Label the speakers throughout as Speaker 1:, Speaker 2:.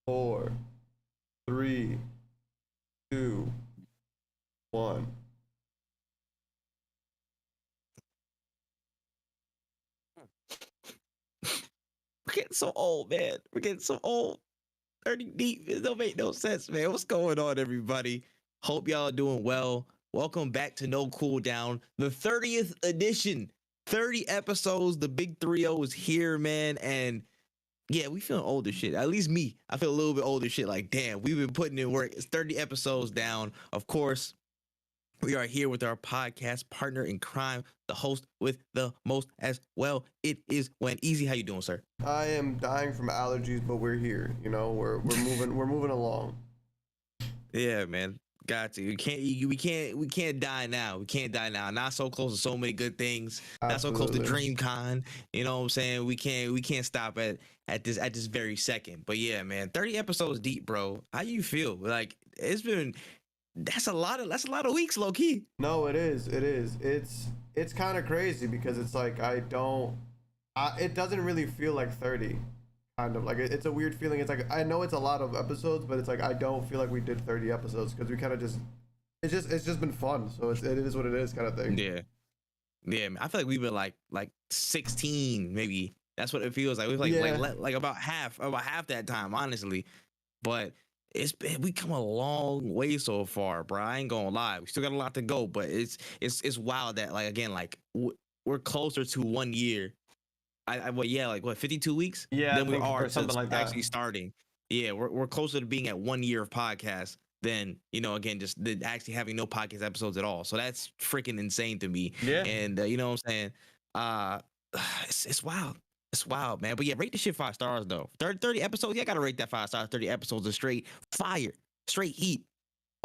Speaker 1: 4, 3, 2, 1.
Speaker 2: We're getting so old, man. We're getting so old. 30 deep. It don't make no sense, man. What's going on, everybody? Hope y'all are doing well. Welcome back to No Cooldown, the 30th edition. 30 episodes. The big 3-0 is here, man. And yeah, we feeling old as shit. At least me. I feel a little bit older as shit. Like, damn, we've been putting in work. It's 30 episodes down. Of course, we are here with our podcast partner in crime, the host with the most as well. It is When Easy. How you doing, sir?
Speaker 1: I am dying from allergies, but we're here. You know, we're moving along.
Speaker 2: Yeah, man. Got to. We can't die now. We can't die now. Not so close to so many good things. Not so close to DreamCon. You know what I'm saying? We can't stop at this very second. But yeah, man, 30 episodes deep, bro. How you feel? Like that's a lot of weeks, low key.
Speaker 1: No, it is. It's kind of crazy because it's like it doesn't really feel like 30. Kind of like it's a weird feeling. It's like I know it's a lot of episodes, but it's like I don't feel like we did 30 episodes because we kind of it's just been fun. So it is what it is, kind of thing.
Speaker 2: Yeah, man. I feel like we've been like 16 maybe. That's what it feels like. We've like about half that time, honestly. But we come a long way so far, bro. I ain't gonna lie. We still got a lot to go, but it's wild that we're closer to 1 year. 52 weeks?
Speaker 1: Yeah,
Speaker 2: then we are
Speaker 1: something like that.
Speaker 2: Actually starting. Yeah, we're closer to being at 1 year of podcast than, again, just actually having no podcast episodes at all. So that's freaking insane to me.
Speaker 1: Yeah.
Speaker 2: And you know what I'm saying? It's wild. It's wild, man. But yeah, rate the shit 5 stars though. 30 episodes. Yeah, I gotta rate that 5 stars. 30 episodes of straight fire, straight heat.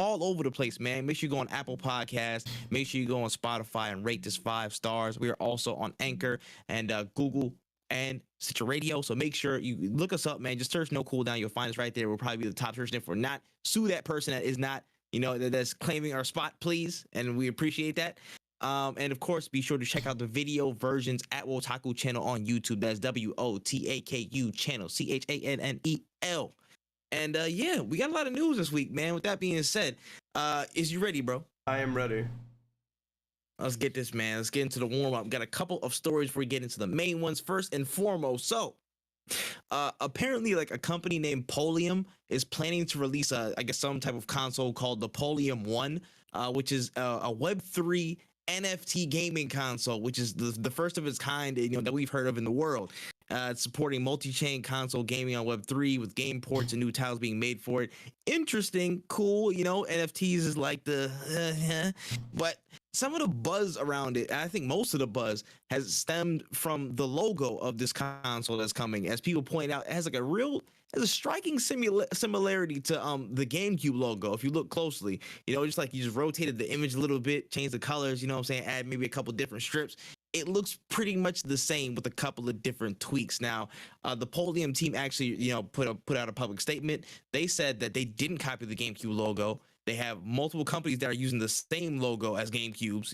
Speaker 2: All over the place, man. Make sure you go on Apple Podcasts. Make sure you go on Spotify and rate this 5 stars. We are also on Anchor and Google and Stitcher Radio. So make sure you look us up, man. Just search No Cooldown. You'll find us right there. We'll probably be the top search. If we're not, sue that person that is not, that's claiming our spot, please. And we appreciate that. And of course, be sure to check out the video versions at Wotaku channel on YouTube. That's WOTAKU channel, CHANNEL. And yeah, we got a lot of news this week, man. With that being said, is you ready, bro?
Speaker 1: I am ready.
Speaker 2: Let's get this, man. Let's get into the warm-up. Got a couple of stories before we get into the main ones. First and foremost, so apparently like a company named Polium is planning to release some type of console called the Polium 1, which is a Web3 NFT gaming console, which is the first of its kind, that we've heard of in the world. It's supporting multi-chain console gaming on Web3 with game ports and new titles being made for it. Interesting, cool. NFTs is like but some of the buzz around it, I think most of the buzz has stemmed from the logo of this console that's coming. As people point out, it has a striking similarity to the GameCube logo. If you look closely, just like you just rotated the image a little bit, changed the colors, add maybe a couple different strips. It looks pretty much the same with a couple of different tweaks. Now, the Polium team actually, put out a public statement. They said that they didn't copy the GameCube logo. They have multiple companies that are using the same logo as GameCubes,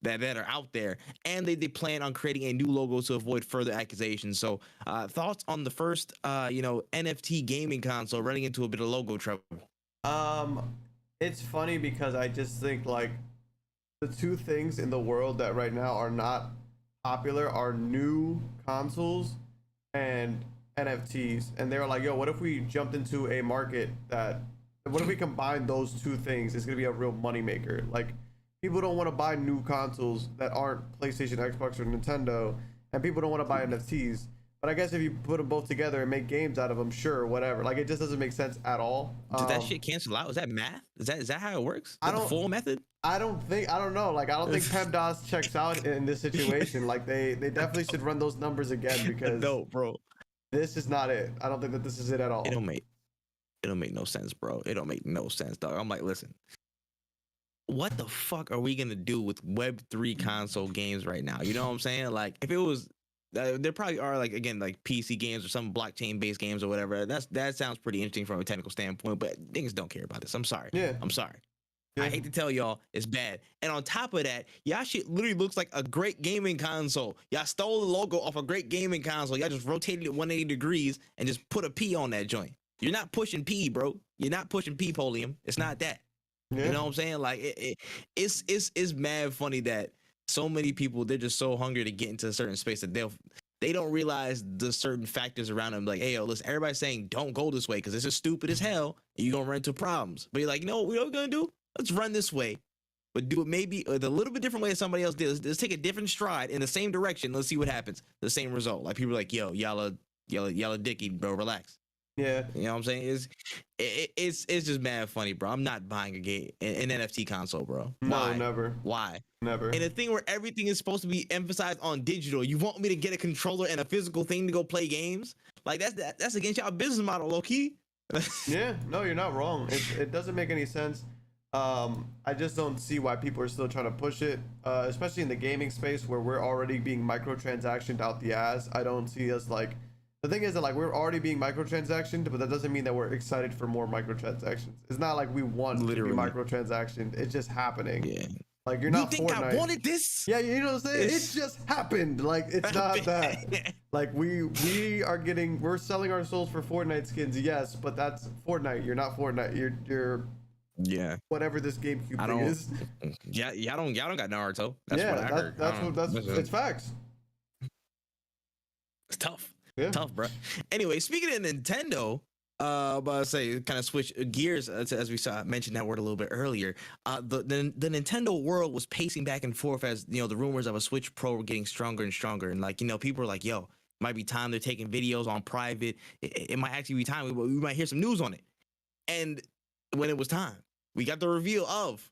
Speaker 2: that are out there, and they plan on creating a new logo to avoid further accusations. So, thoughts on the first, NFT gaming console running into a bit of logo trouble?
Speaker 1: It's funny because I just think like the two things in the world that right now are not popular are new consoles and NFTs. And they were like, yo, what if we jumped into a market what if we combine those two things? It's going to be a real moneymaker. Like, people don't want to buy new consoles that aren't PlayStation, Xbox, or Nintendo, and people don't want to buy NFTs. But I guess if you put them both together and make games out of them, sure, whatever. Like, it just doesn't make sense at all.
Speaker 2: Did that shit cancel out? Is that math? Is that how it works? The full method?
Speaker 1: I don't know. Like, I don't think PEMDAS checks out in this situation. Like, they definitely should run those numbers again because
Speaker 2: no, bro,
Speaker 1: this is not it. I don't think that this is it at all.
Speaker 2: It don't make no sense, bro. It don't make no sense, dog. I'm like, listen, what the fuck are we gonna do with Web3 console games right now? You know what I'm saying? Like, if it was, there probably are like PC games or some blockchain based games or whatever. That sounds pretty interesting from a technical standpoint, but niggas don't care about this. I'm sorry.
Speaker 1: Yeah.
Speaker 2: I'm sorry.
Speaker 1: Yeah.
Speaker 2: I hate to tell y'all, it's bad. And on top of that, y'all shit literally looks like a great gaming console. Y'all stole the logo off a great gaming console. Y'all just rotated it 180 degrees and just put a P on that joint. You're not pushing P, bro. You're not pushing P, Polium. It's not that.
Speaker 1: Yeah.
Speaker 2: You know what I'm saying? Like it's mad funny that so many people, they're just so hungry to get into a certain space that they don't realize the certain factors around them. Like, hey, yo, listen, everybody's saying don't go this way because this is stupid as hell and you're gonna run into problems. But you're like, you know what we're gonna do? Let's run this way, but do it maybe a little bit different way than somebody else did. Let's take a different stride in the same direction. Let's see what happens. The same result. Like people are like, yo, y'all are dicky, bro. Relax.
Speaker 1: Yeah.
Speaker 2: You know what I'm saying? It's just mad funny, bro. I'm not buying an NFT console, bro. Why?
Speaker 1: No, never.
Speaker 2: Why?
Speaker 1: Never.
Speaker 2: In a thing where everything is supposed to be emphasized on digital, you want me to get a controller and a physical thing to go play games? Like that's against y'all business model, low key.
Speaker 1: Yeah, no, you're not wrong. It doesn't make any sense. I just don't see why people are still trying to push it, especially in the gaming space where we're already being microtransactioned out the ass. I don't see us like. The thing is that like we're already being microtransactioned, but that doesn't mean that we're excited for more microtransactions. It's not like we want
Speaker 2: Literally.
Speaker 1: to be microtransactioned. It's just happening.
Speaker 2: Yeah.
Speaker 1: Like you're not.
Speaker 2: You think
Speaker 1: Fortnite.
Speaker 2: I wanted this?
Speaker 1: Yeah, you know what I'm saying? It just happened. Like it's not that. Like we're selling our souls for Fortnite skins, yes, but that's Fortnite. You're not Fortnite. You're
Speaker 2: Yeah.
Speaker 1: whatever this GameCube
Speaker 2: I
Speaker 1: thing
Speaker 2: don't.
Speaker 1: is.
Speaker 2: Yeah, y'all don't got Naruto. That's
Speaker 1: Yeah,
Speaker 2: what I heard.
Speaker 1: that's it's facts.
Speaker 2: It's tough.
Speaker 1: Yeah.
Speaker 2: Tough, bro. Anyway, speaking of Nintendo, but I say kind of switch gears as we mentioned that word a little bit earlier. The Nintendo world was pacing back and forth as you know the rumors of a Switch Pro were getting stronger and stronger, and like you know people are like, "Yo, might be time they're taking videos on private. It might actually be time we might hear some news on it." And when it was time, we got the reveal of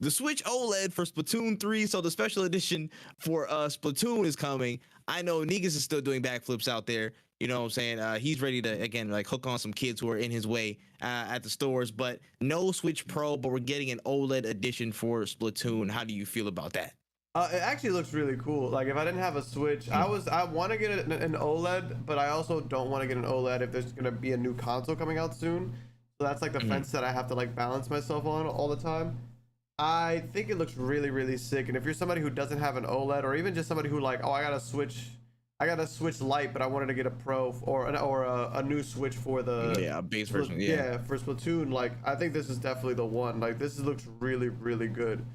Speaker 2: the Switch OLED for Splatoon 3. So the special edition for Splatoon is coming. I know Negus is still doing backflips out there. You know what I'm saying? He's ready to, again, like hook on some kids who are in his way at the stores. But no Switch Pro, but we're getting an OLED edition for Splatoon. How do you feel about that?
Speaker 1: It actually looks really cool. Like if I didn't have a Switch, I want to get an OLED, but I also don't want to get an OLED if there's gonna be a new console coming out soon. So that's like the fence that I have to like balance myself on all the time. I think it looks really, really sick. And if you're somebody who doesn't have an OLED, or even just somebody who like, oh, I got a Switch Lite, but I wanted to get a Pro or a new Switch for the
Speaker 2: base version.
Speaker 1: For Splatoon, like I think this is definitely the one. Like this looks really, really good.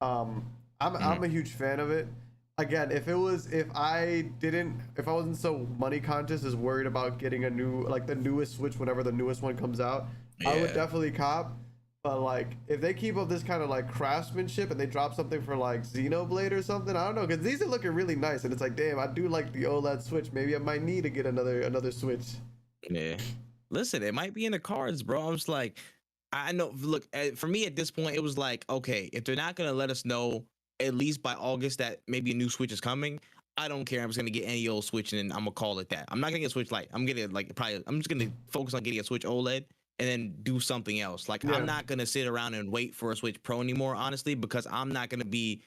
Speaker 1: I'm a huge fan of it. Again, if I wasn't so money conscious as worried about getting the newest Switch whenever the newest one comes out, I would definitely cop. But like, if they keep up this kind of like craftsmanship and they drop something for like Xenoblade or something, I don't know, because these are looking really nice, and it's like, damn, I do like the OLED Switch. Maybe I might need to get another Switch.
Speaker 2: Yeah, listen, it might be in the cards, bro. I'm just like, I know. Look, for me at this point, it was like, okay, if they're not gonna let us know at least by August that maybe a new Switch is coming, I don't care. I'm just gonna get any old Switch and I'm gonna call it that. I'm not gonna get a Switch Lite. I'm just gonna focus on getting a Switch OLED and then do something else. Like I'm not gonna sit around and wait for a Switch Pro anymore, honestly, because I'm not gonna be.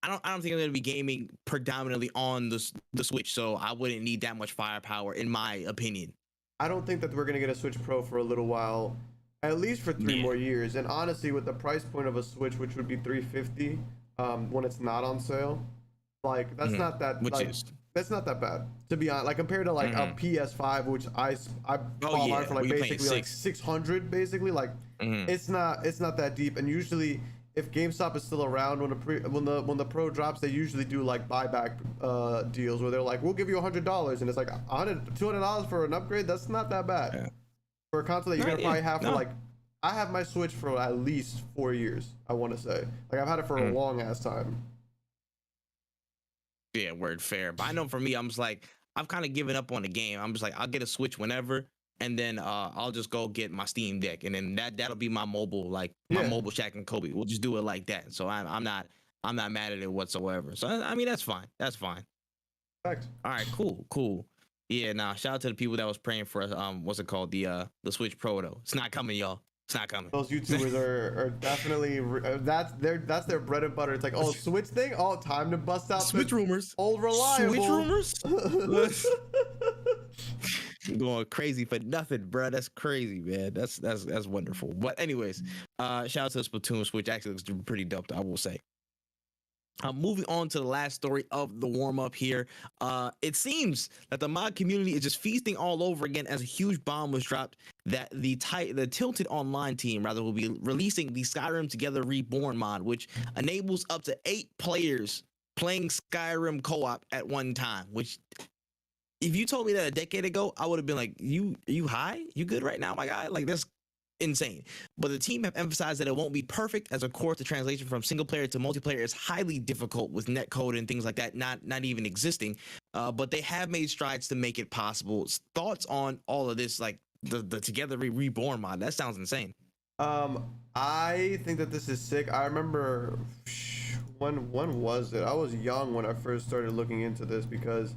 Speaker 2: I don't think I'm gonna be gaming predominantly on the Switch, so I wouldn't need that much firepower, in my opinion.
Speaker 1: I don't think that we're gonna get a Switch Pro for a little while, at least for 3 more years. And honestly, with the price point of a Switch, which would be $350, when it's not on sale, like that's not that. That's not that bad, to be honest. Like compared to like a PS5, which I bought mine for like basically like 600, basically. Like it's not that deep. And usually, if GameStop is still around when the Pro drops, they usually do like buyback deals where they're like, we'll give you $100, and it's like $200 for an upgrade. That's not that bad for a console that you're gonna probably have for like. I have my Switch for at least 4 years. I want to say, like I've had it for a long ass time.
Speaker 2: Yeah, word fair. But I know for me, I'm just like, I've kind of given up on the game. I'm just like, I'll get a Switch whenever, and then I'll just go get my Steam Deck, and then that'll be my mobile, like my mobile Shaq and Kobe. We'll just do it like that. So I'm not mad at it whatsoever. So I mean, that's fine. That's fine.
Speaker 1: Correct.
Speaker 2: All right, cool. Yeah, nah. Shout out to the people that was praying for what's it called, the Switch Pro though. It's not coming, y'all. It's not coming.
Speaker 1: Those YouTubers are definitely that's their bread and butter. It's like, oh, Switch thing, oh, time to bust out
Speaker 2: Switch rumors.
Speaker 1: Old reliable
Speaker 2: Switch rumors. Going crazy for nothing, bro. That's crazy, man. That's wonderful. But anyways, shout out to the Splatoon Switch. Actually looks pretty dope, I will say. Moving on to the last story of the warm up here. It seems that the mod community is just feasting all over again as a huge bomb was dropped that the Tilted Online team rather will be releasing the Skyrim Together Reborn mod, which enables up to 8 players playing Skyrim co-op at one time. Which, if you told me that a decade ago, I would have been like, "You high? You good right now, my guy?" Like, that's insane. But the team have emphasized that it won't be perfect, as of course the translation from single player to multiplayer is highly difficult with netcode and things like that not even existing. But they have made strides to make it possible. Thoughts on all of this, like the Together Reborn mod? That sounds insane.
Speaker 1: I think that this is sick. I remember when was it? I was young when I first started looking into this because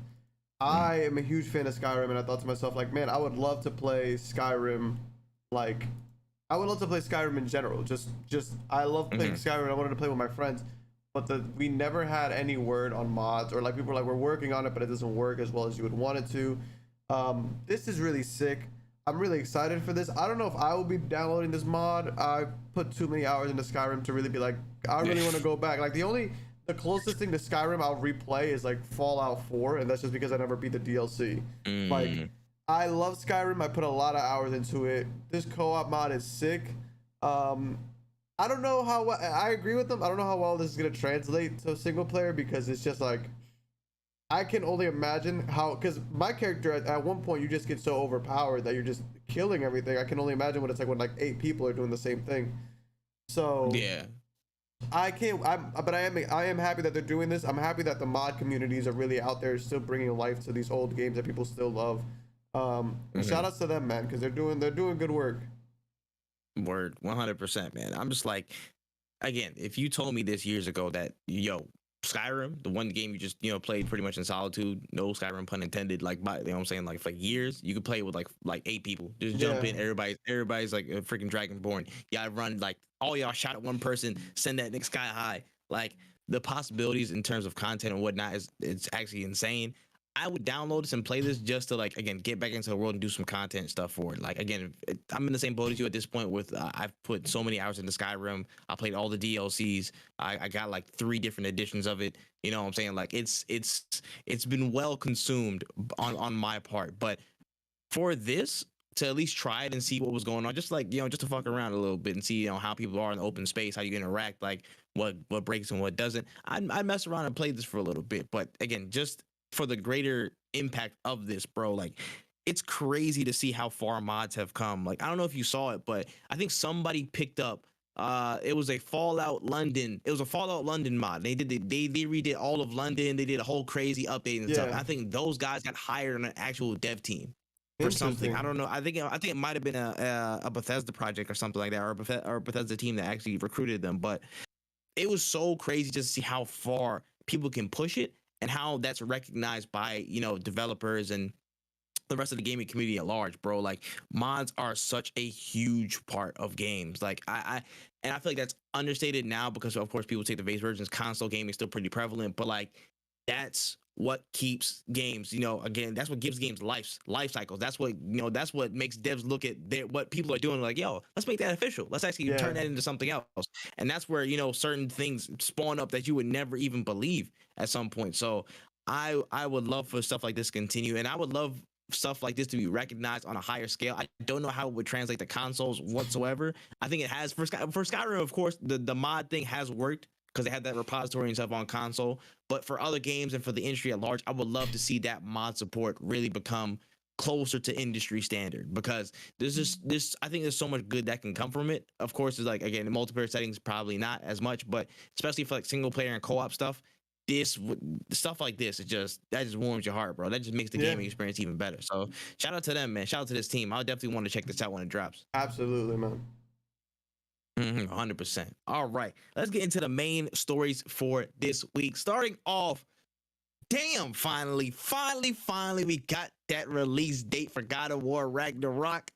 Speaker 1: I am a huge fan of Skyrim, and I thought to myself, like, man, I would love to play Skyrim. Like, I would love to play Skyrim in general. Just I love playing Skyrim. I wanted to play with my friends, but we never had any word on mods, or like people were like, we're working on it, but it doesn't work as well as you would want it to. This is really sick. I'm really excited for this. I don't know if I will be downloading this mod. I put too many hours into Skyrim to really be like, I really want to go back. Like, the closest thing to Skyrim I'll replay is like Fallout 4, and that's just because I never beat the DLC. Like, I love Skyrim. I put a lot of hours into it. This co-op mod is sick. I don't know how I agree with them. I don't know how well this is gonna translate to a single player, because it's just like, I can only imagine how, because my character at one point, you just get so overpowered that you're just killing everything. I can only imagine what it's like when like 8 people are doing the same thing. So
Speaker 2: yeah,
Speaker 1: I am happy that they're doing this. I'm happy that the mod communities are really out there, still bringing life to these old games that people still love. Shout outs to them, man, because they're doing good work.
Speaker 2: Word, 100%, man. I'm just like, again, if you told me this years ago that, Skyrim, the one game you just, played pretty much in solitude, no Skyrim pun intended, like, by, you know what I'm saying, like, for years, you could play with like 8 people, just jump in, everybody's like a freaking dragonborn. Y'all run, like, all y'all shot at one person, send that next guy high. Like, the possibilities in terms of content and whatnot it's actually insane. I would download this and play this just to, like, again, get back into the world and do some content stuff for it. Like, again, I'm in the same boat as you at this point with, I've put so many hours into Skyrim. I played all the DLCs. I got like 3 different editions of it. You know what I'm saying? Like, it's been well consumed on my part. But for this, to at least try it and see what was going on, just like, just to fuck around a little bit and see, how people are in the open space, how you interact, like what breaks and what doesn't. I mess around and play this for a little bit. But again, just for the greater impact of this, bro, like, it's crazy to see how far mods have come. Like, I don't know if you saw it, but I think somebody picked up it was a Fallout London mod. They redid all of London. They did a whole crazy update and stuff. I think those guys got hired on an actual dev team for something. I don't know. I think it might have been a Bethesda project or something like that, or a Bethesda team that actually recruited them. But it was so crazy just to see how far people can push it, and how that's recognized by, developers and the rest of the gaming community at large, bro. Like, mods are such a huge part of games. Like, I feel like that's understated now, because of course people take the base versions. Console gaming is still pretty prevalent, but like, that's what keeps games, again, that's what gives games life cycles. That's what, that's what makes devs look at what people are doing, like, yo, let's make that official. Let's actually turn that into something else. And that's where, certain things spawn up that you would never even believe at some point. So I would love for stuff like this to continue, and I would love stuff like this to be recognized on a higher scale. I don't know how it would translate to consoles whatsoever. I think it has for Skyrim, of course, the mod thing has worked, because they had that repository and stuff on console. But for other games and for the industry at large, I would love to see that mod support really become closer to industry standard, because I think there's so much good that can come from it. Of course, it's like, again, in multiplayer settings, probably not as much, but especially for like single player and co-op stuff, stuff like this, that just warms your heart, bro. That just makes the gaming experience even better. So shout out to them, man. Shout out to this team. I'll definitely want to check this out when it drops.
Speaker 1: Absolutely, man.
Speaker 2: 100%. All right, let's get into the main stories for this week. Starting off, finally, we got that release date for God of War Ragnarok.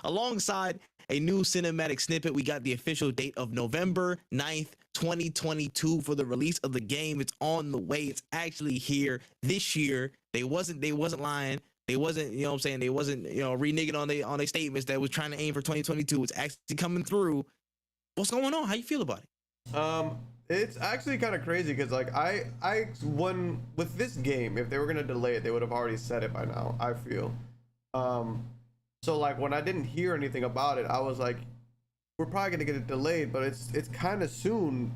Speaker 2: Alongside a new cinematic snippet, we got the official date of November 9th, 2022 for the release of the game. It's on the way. It's actually here this year. They wasn't lying. They wasn't, they wasn't, reneging on their statements that was trying to aim for 2022. It's actually coming through. What's going on? How you feel about it?
Speaker 1: It's actually kind of crazy because like when with this game, if they were gonna delay it, they would have already said it by now. I feel. Um, so like when I didn't hear anything about it, I was like, we're probably gonna get it delayed, but it's kind of soon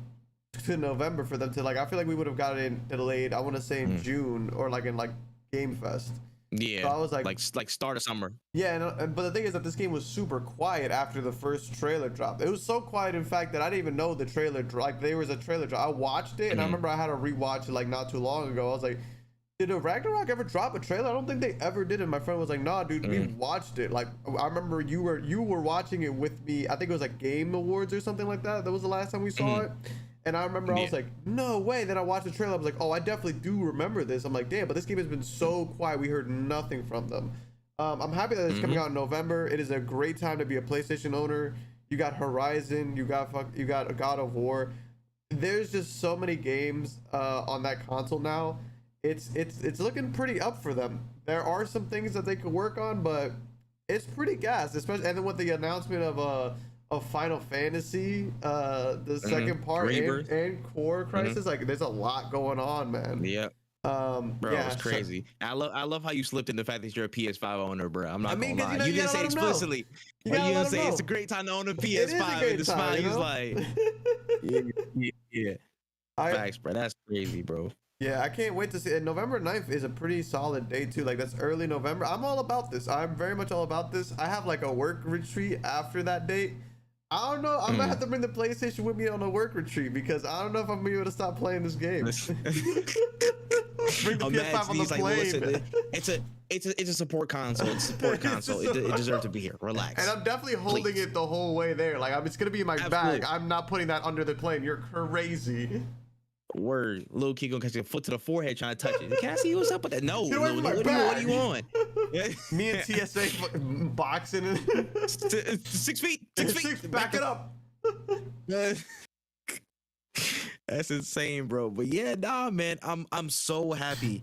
Speaker 1: to November for them to like. I feel like we would have got it delayed. I want to say in June or like in like Game Fest.
Speaker 2: Yeah,
Speaker 1: So I was
Speaker 2: like start of summer.
Speaker 1: yeah, but the thing is that this game was super quiet after the first trailer dropped. It was so quiet, in fact, that I didn't even know the trailer like there was a trailer drop. I watched it, and I remember I had to rewatch it like not too long ago. I was like, did a Ragnarok ever drop a trailer? I don't think they ever did. And my friend was like, nah, dude, we watched it. Like I remember you were watching it with me. I think it was like Game Awards or something like that. That was the last time we saw it. And I remember I was like, no way. Then I watched the trailer. I was like, oh, I definitely do remember this. I'm like, damn, but this game has been so quiet. We heard nothing from them. I'm happy that it's coming out in November. It is a great time to be a PlayStation owner. You got Horizon. You got God of War. There's just so many games on that console now. It's looking pretty up for them. There are some things that they could work on, but it's pretty gas. Especially and then with the announcement of Final Fantasy, the second part and Core Crisis, like there's a lot going on, man.
Speaker 2: Yeah. Bro,
Speaker 1: yeah,
Speaker 2: it's crazy. I love how you slipped in the fact that you're a PS5 owner, bro. I'm not gonna lie.
Speaker 1: You know,
Speaker 2: You didn't say explicitly.
Speaker 1: You
Speaker 2: But you didn't
Speaker 1: gotta
Speaker 2: say
Speaker 1: know.
Speaker 2: it's a great time to own a
Speaker 1: It is a
Speaker 2: PS5.
Speaker 1: great
Speaker 2: And the
Speaker 1: time,
Speaker 2: smile,
Speaker 1: you
Speaker 2: he was
Speaker 1: know?
Speaker 2: like, yeah. Facts, bro. That's crazy, bro.
Speaker 1: Yeah, I can't wait to see it. November 9th is a pretty solid day too. Like that's early November. I'm all about this. I'm very much all about this. I have like a work retreat after that date. I don't know. I'm gonna have to bring the PlayStation with me on a work retreat because I don't know if I'm gonna be able to stop playing this game. Bring the PS5 on the plane.
Speaker 2: Like, listen, it's a support console. It's a support console. It deserves to be here. Relax.
Speaker 1: And I'm definitely holding it the whole way there. Like it's gonna be in my bag. I'm not putting that under the plane. You're crazy.
Speaker 2: Word, little kid gonna catch your foot to the forehead trying to touch it. Can I see what's up with that? No,
Speaker 1: Get away from my
Speaker 2: what
Speaker 1: bag.
Speaker 2: are you on?
Speaker 1: Me and TSA boxing.
Speaker 2: 6 feet. 6 feet.
Speaker 1: Back it up.
Speaker 2: That's insane, bro. But yeah, nah, man. I'm so happy.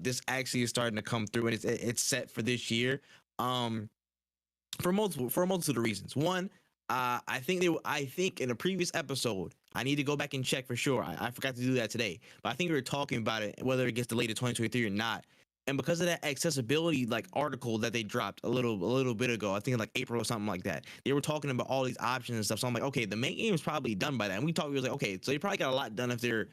Speaker 2: This actually is starting to come through, and it's set for this year. For multiple of reasons. One, I think in a previous episode, I need to go back and check for sure. I forgot to do that today, but I think we were talking about it, whether it gets delayed to 2023 or not. And because of that accessibility like article that they dropped a little bit ago, I think in like April or something like that, they were talking about all these options and stuff. So I'm like, okay, the main game is probably done by that. And we was like, okay, so they probably got a lot done if they're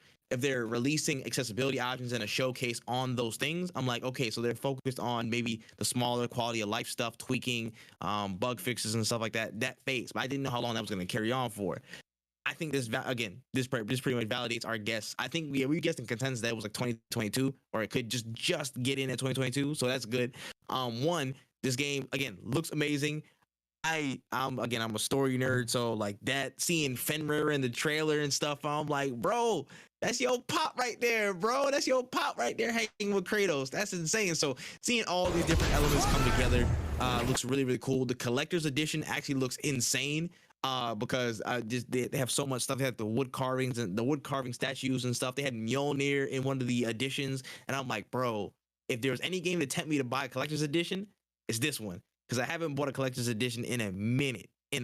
Speaker 2: releasing accessibility options and a showcase on those things. I'm like, okay, so they're focused on maybe the smaller quality of life stuff, tweaking, bug fixes and stuff like that phase. But I didn't know how long that was going to carry on for. I think this pretty much validates our guess. I think we guessed in consensus that it was like 2022, or it could just get in at 2022. So that's good. One, this game again looks amazing. I'm a story nerd, so like that seeing Fenrir in the trailer and stuff, I'm like, bro, that's your pop right there, bro. That's your pop right there hanging with Kratos. That's insane. So seeing all these different elements come together looks really, really cool. The collector's edition actually looks insane. Because they have so much stuff. They have the wood carvings and the wood carving statues and stuff. They had Mjolnir in one of the editions, and I'm like, bro, if there's any game to tempt me to buy a collector's edition, it's this one, because I haven't bought a collector's edition in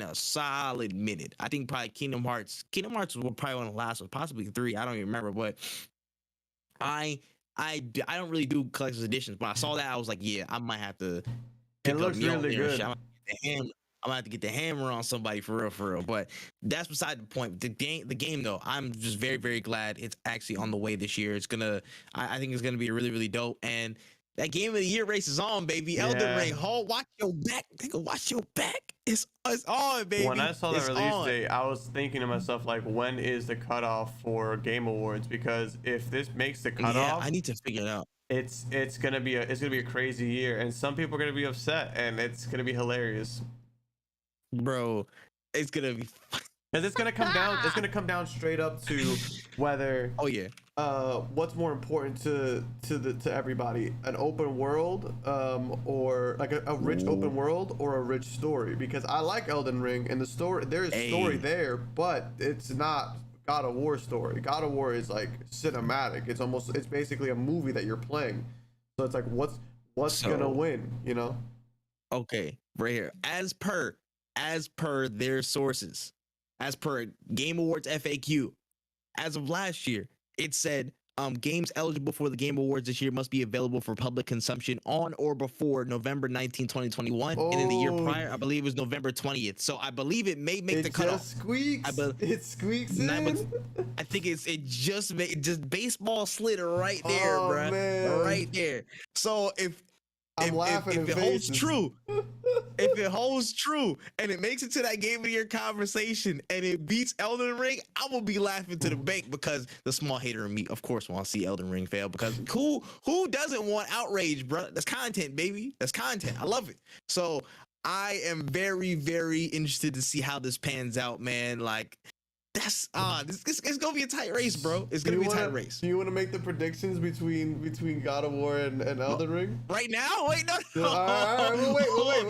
Speaker 2: a solid minute. I think probably Kingdom Hearts will probably one of the last ones, possibly 3. I don't even remember, but I don't really do collector's editions. When I saw that, I was like, yeah, I might have to pick up Mjolnir. Really good. I'm gonna have to get the hammer on somebody for real. But that's beside the point. The game though, I'm just very, very glad it's actually on the way this year. I think it's gonna be really, really dope. And that game of the year race is on, baby. Yeah. Elden Ring. Watch your back. Nigga, watch your back. It's on, baby.
Speaker 1: When I saw the release date, I was thinking to myself, like, when is the cutoff for Game Awards? Because if this makes the cutoff,
Speaker 2: I need to figure it out.
Speaker 1: It's gonna be a crazy year, and some people are gonna be upset, and it's gonna be hilarious.
Speaker 2: Bro, it's gonna be
Speaker 1: because it's gonna come down. It's gonna come down straight up to whether what's more important to everybody, an open world or like a rich open world or a rich story. Because I like Elden Ring, and the story, there is story there, but it's not God of War story. God of War is like cinematic. It's basically a movie that you're playing. So it's like what's gonna win, you know?
Speaker 2: Okay, right here. As per their sources, as per Game Awards FAQ, as of last year, it said games eligible for the Game Awards this year must be available for public consumption on or before November 19, 2021. And in the year prior, I believe it was November 20th. So I believe it may make the cutoff.
Speaker 1: It squeaks in.
Speaker 2: I think it just baseball slid right there, bro.
Speaker 1: Man.
Speaker 2: Right there. So if it holds
Speaker 1: faces.
Speaker 2: true, if it holds true and it makes it to that game of the year conversation and it beats Elden Ring, I will be laughing to the bank because the small hater in me, of course, wants to see Elden Ring fail because who doesn't want outrage, bro? That's content, baby. That's content. I love it. So I am very, very interested to see how this pans out, man. Like, that's it's gonna be a tight race, bro. It's gonna be a tight race.
Speaker 1: Do you want to make the predictions between God of War and Elden Ring
Speaker 2: right now? Wait, no.
Speaker 1: All right,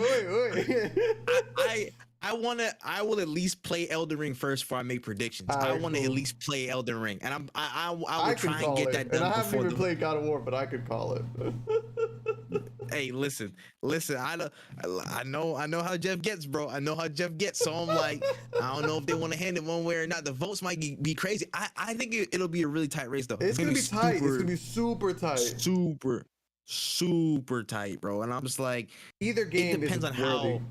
Speaker 1: wait.
Speaker 2: I will at least play Elden Ring first before I make predictions.
Speaker 1: Right,
Speaker 2: I want to at least play Elden Ring, and I will try and get that done.
Speaker 1: And I haven't even played God of War, but I could call it.
Speaker 2: Hey, listen. I know how Jeff gets, bro. I know how Jeff gets. So I'm like, I don't know if they want to hand it one way or not. The votes might be crazy. I think it'll be a really tight race, though.
Speaker 1: It's gonna be tight. It's gonna be super tight.
Speaker 2: Super tight, bro. And I'm just like,
Speaker 1: either game
Speaker 2: it depends on
Speaker 1: worthy.
Speaker 2: how.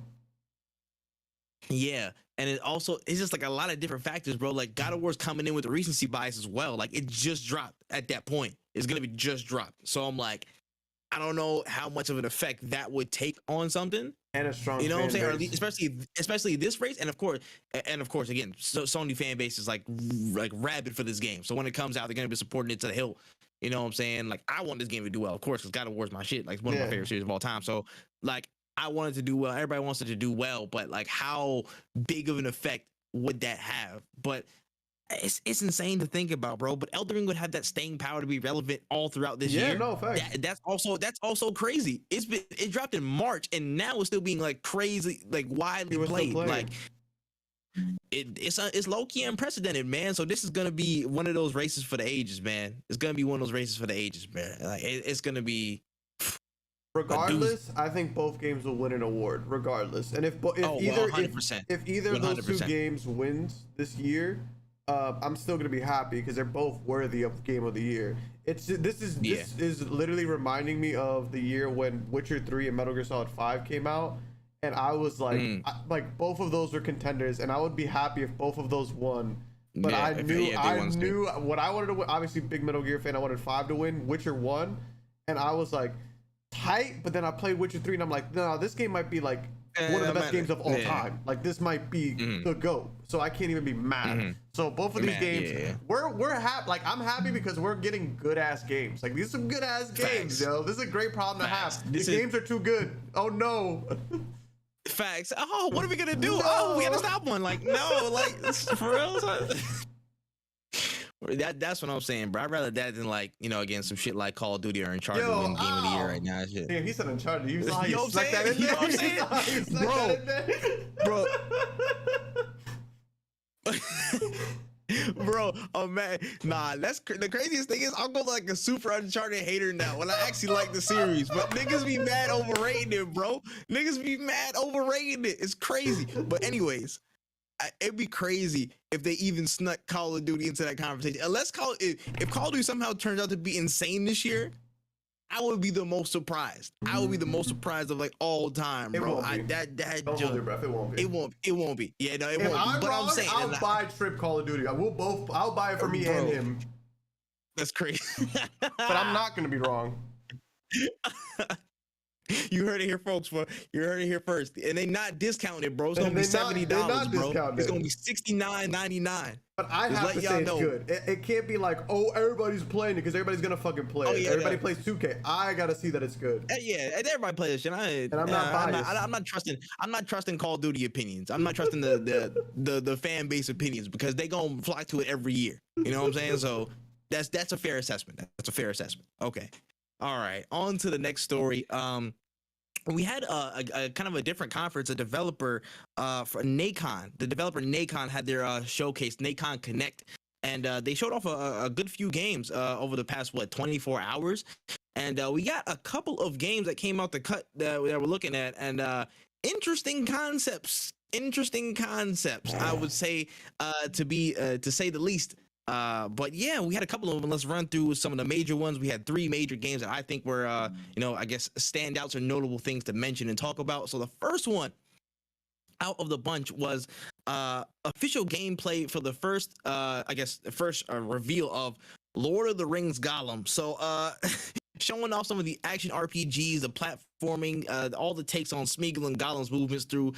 Speaker 2: Yeah, and it's just like a lot of different factors, bro. Like God of War's coming in with the recency bias as well. Like it just dropped at that point. It's gonna be just dropped. So I'm like, I don't know how much of an effect that would take on something.
Speaker 1: And a strong,
Speaker 2: you know what I'm saying? Or
Speaker 1: base.
Speaker 2: especially this race, and of course, again, so Sony fan base is like rabid for this game. So when it comes out, they're gonna be supporting it to the hill. You know what I'm saying? Like I want this game to do well, of course, because God of War is my shit. Like it's one of my favorite series of all time. So like I want it to do well. Everybody wants it to do well, but like how big of an effect would that have? But it's insane to think about, bro. But Elden Ring would have that staying power to be relevant all throughout this year.
Speaker 1: Yeah, no, fact.
Speaker 2: That's also crazy. It dropped in March and now it's still being like crazy, like widely played. Like it's low key unprecedented, man. So this is gonna be one of those races for the ages, man. It's gonna be one of those races for the ages, man. Like it's gonna be.
Speaker 1: Regardless, I think both games will win an award. Regardless, and if either of those two games wins this year, I'm still gonna be happy because they're both worthy of Game of the Year. This is literally reminding me of the year when Witcher 3 and Metal Gear Solid 5 came out, and I was like, like both of those were contenders, and I would be happy if both of those won. But I knew what I wanted to win. Obviously, big Metal Gear fan. I wanted 5 to win. Witcher won, and I was like tight. But then I played Witcher 3, and I'm like, no, this game might be like one of the best games of all time. Like this might be the GOAT. So I can't even be mad. So both of these games, we're happy. Like I'm happy because we're getting good ass games. Like these are some good ass games, yo. This is a great problem to have. These games are too good. Oh no.
Speaker 2: Facts. Oh, what are we gonna do? No. Oh, we gotta stop one. Like no, like for real. That's what I'm saying, bro. I'd rather that than like, you know, again, some shit like Call of Duty or Uncharted win Game of the Year right now. Shit.
Speaker 1: Damn, he said Uncharted. You saw
Speaker 2: you
Speaker 1: stuck that in there? You know what I'm saying?
Speaker 2: Bro, oh man, nah, that's the craziest thing is I'll go like a super Uncharted hater now when I actually like the series, but niggas be mad overrating it, bro. Niggas be mad overrating it. It's crazy. But anyways, it'd be crazy if they even snuck Call of Duty into that conversation. Unless if Call of Duty somehow turns out to be insane this year, I would be the most surprised. I would be the most surprised of like all time, bro.
Speaker 1: Don't hold your breath. It won't be.
Speaker 2: It won't be. Yeah, no, it
Speaker 1: if
Speaker 2: won't.
Speaker 1: I'm
Speaker 2: but
Speaker 1: wrong,
Speaker 2: I'm saying,
Speaker 1: I'll buy Tripp Call of Duty. I'll buy it for me and him.
Speaker 2: That's crazy.
Speaker 1: But I'm not gonna be wrong.
Speaker 2: You heard it here, folks. You heard it here first, and they not discounted, bro. It's gonna be $70, bro. It's gonna be $69.99.
Speaker 1: But I have to say it's good. It can't be like, oh, everybody's playing it because everybody's gonna fucking play it. Everybody plays 2K. I gotta see that it's good.
Speaker 2: Yeah, everybody plays this shit.
Speaker 1: And I'm not biased.
Speaker 2: I'm not trusting Call of Duty opinions. I'm not trusting the fan base opinions because they gonna flock to it every year. You know what I'm saying? So that's a fair assessment. That's a fair assessment. Okay. All right, on to the next story. We had a kind of a different conference. A developer for Nacon, the developer Nacon had their showcase, Nacon Connect, and they showed off a good few games over the past 24 hours. And we got a couple of games that came out the cut that we're looking at, and interesting concepts. I would say to say the least. But yeah, we had a couple of them. Let's run through some of the major ones. We had 3 major games that I think were, I guess standouts or notable things to mention and talk about. So the first one out of the bunch was official gameplay for the first, reveal of Lord of the Rings Gollum. So showing off some of the action RPGs, the platforming, all the takes on Smeagol and Gollum's movements through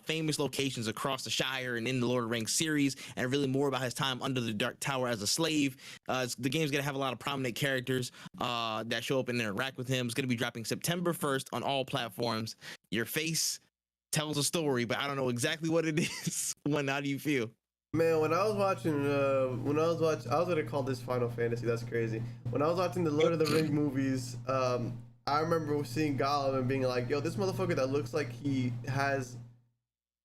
Speaker 2: famous locations across the Shire and in the Lord of the Rings series, and really more about his time under the Dark Tower as a slave. The game's gonna have a lot of prominent characters that show up and interact with him. It's gonna be dropping September 1st on all platforms. Your face tells a story, but I don't know exactly what it is. How do you feel?
Speaker 1: Man, when I was watching, I was gonna call this Final Fantasy. That's crazy. When I was watching the Lord of the Rings movies, I remember seeing Gollum and being like, "Yo, this motherfucker that looks like he has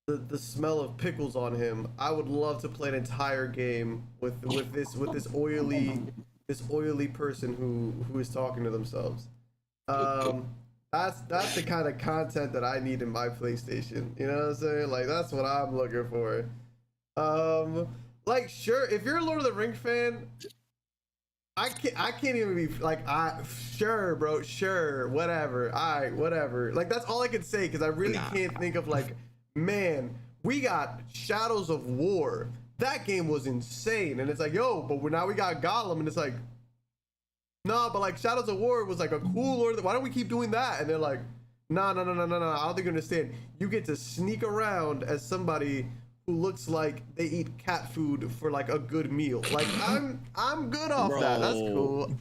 Speaker 1: the smell of pickles on him. I would love to play an entire game with this oily person who is talking to themselves." That's the kind of content that I need in my PlayStation. You know what I'm saying? Like, that's what I'm looking for. Like, sure, if you're a Lord of the Rings fan, I can't even be like, sure, bro, sure, whatever, all right, whatever. Like, that's all I can say, because I really can't think of, like, man, we got Shadows of War. That game was insane, and it's like, yo, but now we got Gollum, and it's like, no, but like Shadows of War was like a cool Lord. Why don't we keep doing that? And they're like, no. I don't think you understand. You get to sneak around as somebody who looks like they eat cat food for like a good meal. Like, I'm good off that. That's cool.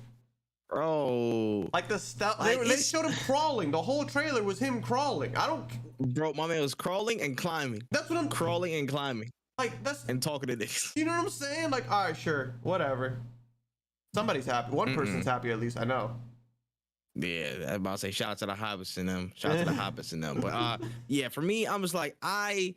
Speaker 2: Bro,
Speaker 1: like the stuff they showed him crawling. The whole trailer was him crawling.
Speaker 2: Bro, my man was crawling and climbing.
Speaker 1: That's what I'm
Speaker 2: crawling and climbing.
Speaker 1: Like, that's
Speaker 2: and talking to niggas.
Speaker 1: You know what I'm saying? Like, all right, sure, whatever. Somebody's happy. One person's happy, at least I know.
Speaker 2: Yeah, I'm about to say shout out to the hobbits and them. Shout out to the hobbits and them. But yeah, for me, I'm just like, I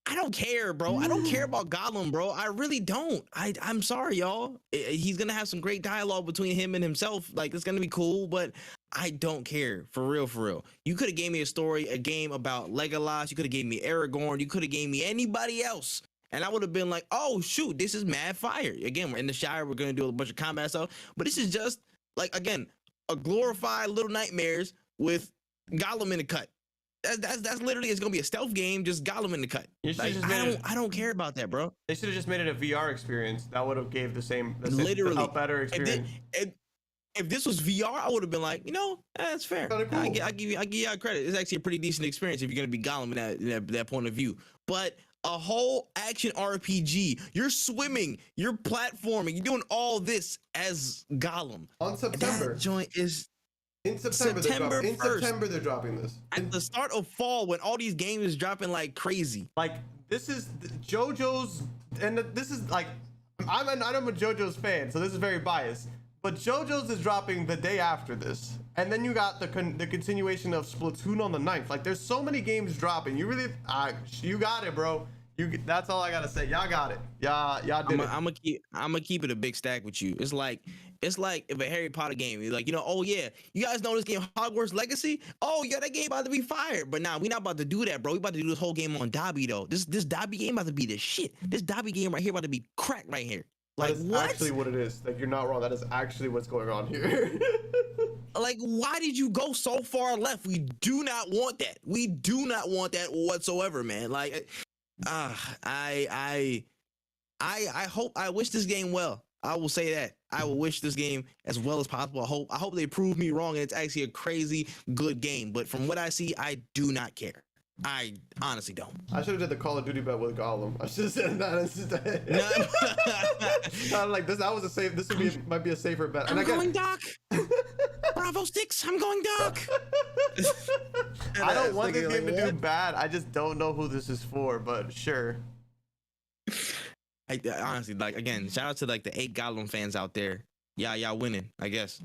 Speaker 2: don't care, bro. I don't care about Gollum, bro. I really don't. I'm sorry, y'all. He's gonna have some great dialogue between him and himself. Like, it's gonna be cool, but I don't care. For real, for real. You could have gave me a game about Legolas. You could have gave me Aragorn. You could have gave me anybody else. And I would have been like, oh, shoot, this is mad fire. Again, we're in the Shire. We're going to do a bunch of combat stuff. But this is just, like, again, a glorified Little Nightmares with Gollum in the cut. That's literally, it's going to be a stealth game, just Gollum in the cut. Like, I don't care about that, bro.
Speaker 1: They should have just made it a VR experience. That would have gave
Speaker 2: literally
Speaker 1: a better experience.
Speaker 2: If this was VR, I would have been like, that's fair.
Speaker 1: Cool.
Speaker 2: I give you credit. It's actually a pretty decent experience if you're going to be Gollum in that point of view. But a whole action RPG. You're swimming, you're platforming, you're doing all this as Gollum.
Speaker 1: On September.
Speaker 2: That joint is
Speaker 1: in September. In September they're dropping this.
Speaker 2: At the start of fall, when all these games is dropping like crazy.
Speaker 1: Like, this is JoJo's, and this is like, I'm a JoJo's fan, so this is very biased. But JoJo's is dropping the day after this. And then you got the continuation of Splatoon on the 9th. Like, there's so many games dropping. You really, you got it, bro. That's all I gotta say. Y'all got it. Y'all did it.
Speaker 2: I'm gonna keep it a big stack with you. It's like if a Harry Potter game, you're like, oh yeah, you guys know this game Hogwarts Legacy? Oh yeah, that game about to be fire. But nah, we not about to do that, bro. We about to do this whole game on Dobby though. This Dobby game about to be the shit. This Dobby game right here about to be crack right here. Like,
Speaker 1: that is actually what it is. Like, you're not wrong. That is actually what's going on here.
Speaker 2: Like, why did you go so far left? We do not want that. We do not want that whatsoever, man. Like, I wish this game well. I will say that. I will wish this game as well as possible. I hope they prove me wrong and it's actually a crazy good game. But from what I see, I do not care. I honestly don't.
Speaker 1: I should have did the Call of Duty bet with Gollum. I should have said that instead. I'm like, this might be a safer bet.
Speaker 2: I'm going Doc. Bravo Sticks, I'm going Doc.
Speaker 1: I don't want this game to do bad. I just don't know who this is for, but sure.
Speaker 2: I honestly, like, again, shout out to like the 8 Goblin fans out there. Yeah, y'all winning, I guess.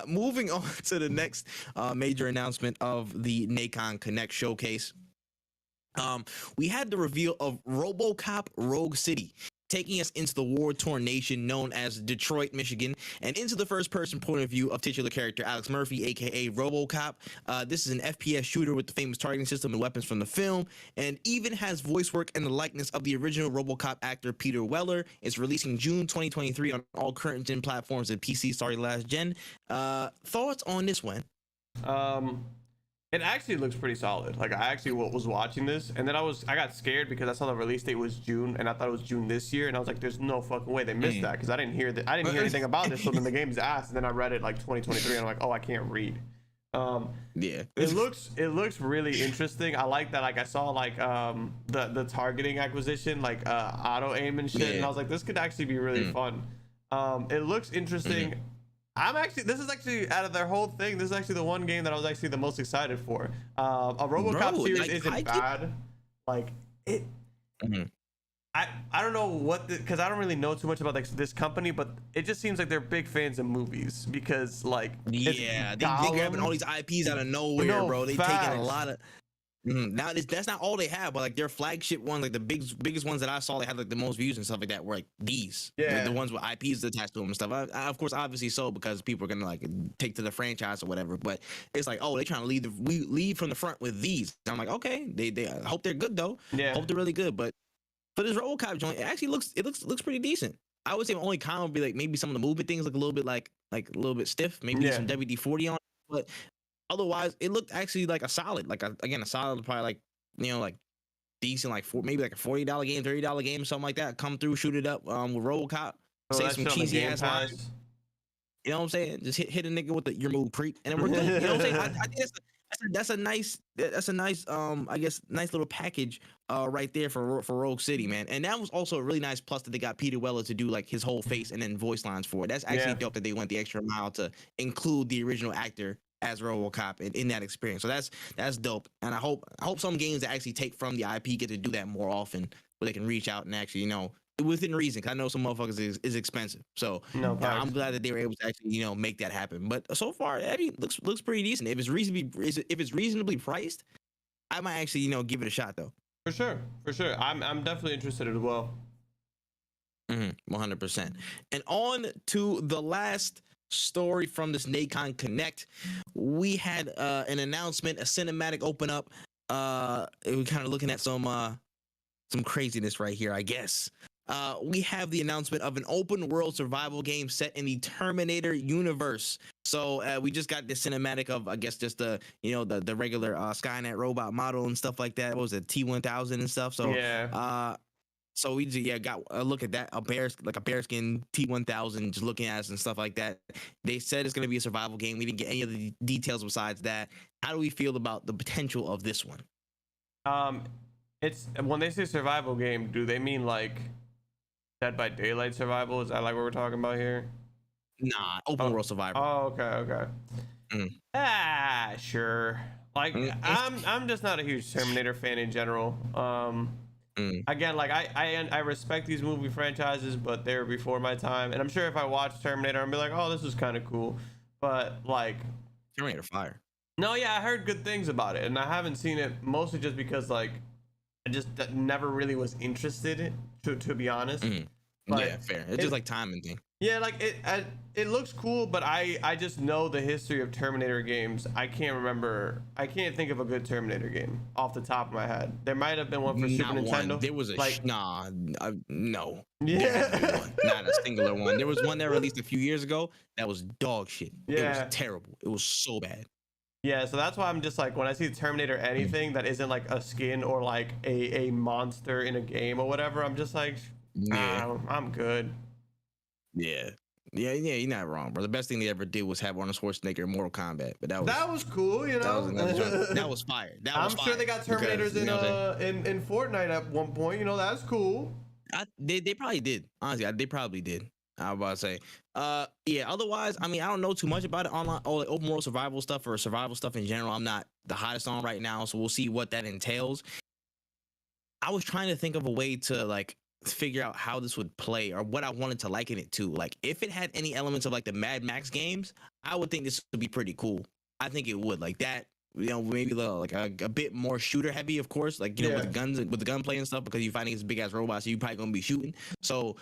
Speaker 2: Moving on to the next major announcement of the Nacon Connect showcase. We had the reveal of Robocop Rogue City. taking us into the war-torn nation known as Detroit, Michigan, and into the first-person point of view of titular character Alex Murphy, aka Robocop. This is an FPS shooter with the famous targeting system and weapons from the film, and even has voice work and the likeness of the original Robocop actor Peter Weller. It's releasing June 2023 on all current gen platforms and PC starting last gen. Thoughts on this one?
Speaker 1: It actually looks pretty solid. Like, I actually was watching this, and then I got scared because I saw the release date was June, and I thought it was June this year, and I was like, "There's no fucking way they missed that," because I didn't hear anything about this. So then the game's ass, and then I read it like 2023, and I'm like, "Oh, I can't read."
Speaker 2: Yeah,
Speaker 1: it looks really interesting. I like that. Like, I saw like the targeting acquisition, like auto aim and shit, and I was like, this could actually be really fun. It looks interesting. This is actually, out of their whole thing, this is actually the one game that I was actually the most excited for. A Robocop series isn't bad. Like, it. I don't know what, because I don't really know too much about like this company, but it just seems like they're big fans of movies, because like,
Speaker 2: yeah, they grabbing all these IPs out of nowhere, bro. They taking a lot of. Now that's not all they have, but like their flagship one, like the biggest ones that I saw, they had like the most views and stuff like that, were like these, the ones with IPs attached to them and stuff. I of course, obviously, so because people are gonna like take to the franchise or whatever. But it's like, oh, they're trying to lead from the front with these. And I'm like, okay, they I hope they're good though. Yeah, hope they're really good. But for this Robocop joint, it actually looks pretty decent. I would say my only comment would be like maybe some of the movement things look a little bit like a little bit stiff. Maybe some WD-40 on it, but otherwise, it looked actually like a solid, a solid, probably like, like decent, like maybe like a $40 game, $30 game, something like that. Come through, shoot it up with Robocop, say some cheesy ass lines. You know what I'm saying? Just hit a nigga with your move creep, and then we're good. You know what I'm saying? I think that's a nice I guess nice little package right there for Rogue City, man. And that was also a really nice plus that they got Peter Weller to do like his whole face and then voice lines for it. That's actually dope that they went the extra mile to include the original actor as Robocop in that experience. So that's dope. And I hope some games that actually take from the IP get to do that more often, where they can reach out and actually, within reason. Cause I know some motherfuckers is expensive. So I'm glad that they were able to actually, make that happen. But so far, Eddie looks pretty decent. If it's reasonably priced, I might actually, give it a shot though.
Speaker 1: For sure. I'm definitely interested as well.
Speaker 2: 100%. And on to the last story from this Nacon Connect. We had an announcement, a cinematic open up. We're kind of looking at some craziness right here, I guess. We have the announcement of an open world survival game set in the Terminator universe. So we just got the cinematic of, I guess, just the the regular Skynet robot model and stuff like that. What was it, T-1000 and stuff? So so we just got a look at that, a bearskin T-1000, just looking at us and stuff like that. They said it's going to be a survival game. We didn't get any of the details besides that. How do we feel about the potential of this one?
Speaker 1: It's, when they say survival game, do they mean like Dead by Daylight survival? Is that like what we're talking about here?
Speaker 2: Nah, open world survival.
Speaker 1: Oh, okay. Sure. Like, I'm just not a huge Terminator fan in general. Again, like I respect these movie franchises, but they were before my time. And I'm sure if I watched Terminator, I'd be like, oh, this is kind of cool. But like,
Speaker 2: Terminator fire.
Speaker 1: No, yeah, I heard good things about it, and I haven't seen it, mostly just because like I just never really was interested, to be honest.
Speaker 2: But yeah, fair. It's just like timing thing.
Speaker 1: Yeah, like it looks cool, but I just know the history of Terminator games. I can't think of a good Terminator game off the top of my head. There might have been one for Super Nintendo.
Speaker 2: There was a no.
Speaker 1: Yeah.
Speaker 2: Not a singular one. There was one that released a few years ago that was dog shit. Yeah. It was terrible. It was so bad.
Speaker 1: Yeah, so that's why I'm just like, when I see Terminator anything that isn't like a skin or like a monster in a game or whatever, I'm just like, I'm good.
Speaker 2: Yeah, you're not wrong, bro. The best thing they ever did was have Arnold Schwarzenegger in Mortal Kombat, but that was
Speaker 1: cool,
Speaker 2: That was fire.
Speaker 1: I'm sure they got Terminators in Fortnite at one point. That's cool.
Speaker 2: They probably did. Honestly, they probably did. I was about to say. Otherwise, I mean, I don't know too much about it online or like open world survival stuff or survival stuff in general. I'm not the hottest on right now, so we'll see what that entails. I was trying to think of a way to like figure out how this would play or what I wanted to liken it to. Like, if it had any elements of like the Mad Max games, I would think this would be pretty cool. I think it would. Like, that maybe like a bit more shooter heavy, of course, like with the guns, with the gunplay and stuff, because you're fighting these big ass robots, so you're probably gonna be shooting. So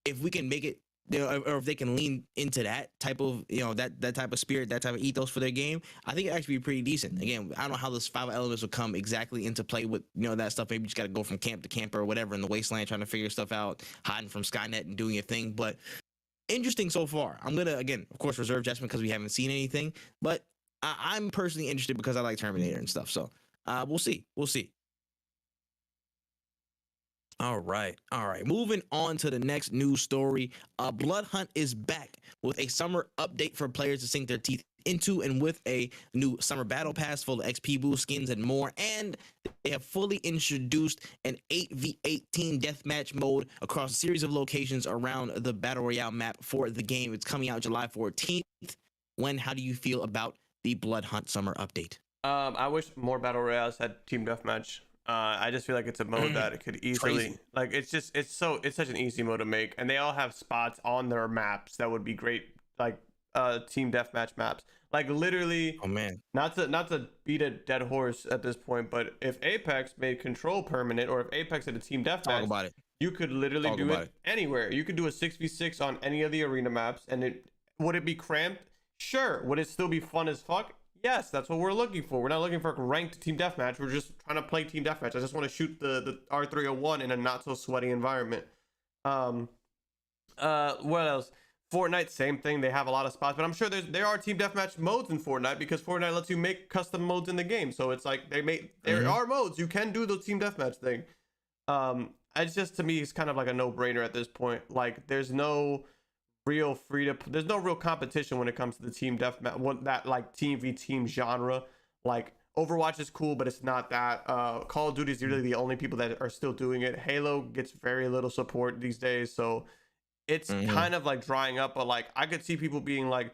Speaker 2: if we can make it, or if they can lean into that type of, that type of spirit, that type of ethos for their game, I think it actually be pretty decent. Again, I don't know how the survival elements will come exactly into play with, that stuff. Maybe you just got to go from camp to camper or whatever in the wasteland, trying to figure stuff out, hiding from Skynet and doing your thing. But interesting so far. I'm gonna, again, of course, reserve judgment because we haven't seen anything. But I'm personally interested because I like Terminator and stuff. So we'll see. All right. Moving on to the next news story. Blood Hunt is back with a summer update for players to sink their teeth into, and with a new summer battle pass full of XP boost, skins, and more. And they have fully introduced an 8v8 team deathmatch mode across a series of locations around the Battle Royale map for the game. It's coming out July 14th. How do you feel about the Blood Hunt summer update?
Speaker 3: I wish more Battle Royales had team deathmatch. I just feel like it's a mode that it could easily, like, it's such an easy mode to make, and they all have spots on their maps that would be great, like team deathmatch maps. Like, literally,
Speaker 2: oh man,
Speaker 3: not to beat a dead horse at this point, but if Apex made Control permanent, or if Apex had a team deathmatch, you could literally do it anywhere. You could do a 6v6 on any of the arena maps, and would it be cramped? Sure. Would it still be fun as fuck? Yes, that's what we're looking for. We're not looking for a ranked team deathmatch. We're just trying to play team deathmatch. I just want to shoot the R301 in a not so sweaty environment. What else? Fortnite, same thing. They have a lot of spots, but I'm sure there are team deathmatch modes in Fortnite, because Fortnite lets you make custom modes in the game. So it's like there are modes. You can do the team deathmatch thing. It's just, to me, it's kind of like a no-brainer at this point. Like, there's no real there's no real competition when it comes to the team deathmatch, that like team v team genre. Like, Overwatch is cool, but it's not that. Call of Duty is really the only people that are still doing it. Halo gets very little support these days, so it's kind of like drying up. But like, I could see people being like,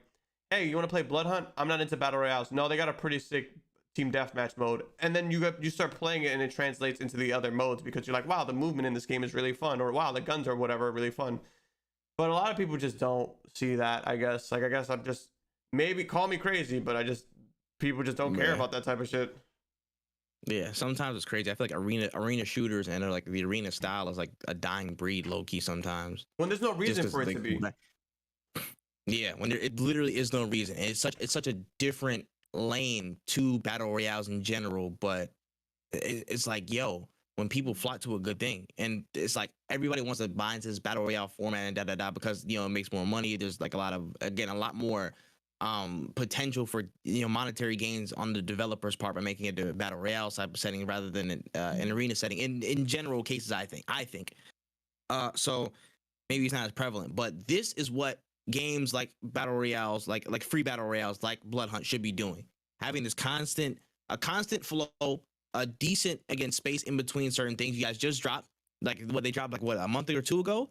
Speaker 3: hey, you want to play Blood Hunt? I'm not into battle royales. No, they got a pretty sick team deathmatch mode, and then you start playing it and it translates into the other modes, because you're like, wow, the movement in this game is really fun, or wow, the guns or whatever are really fun. But a lot of people just don't see that, I guess. Like, I guess I'm just, maybe call me crazy, but people just don't care about that type of shit.
Speaker 2: Yeah, sometimes it's crazy. I feel like arena shooters and like the arena style is like a dying breed, low key sometimes.
Speaker 3: When there's no reason for it to be.
Speaker 2: Yeah, when it literally is no reason. And it's such a different lane to battle royales in general, but it's like, yo, when people flock to a good thing, and it's like everybody wants to buy into this battle royale format and because it makes more money. There's like a lot more potential for monetary gains on the developer's part by making it a battle royale type of setting rather than an arena setting. In general cases, I think. So maybe it's not as prevalent, but this is what games like battle royales, like free battle royales, like Blood Hunt, should be doing. Having this constant flow, a decent, again, space in between certain things. You guys just dropped, they dropped a month or two ago,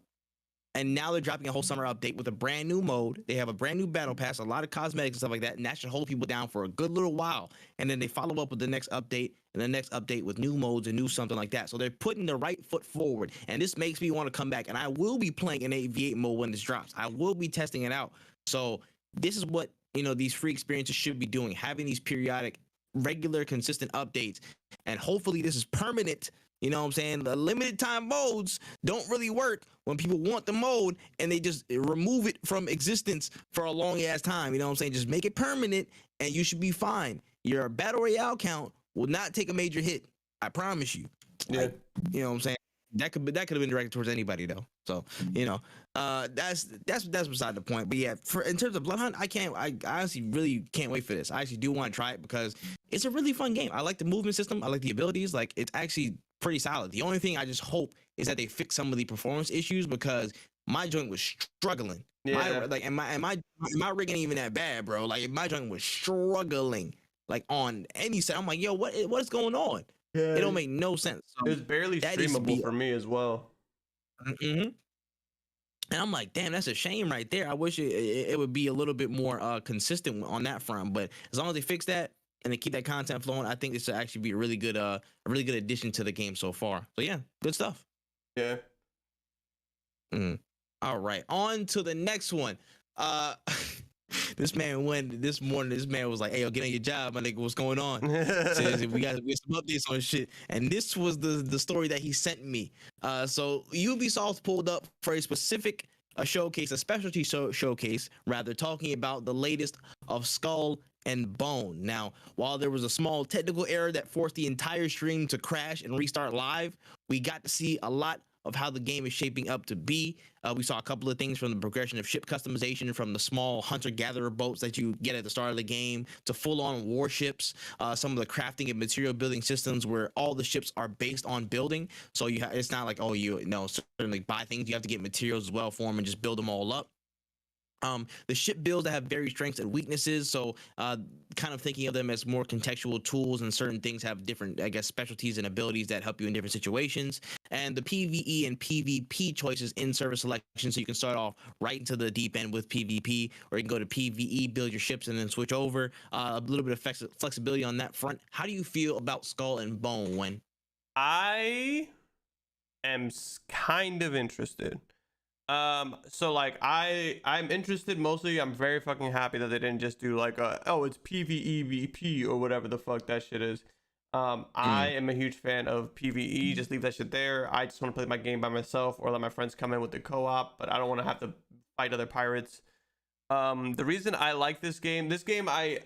Speaker 2: and now they're dropping a whole summer update with a brand new mode. They have a brand new battle pass, a lot of cosmetics and stuff like that, and that should hold people down for a good little while. And then they follow up with the next update, and the next update with new modes and new something like that. So they're putting the right foot forward, and this makes me want to come back. And I will be playing an 8v8 mode when this drops. I will be testing it out. So this is what these free experiences should be doing, having these periodic, regular, consistent updates, and hopefully this is permanent. You know what I'm saying? The limited time modes don't really work when people want the mode and they just remove it from existence for a long ass time. You know what I'm saying? Just make it permanent and you should be fine. Your battle royale count will not take a major hit. I promise you.
Speaker 3: Yeah.
Speaker 2: You know what I'm saying? That could have been directed towards anybody though. So that's beside the point. But yeah, in terms of Blood Hunt, I honestly really can't wait for this. I actually do want to try it because it's a really fun game. I like the movement system. I like the abilities. Like, it's actually pretty solid. The only thing I just hope is that they fix some of the performance issues, because my joint was struggling.
Speaker 3: Yeah.
Speaker 2: My rig ain't even that bad, bro. Like, my joint was struggling. Like, on any set, I'm like, yo, what is going on?
Speaker 3: Yeah.
Speaker 2: It don't make no sense. So
Speaker 3: it was barely streamable for me as well.
Speaker 2: And I'm like, damn, that's a shame right there. I wish it would be a little bit more consistent on that front. But as long as they fix that and they keep that content flowing, I think this will actually be a really good addition to the game so far. So yeah, good stuff.
Speaker 3: Yeah.
Speaker 2: All right, on to the next one. This man went this morning. This man was like, "Hey, yo, get on your job, my nigga. What's going on?" Says we got some updates on shit. And this was the story that he sent me. So Ubisoft pulled up for a specific showcase, a specialty showcase, rather, talking about the latest of Skull and Bone. Now, while there was a small technical error that forced the entire stream to crash and restart live, we got to see a lot of how the game is shaping up to be. We saw a couple of things, from the progression of ship customization, from the small hunter-gatherer boats that you get at the start of the game, to full-on warships, some of the crafting and material building systems where all the ships are based on building. So it's not like, oh, certainly buy things. You have to get materials as well for them and just build them all up. The ship builds that have varied strengths and weaknesses, so kind of thinking of them as more contextual tools, and certain things have different, I guess, specialties and abilities that help you in different situations. And the PvE and PvP choices in server selection, so you can start off right into the deep end with PvP, or you can go to PvE, build your ships, and then switch over. A little bit of flexibility on that front. How do you feel about Skull and Bone, When?
Speaker 3: I am kind of interested. So like I'm interested mostly. I'm very fucking happy that they didn't just do like it's PvEVP or whatever the fuck that shit is. I am a huge fan of PvE. Just leave that shit there. I just want to play my game by myself, or let my friends come in with the co-op, but I don't want to have to fight other pirates. The reason I like this game I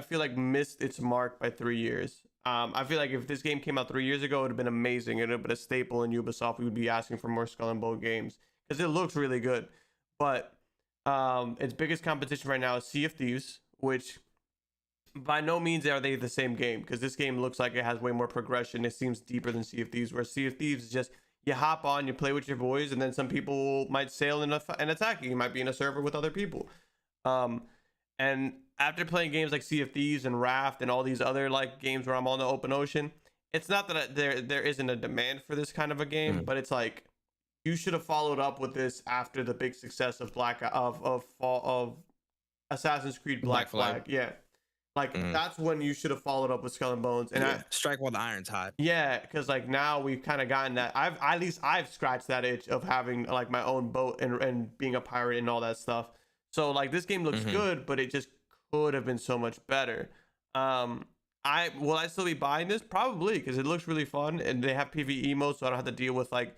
Speaker 3: feel like missed its mark by 3 years. I feel like if this game came out 3 years ago, it would have been amazing. It would have been a staple in Ubisoft. We would be asking for more Skull and Bone games, because it looks really good. But its biggest competition right now is Sea of Thieves, which by no means are they the same game, because this game looks like it has way more progression. It seems deeper than Sea of Thieves, where Sea of Thieves is just, you hop on, you play with your boys, and then some people might sail and attack you. You might be in a server with other people. And after playing games like Sea of Thieves and Raft and all these other like games where I'm on the open ocean, it's not that there isn't a demand for this kind of a game, but it's like, you should have followed up with this after the big success of Assassin's Creed Black Flag. Yeah, like that's when you should have followed up with Skull and Bones. And
Speaker 2: strike while the iron's hot.
Speaker 3: Yeah, because like now we've kind of gotten that. I've scratched that itch of having like my own boat and being a pirate and all that stuff. So like this game looks good, but it just could have been so much better. Will I still be buying this? Probably, because it looks really fun, and they have PvE mode, so I don't have to deal with like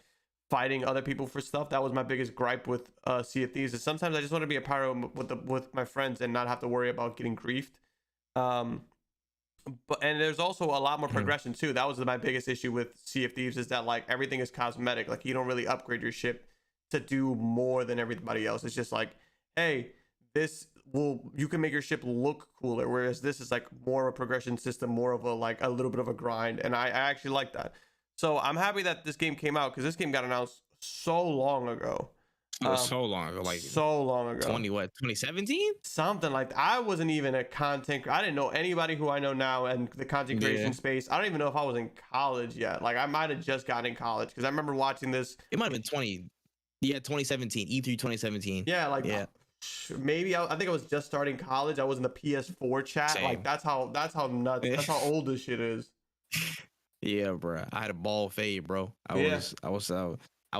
Speaker 3: fighting other people for stuff. That was my biggest gripe with Sea of Thieves, is sometimes I just want to be a pirate with my friends and not have to worry about getting griefed. And there's also a lot more progression too. That was my biggest issue with Sea of Thieves, is that like everything is cosmetic. Like you don't really upgrade your ship to do more than everybody else. It's just like, hey, you can make your ship look cooler, whereas this is like more of a progression system, more of a like a little bit of a grind, and I actually like that. So I'm happy that this game came out, because this game got announced so long ago.
Speaker 2: So long ago, like
Speaker 3: so long ago.
Speaker 2: 2017?
Speaker 3: Something like that. I wasn't even a content. I didn't know anybody who I know now in the content creation space. I don't even know if I was in college yet. Like I might have just gotten in college, because I remember watching this.
Speaker 2: It might have been 2017, E3 2017.
Speaker 3: Yeah, like maybe I think I was just starting college. I was in the PS4 chat. Same. Like that's how nuts. That's how old this shit is.
Speaker 2: Yeah, bro. I had a ball fade, bro. I was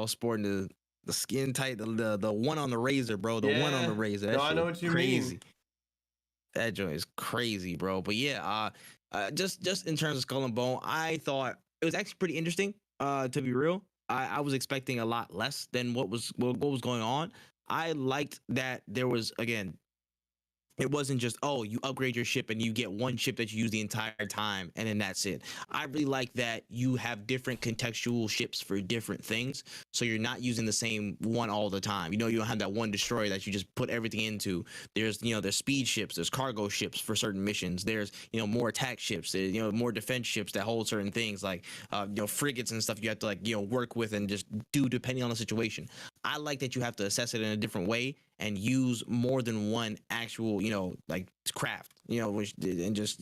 Speaker 2: sporting the skin tight, the one on the razor, bro. The one on the razor. That
Speaker 3: I know what you mean.
Speaker 2: That joint is crazy, bro. But yeah, just in terms of Skull and Bone, I thought it was actually pretty interesting. To be real, I was expecting a lot less than what was going on. I liked that there was, again, it wasn't just, oh, you upgrade your ship and you get one ship that you use the entire time and then that's it. I really like that you have different contextual ships for different things, so you're not using the same one all the time. You don't have that one destroyer that you just put everything into. There's speed ships, there's cargo ships for certain missions. There's more attack ships, there's more defense ships that hold certain things, like frigates and stuff you have to like work with and just do depending on the situation. I like that you have to assess it in a different way and use more than one actual, like craft, and just,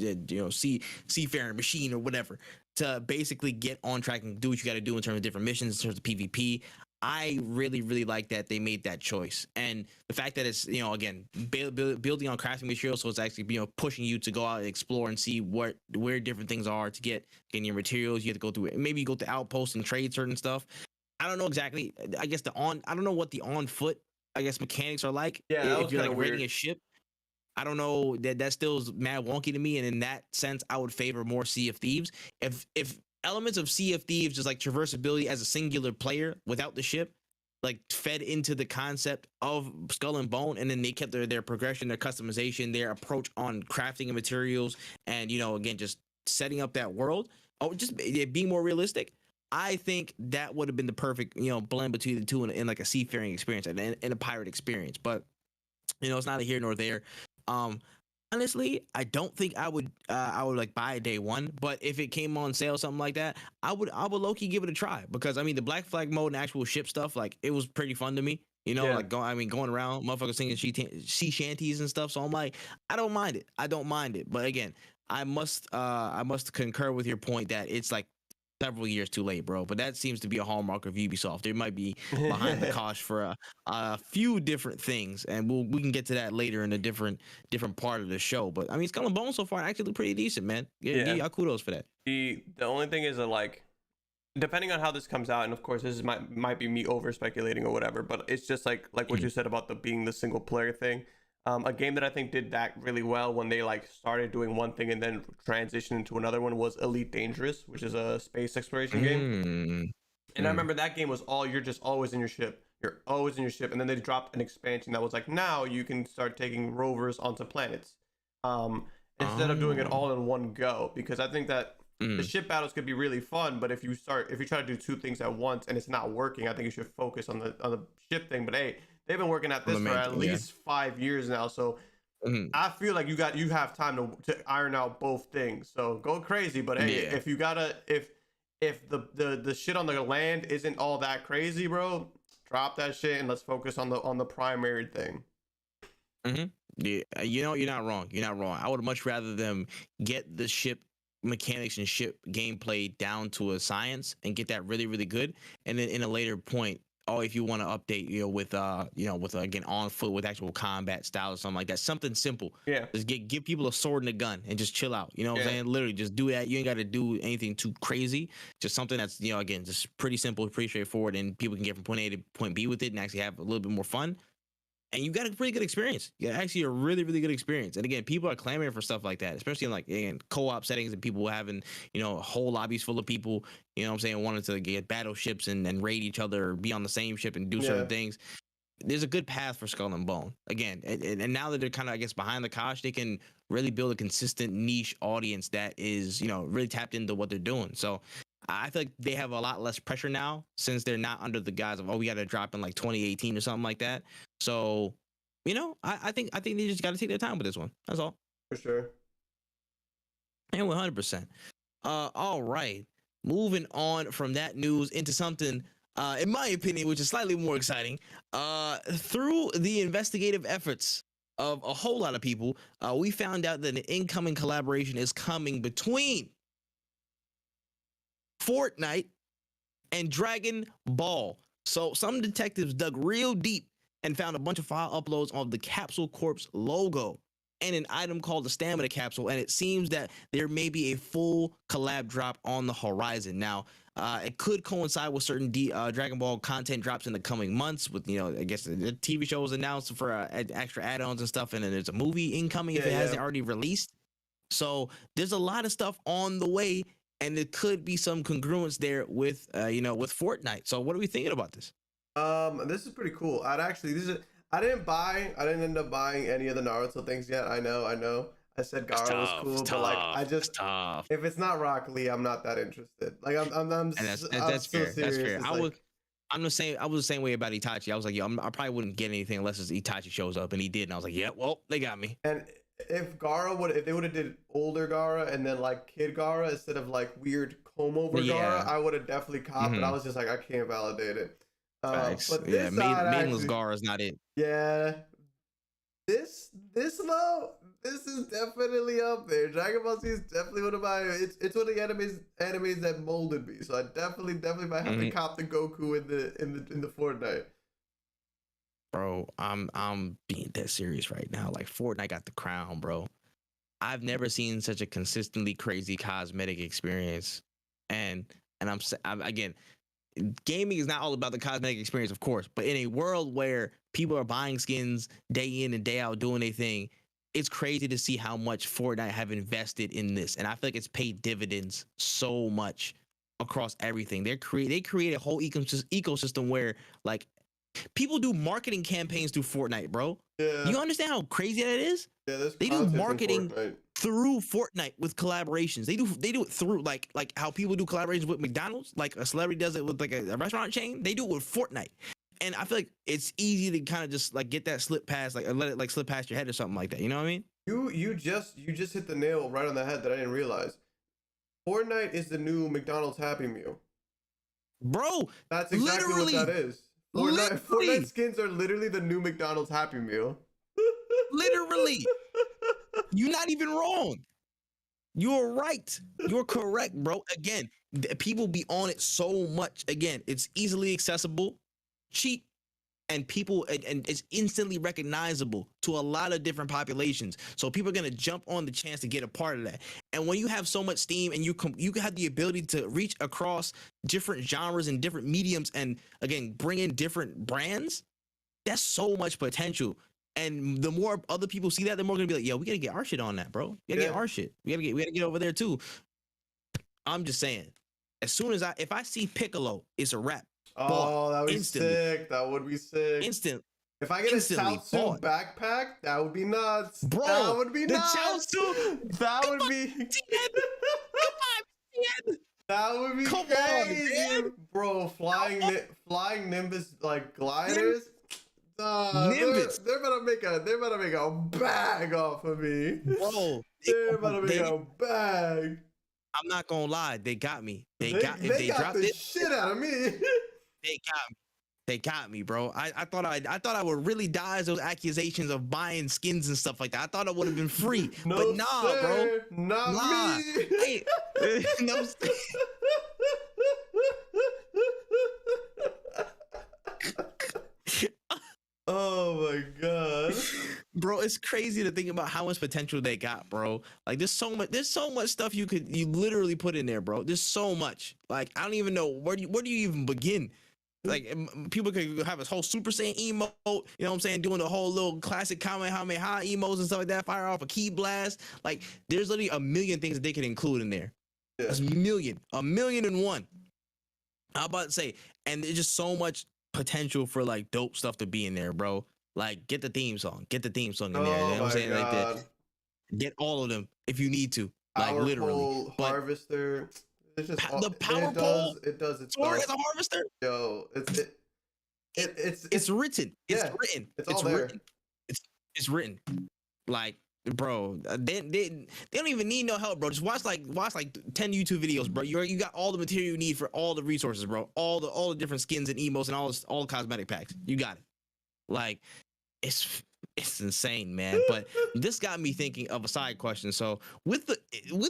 Speaker 2: seafaring machine or whatever to basically get on track and do what you got to do in terms of different missions, in terms of PvP. I really, really like that they made that choice. And the fact that it's, again, building on crafting materials. So it's actually, pushing you to go out and explore and see where different things are to get your materials. You have to go through it. Maybe you go to outposts and trade certain stuff. I don't know exactly. I guess I don't know what the on foot, I guess, mechanics are like.
Speaker 3: Yeah,
Speaker 2: if you're like raiding a ship. I don't know, that still is mad wonky to me. And in that sense, I would favor more Sea of Thieves. If elements of Sea of Thieves, just like traversability as a singular player without the ship, like fed into the concept of Skull and Bone, and then they kept their progression, their customization, their approach on crafting and materials, and again, just setting up that world. Oh, just being more realistic. I think that would have been the perfect blend between the two in like a seafaring experience and a pirate experience. But it's neither here nor there. Honestly, I don't think I would like buy it day one, but if it came on sale, something like that, I would low-key give it a try, because I mean the Black Flag mode and actual ship stuff, like it was pretty fun to me. Like going around, motherfuckers singing sea shanties and stuff. So I'm like, I don't mind it. But again, I must concur with your point that it's like several years too late, bro. But that seems to be a hallmark of Ubisoft. They might be behind the cosh for a few different things, and we can get to that later in a different part of the show. But I mean, Skull and Bones so far actually look pretty decent, man. Yeah, y'all kudos for that.
Speaker 3: The only thing is that, like, depending on how this comes out, and of course this might be me over speculating or whatever, but it's just like what you said about being the single player thing. A game that I think did that really well when they like started doing one thing and then transitioned into another one was Elite Dangerous, which is a space exploration game. And I remember that game was you're just always in your ship. You're always in your ship. And then they dropped an expansion that was like, now you can start taking rovers onto planets. Instead of doing it all in one go. Because I think that the ship battles could be really fun, but if you try to do two things at once and it's not working, I think you should focus on the ship thing. But hey, they've been working at this for at least 5 years now, so I feel like you have time to iron out both things. So go crazy, but hey, if you gotta if the shit on the land isn't all that crazy, bro, drop that shit and let's focus on the primary thing.
Speaker 2: Yeah, you're not wrong. I would much rather them get the ship mechanics and ship gameplay down to a science and get that really, really good, and then in a later point, if you want to update, with again on foot with actual combat style or something like that, something simple.
Speaker 3: Yeah.
Speaker 2: Just give people a sword and a gun and just chill out. You know what I'm saying? Literally, just do that. You ain't got to do anything too crazy. Just something that's again just pretty simple, pretty straightforward, and people can get from point A to point B with it and actually have a little bit more fun. And you got a pretty good experience. Yeah, actually a really, really good experience. And again, people are clamoring for stuff like that, especially in like co-op settings and people having, whole lobbies full of people, wanting to get battleships and raid each other or be on the same ship and do certain things. There's a good path for Skull and Bone. Again, and now that they're kind of, I guess, behind the cosh, they can really build a consistent niche audience that is, really tapped into what they're doing. So I feel like they have a lot less pressure now since they're not under the guise of, we got to drop in like 2018 or something like that. So, I think they just got to take their time with this one. That's all.
Speaker 3: For sure.
Speaker 2: And 100%. All right. Moving on from that news into something, in my opinion, which is slightly more exciting. Through the investigative efforts of a whole lot of people, we found out that an incoming collaboration is coming between Fortnite and Dragon Ball. So some detectives dug real deep and found a bunch of file uploads of the Capsule Corps logo and an item called the Stamina Capsule, and it seems that there may be a full collab drop on the horizon. Now, it could coincide with certain Dragon Ball content drops in the coming months with, I guess the TV show was announced for extra add-ons and stuff, and then there's a movie incoming if it hasn't already released. So there's a lot of stuff on the way, and there could be some congruence there with, with Fortnite. So what are we thinking about this?
Speaker 1: This is pretty cool. I didn't end up buying any of the Naruto things yet. I know. I said Gaara was cool, but like if it's not Rock Lee, I'm not that interested. Like that's
Speaker 2: fair.
Speaker 1: Serious.
Speaker 2: That's fair.
Speaker 1: I
Speaker 2: was the same way about Itachi. I was like, I probably wouldn't get anything unless Itachi shows up, and he did, and I was like, yeah, well, they got me.
Speaker 1: And if they would have did older Gaara and then like Kid Gaara instead of like weird comb over Gaara, I would have definitely copped it. I was just like, I can't validate it. But this
Speaker 2: Maidenless Gaara is not it.
Speaker 1: Yeah, this is definitely up there. Dragon Ball Z is definitely one of my. It's one of the animes that molded me. So I definitely might have to cop the Goku in the Fortnite.
Speaker 2: Bro, I'm being that serious right now. Like Fortnite got the crown, bro. I've never seen such a consistently crazy cosmetic experience, and I'm again. Gaming is not all about the cosmetic experience, of course, but in a world where people are buying skins day in and day out doing their thing, it's crazy to see how much Fortnite have invested in this, and I feel like it's paid dividends so much across everything. They create a whole ecosystem where like people do marketing campaigns through Fortnite, bro.
Speaker 1: Yeah.
Speaker 2: You understand how crazy that is?
Speaker 1: Yeah,
Speaker 2: they do marketing through Fortnite with collaborations. They do it through like how people do collaborations with McDonald's, like a celebrity does it with like a restaurant chain. They do it with Fortnite. And I feel like it's easy to kind of just like get that slip past, like let it like slip past your head or something like that. You know what I mean?
Speaker 1: You just hit the nail right on the head that I didn't realize. Fortnite is the new McDonald's Happy Meal.
Speaker 2: Bro,
Speaker 1: that's exactly what that is. Fortnite skins are literally the new McDonald's Happy Meal.
Speaker 2: Literally. You're not even wrong. You're right. You're correct, bro. Again, people be on it so much. Again, it's easily accessible, cheap, and people and it's instantly recognizable to a lot of different populations. So people are gonna jump on the chance to get a part of that. And when you have so much steam and you have the ability to reach across different genres and different mediums, and again bring in different brands, that's so much potential. And the more other people see that, the more gonna be like, yo, we gotta get our shit on that, bro. We gotta get our shit. We gotta get over there too. I'm just saying, as soon as if I see Piccolo, it's a wrap.
Speaker 1: Oh, that would be sick. That would be sick.
Speaker 2: Instant.
Speaker 1: If I get a Chaozu backpack, that would be nuts. Bro, that would be nuts.
Speaker 2: Chaozu.
Speaker 1: That would be. That would be crazy, on, bro. Flying Nimbus like gliders.
Speaker 2: Nimbus.
Speaker 1: They're about to make a bag off of me.
Speaker 2: Bro,
Speaker 1: they're about to make a bag.
Speaker 2: I'm not gonna lie, they got me. They
Speaker 1: got the shit out of me.
Speaker 2: They got me, bro. I thought I would really die as those accusations of buying skins and stuff like that. I thought it would have been free, but nah,
Speaker 1: sir.
Speaker 2: bro.
Speaker 1: Not me.
Speaker 2: Hey, no.
Speaker 1: Oh my god,
Speaker 2: bro, it's crazy to think about how much potential they got, bro. Like there's so much stuff you literally put in there, bro. There's so much. Like I don't even know where do you even begin. Like people could have a whole Super Saiyan emote, you know what I'm saying, doing the whole little classic Kamehameha emotes and stuff like that, fire off a key blast. Like there's literally a million things that they could include in there. Yeah. There's a million and one. I'm about to say, and there's just so much potential for like dope stuff to be in there, bro. Like get the theme song in there. You know what I'm saying?
Speaker 1: God.
Speaker 2: Like that. Get all of them if you need to. Like
Speaker 1: Powerful
Speaker 2: literally.
Speaker 1: Harvester. It's just
Speaker 2: the power pole.
Speaker 1: It does its
Speaker 2: sword as a harvester.
Speaker 1: Yo,
Speaker 2: it's written. It's written.
Speaker 1: It's all
Speaker 2: written. It's written. Like, bro, they don't even need no help, bro. Just watch like 10 YouTube videos, bro. You got all the material you need for all the resources, bro. All the different skins and emotes and all the cosmetic packs. You got it. Like, it's insane, man. But this got me thinking of a side question. So with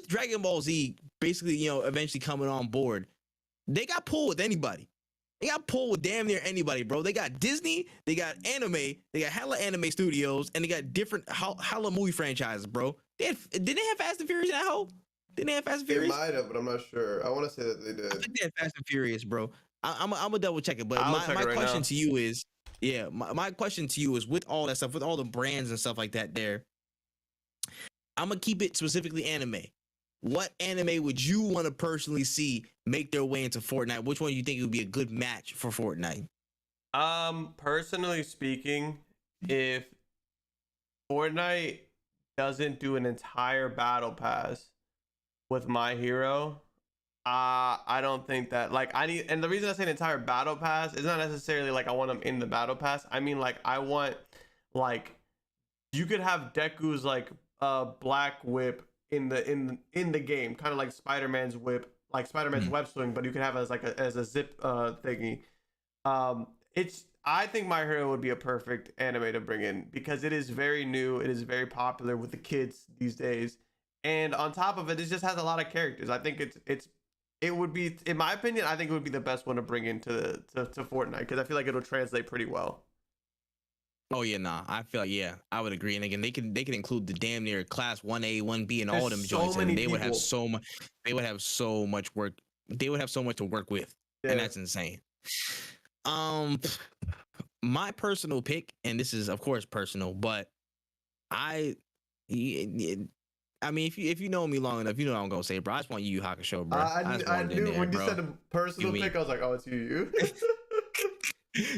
Speaker 2: Dragon Ball Z basically, you know, eventually coming on board, they got pulled with anybody. They got pulled with damn near anybody, bro. They got Disney, they got anime, they got hella anime studios, and they got different hella movie franchises, bro. Did they have Fast and Furious in that hole? Didn't they have Fast and Furious?
Speaker 1: They might have, but I'm not sure. I want to say that they did.
Speaker 2: I think they had Fast and Furious, bro. I'm gonna double check it. But my question to you is, my question to you is, with all that stuff, with all the brands and stuff like that there, I'm gonna keep it specifically anime. What anime would you want to personally see make their way into Fortnite? Which one do you think would be a good match for Fortnite?
Speaker 3: Personally speaking, if Fortnite doesn't do an entire battle pass with My Hero, I don't think that, like, and the reason I say an entire battle pass is not necessarily like I want them in the battle pass. I mean, like, I want, like, you could have Deku's like black whip in the game, kind of like Spider-Man's whip, like Spider-Man's web swing, but you can have it as a zip thingy. I think My Hero would be a perfect anime to bring in because it is very new, it is very popular with the kids these days, and on top of it, it just has a lot of characters. I think it would be, in my opinion, I think it would be the best one to bring into to Fortnite because I feel like it'll translate pretty well.
Speaker 2: Oh yeah, nah. I feel like, yeah, I would agree. And again, they can include the damn near class 1A, 1B, and all them joints, and they would have so much. They would have so much work. They would have so much to work with, and that's insane. My personal pick, and this is of course personal, but I I mean, if you know me long enough, you know what I'm gonna say, bro. I just want Yu Yu Hakusho, bro.
Speaker 1: I knew
Speaker 2: there,
Speaker 1: when
Speaker 2: bro.
Speaker 1: you said the personal pick, I was like, oh, it's you.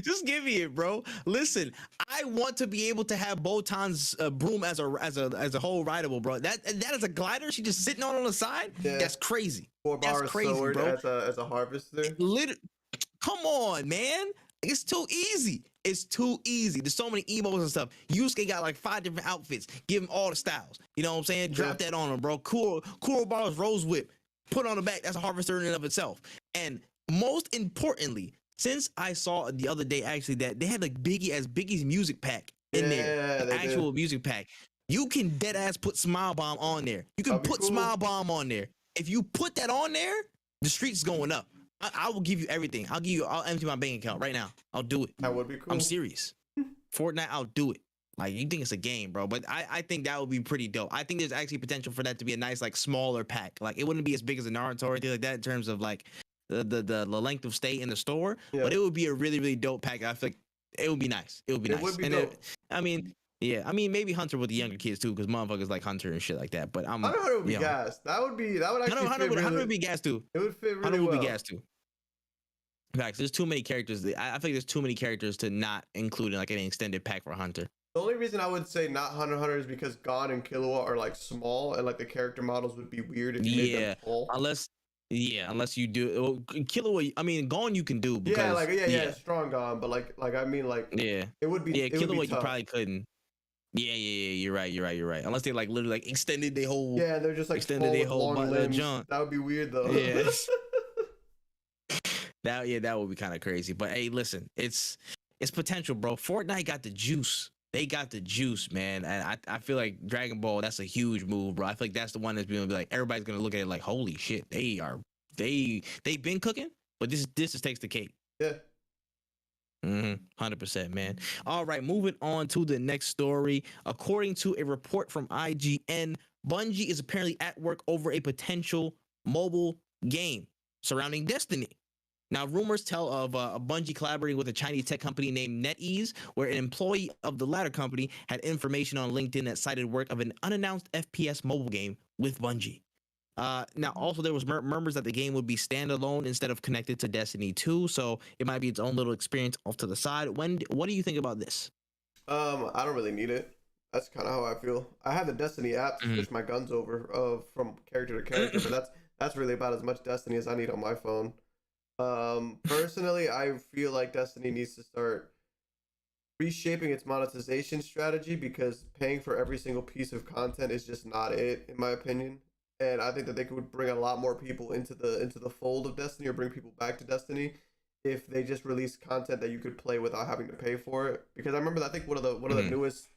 Speaker 2: Just give me it, bro. Listen, I want to be able to have Botan's broom as a whole rideable, bro. That is a glider. She just sitting on the side. Yeah. That's crazy.
Speaker 1: 4 bar sword, bro. As a harvester.
Speaker 2: Come on, man. It's too easy. It's too easy. There's so many emotes and stuff. Yusuke got like 5 different outfits. Give him all the styles. You know what I'm saying? Drop that on him, bro. Kurobaro's Rose Whip. Put on the back. That's a harvester in and of itself. And most importantly, since I saw the other day actually that they had like Biggie's music pack in there, the actual music pack. You can dead ass put Smile Bomb on there. You can put Smile Bomb on there. If you put that on there, the street's going up. I will give you everything. I'll empty my bank account right now. I'll do it.
Speaker 1: That would be cool.
Speaker 2: I'm serious. Fortnite, I'll do it. Like, you think it's a game, bro, but I think that would be pretty dope. I think there's actually potential for that to be a nice, like, smaller pack. Like, it wouldn't be as big as a Naruto or anything like that in terms of like the length of stay in the store, but it would be a really, really dope pack. I feel like it would be nice. It would be nice. Would be dope. Maybe Hunter with the younger kids too, because motherfuckers like Hunter and shit like that. But
Speaker 1: Hunter would be gas. That would actually
Speaker 2: Hunter would be gas too.
Speaker 1: It would fit really
Speaker 2: Hunter
Speaker 1: well.
Speaker 2: would be gas too. In fact, there's too many characters. I think there's too many characters to not include in like an extended pack for Hunter.
Speaker 1: The only reason I would say not Hunter is because God and Killua are like small, and like the character models would be weird if you made them full.
Speaker 2: Unless you do Killua. I mean, Gon you can do because
Speaker 1: strong Gon, but like it would be
Speaker 2: Killua you probably couldn't. Yeah, you're right. Unless they like literally like extended their whole
Speaker 1: they're just like extended their whole jump. That would be weird though.
Speaker 2: Yeah. That would be kind of crazy. But hey, listen, it's potential, bro. Fortnite got the juice. They got the juice, man. And I feel like Dragon Ball, that's a huge move, bro. I feel like that's the one that's gonna be like, everybody's gonna look at it like, holy shit, they've been cooking, but this just takes the cake.
Speaker 1: Yeah.
Speaker 2: 100%, man. All right, moving on to the next story. According to a report from IGN, Bungie is apparently at work over a potential mobile game surrounding Destiny. Now, rumors tell of Bungie collaborating with a Chinese tech company named NetEase, where an employee of the latter company had information on LinkedIn that cited work of an unannounced FPS mobile game with Bungie. Now, also there was murmurs that the game would be standalone instead of connected to Destiny 2, so it might be its own little experience off to the side. What do you think about this?
Speaker 1: I don't really need it. That's kind of how I feel. I have the Destiny app to switch my guns over from character to character, but that's really about as much Destiny as I need on my phone. Personally, I feel like Destiny needs to start reshaping its monetization strategy, because paying for every single piece of content is just not it, in my opinion. And I think that they could bring a lot more people into the fold of Destiny, or bring people back to Destiny, if they just release content that you could play without having to pay for it. Because I remember, I think one of the newest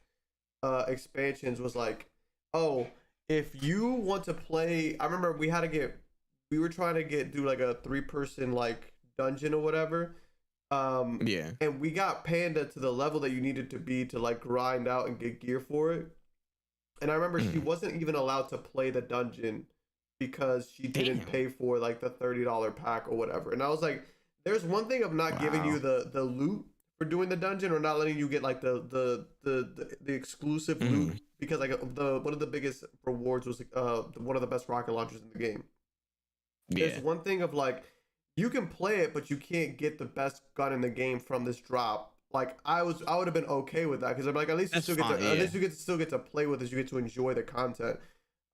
Speaker 1: expansions was like, oh, if you want to play, I remember we were trying to do like a 3-person like dungeon or whatever. And we got Panda to the level that you needed to be to like grind out and get gear for it. And I remember she wasn't even allowed to play the dungeon because she didn't pay for like the $30 pack or whatever. And I was like, there's one thing of not giving you the loot for doing the dungeon, or not letting you get like the exclusive loot, because like one of the biggest rewards was one of the best rocket launchers in the game. There's one thing of like, you can play it, but you can't get the best gun in the game from this drop. Like I would have been okay with that, because I'm like, at least you still get to play with this, you get to enjoy the content.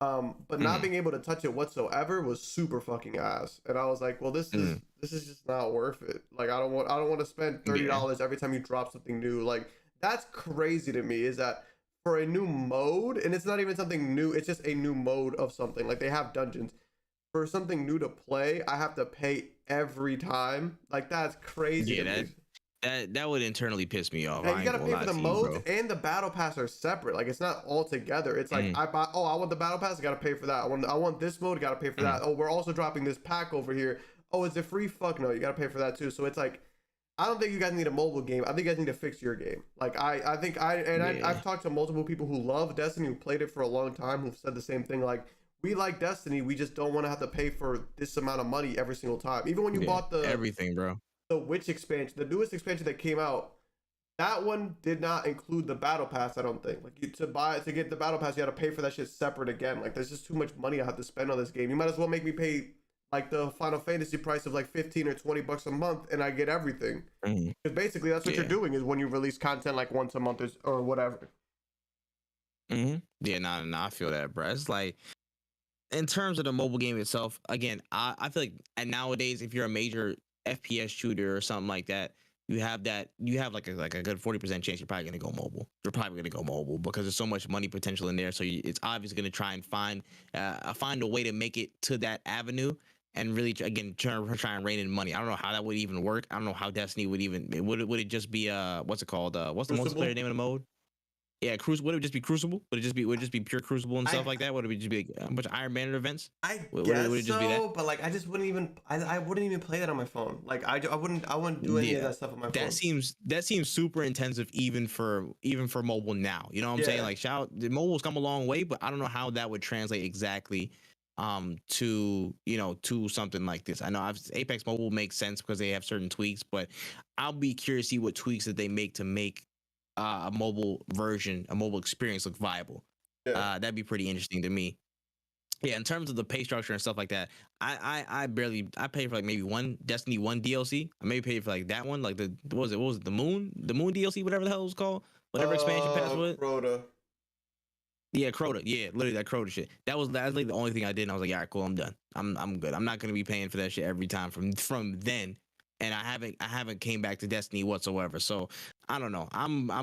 Speaker 1: But not being able to touch it whatsoever was super fucking ass. And I was like, well, this is just not worth it. Like I don't want to spend $30 every time you drop something new. Like that's crazy to me, is that for a new mode, and it's not even something new, it's just a new mode of something. Like they have dungeons. For something new to play, I have to pay every time. Like that's crazy.
Speaker 2: Yeah, that would internally piss me off.
Speaker 1: And you gotta pay for the modes, and the battle pass are separate. Like it's not all together. It's like I want the battle pass, I gotta pay for that. I want this mode, gotta pay for that. Oh, we're also dropping this pack over here. Oh, is it free? Fuck no, you gotta pay for that too. So it's like, I don't think you guys need a mobile game. I think you guys need to fix your game. Like I've talked to multiple people who love Destiny, who played it for a long time, who've said the same thing. Like, we like Destiny, we just don't want to have to pay for this amount of money every single time. Even when you bought
Speaker 2: everything, bro.
Speaker 1: The Witch expansion, the newest expansion that came out, that one did not include the battle pass. I don't think. Like to get the battle pass, you had to pay for that shit separate again. Like there's just too much money I have to spend on this game. You might as well make me pay like the Final Fantasy price of like 15 or 20 bucks a month, and I get everything. Because basically that's what you're doing is when you release content like once a month or whatever.
Speaker 2: Yeah, no, I feel that, bro. It's like in terms of the mobile game itself, again, I feel like and nowadays if you're a major FPS shooter or something like that, you have like a good 40% chance you're probably gonna go mobile. You're probably gonna go mobile because there's so much money potential in there. So it's obviously gonna try and find a way to make it to that avenue. And really, again, try and rein in money. I don't know how that would even work. I don't know how Destiny would even would it just be what's it called? What's the multiplayer name of the mode? Yeah, would it just be Crucible? Would it just be pure Crucible and stuff like that? Would it just be a bunch of Iron Banner events?
Speaker 1: I guess would it just be that? But like I just wouldn't even I wouldn't even play that on my phone. Like I wouldn't do any of that stuff on my phone.
Speaker 2: That seems super intensive even for mobile now. You know what I'm saying? Like the mobile's come a long way, but I don't know how that would translate exactly to to something like this. I know Apex Mobile makes sense because they have certain tweaks, but I'll be curious to see what tweaks that they make to make a mobile version, a mobile experience look viable. That'd be pretty interesting to me. Yeah, in terms of the pay structure and stuff like that, I paid for like maybe one Destiny 1 DLC. I maybe paid for like that one, like what was it the Moon DLC, whatever the hell it was called, whatever expansion pass was.
Speaker 1: Crota.
Speaker 2: Yeah, Crota. Yeah, literally that Crota shit. That was like the only thing I did. And I was like, all right, cool, I'm done. I'm good. I'm not gonna be paying for that shit every time from then. And I haven't came back to Destiny whatsoever. So I don't know.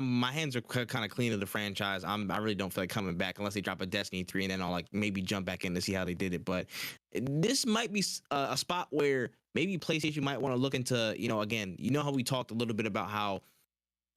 Speaker 2: My hands are kind of clean of the franchise. I really don't feel like coming back unless they drop a Destiny 3 and then I'll like maybe jump back in to see how they did it. But this might be a spot where maybe PlayStation might want to look into, again, how we talked a little bit about how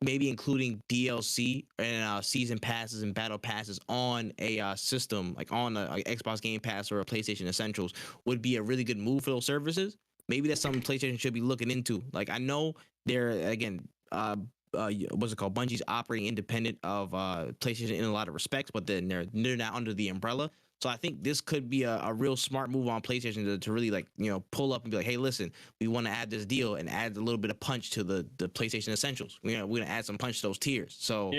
Speaker 2: maybe including DLC and season passes and battle passes on a system like on a Xbox Game Pass or a PlayStation Essentials would be a really good move for those services. Maybe that's something PlayStation should be looking into. Like I know they're again, what's it called? Bungie's operating independent of PlayStation in a lot of respects, but then they're not under the umbrella. So I think this could be a real smart move on PlayStation to really like pull up and be like, hey, listen, we want to add this deal and add a little bit of punch to the PlayStation Essentials. We're gonna add some punch to those tiers. So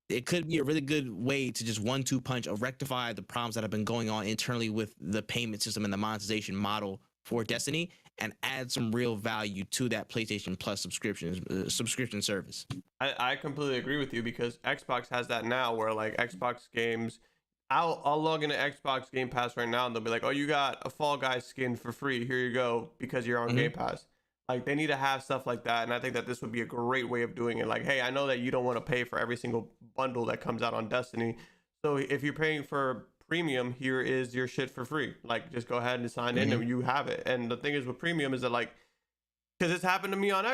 Speaker 2: it could be a really good way to just 1-2 punch or rectify the problems that have been going on internally with the payment system and the monetization model for Destiny and add some real value to that PlayStation Plus subscription service.
Speaker 3: I completely agree with you because Xbox has that now where like Xbox games, I'll log into Xbox Game Pass right now and they'll be like, oh, you got a Fall Guys skin for free. Here you go because you're on Game Pass. Like they need to have stuff like that. And I think that this would be a great way of doing it. Like, hey, I know that you don't want to pay for every single bundle that comes out on Destiny. So if you're paying for premium, here is your shit for free. Like just go ahead and sign in and you have it. And the thing is with premium is that like, because it's happened to me on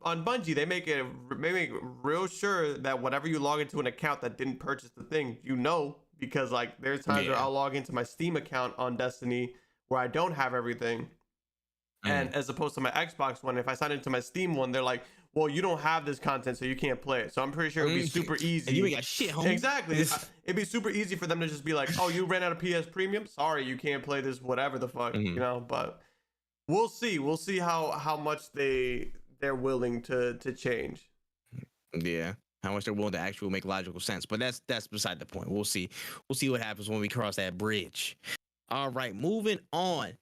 Speaker 3: Bungie, they make real sure that whatever you log into an account that didn't purchase the thing, because like there's times where I'll log into my Steam account on Destiny where I don't have everything. And as opposed to my Xbox one, if I sign into my Steam one, they're like, well, you don't have this content, so you can't play it. So I'm pretty sure it'd be super easy.
Speaker 2: And you ain't got shit, homie.
Speaker 3: Exactly. It'd be super easy for them to just be like, oh, you ran out of PS Premium? Sorry, you can't play this, whatever the fuck, but we'll see. We'll see how much they're willing to change.
Speaker 2: Yeah. How much they're willing to actually make logical sense. But that's beside the point. We'll see. We'll see what happens when we cross that bridge. All right, moving on.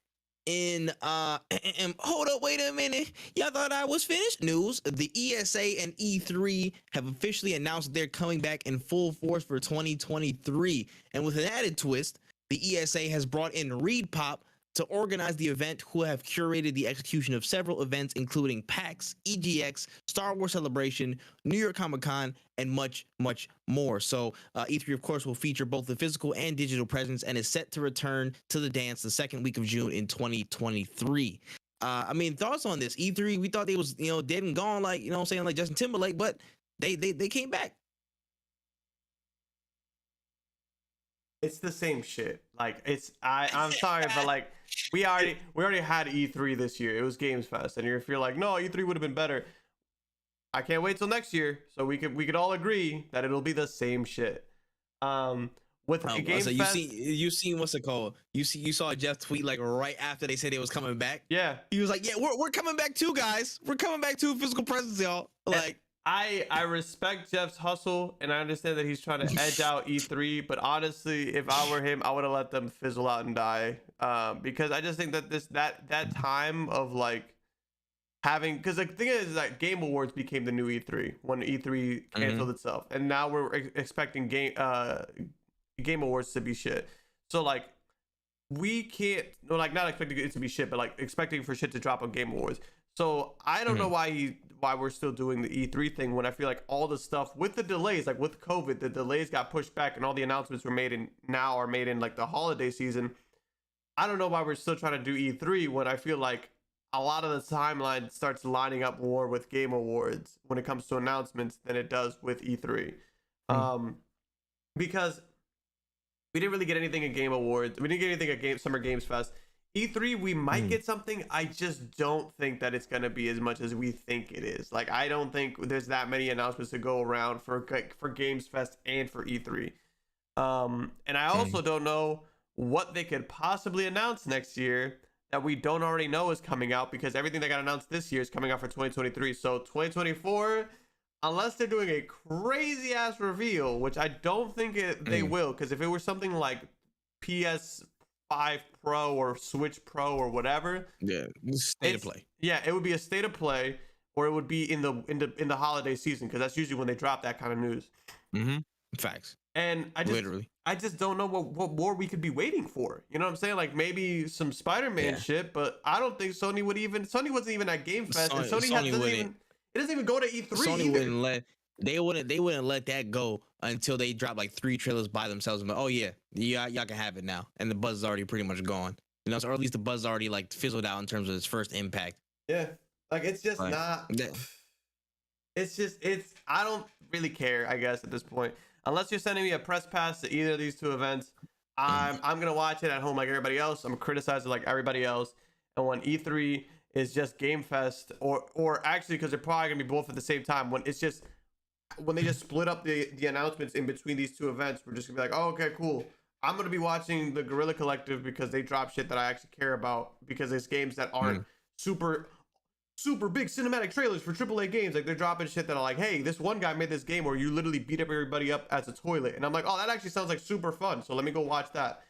Speaker 2: Hold up, wait a minute. Y'all thought I was finished? News. The ESA and E3 have officially announced they're coming back in full force for 2023. And with an added twist, the ESA has brought in ReedPop to organize the event, who have curated the execution of several events, including PAX, EGX, Star Wars Celebration, New York Comic Con, and much, much more. So E3, of course, will feature both the physical and digital presence and is set to return to the dance the second week of June in 2023. I mean, thoughts on this? E3, we thought they was, dead and gone, like, what I'm saying, like Justin Timberlake, but they came back.
Speaker 3: It's the same shit. Like I'm sorry, but like we already had E3 this year. It was Games Fest, and if you're like, no, E3 would have been better. I can't wait till next year, so we could all agree that it'll be the same shit. With Games
Speaker 2: so
Speaker 3: Fest,
Speaker 2: you seen what's it called? You saw Jeff tweet like right after they said it was coming back.
Speaker 3: Yeah,
Speaker 2: he was like, yeah, we're coming back too, guys. We're coming back to physical presence, y'all. Like.
Speaker 3: I respect Jeff's hustle, and I understand that he's trying to edge out E3. But honestly, if I were him, I would have let them fizzle out and die. Because I just think that that time of like having, because the thing is that Game Awards became the new E3 when E3 canceled itself, and now we're expecting Game Awards to be shit. So like we can't, no, like not expecting it to be shit, but like expecting for shit to drop on Game Awards. So I don't know why we're still doing the E3 thing when I feel like all the stuff with the delays, like with COVID, the delays got pushed back and all the announcements were made in like the holiday season. I don't know why we're still trying to do E3 when I feel like a lot of the timeline starts lining up more with Game Awards when it comes to announcements than it does with E3. Because we didn't really get anything at Game Awards. We didn't get anything at Summer Games Fest. E3, we might get something. I just don't think that it's going to be as much as we think it is. Like, I don't think there's that many announcements to go around for Games Fest and for E3. And I also don't know what they could possibly announce next year that we don't already know is coming out, because everything that got announced this year is coming out for 2023. So 2024, unless they're doing a crazy ass reveal, which I don't think they will, because if it were something like PS5 Pro or Switch Pro or whatever,
Speaker 2: state of play.
Speaker 3: Yeah, it would be a state of play, or it would be in the holiday season, because that's usually when they drop that kind of news.
Speaker 2: Facts.
Speaker 3: And I just don't know what more we could be waiting for. You know what I'm saying? Like maybe some Spider-Man shit, but I don't think Sony wasn't even at Game Fest, and Sony doesn't even go to E3.
Speaker 2: Sony wouldn't let that go until they drop like 3 trailers by themselves. And y'all can have it now, and the buzz is already pretty much gone. You know, or at least the buzz already like fizzled out in terms of its first impact.
Speaker 3: Yeah, like it's just not. It's I don't really care, I guess, at this point. Unless you're sending me a press pass to either of these two events, I'm gonna watch it at home like everybody else. I'm gonna criticize it like everybody else. And when E3 is just Game Fest, or actually, because they're probably gonna be both at the same time, when they just split up the announcements in between these two events, we're just gonna be like, oh, okay, cool. I'm gonna be watching the Guerrilla Collective because they drop shit that I actually care about, because it's games that aren't super big cinematic trailers for AAA games. Like they're dropping shit that are like, hey, this one guy made this game where you literally beat up everybody up as a toilet, and I'm like, oh, that actually sounds like super fun, so let me go watch that.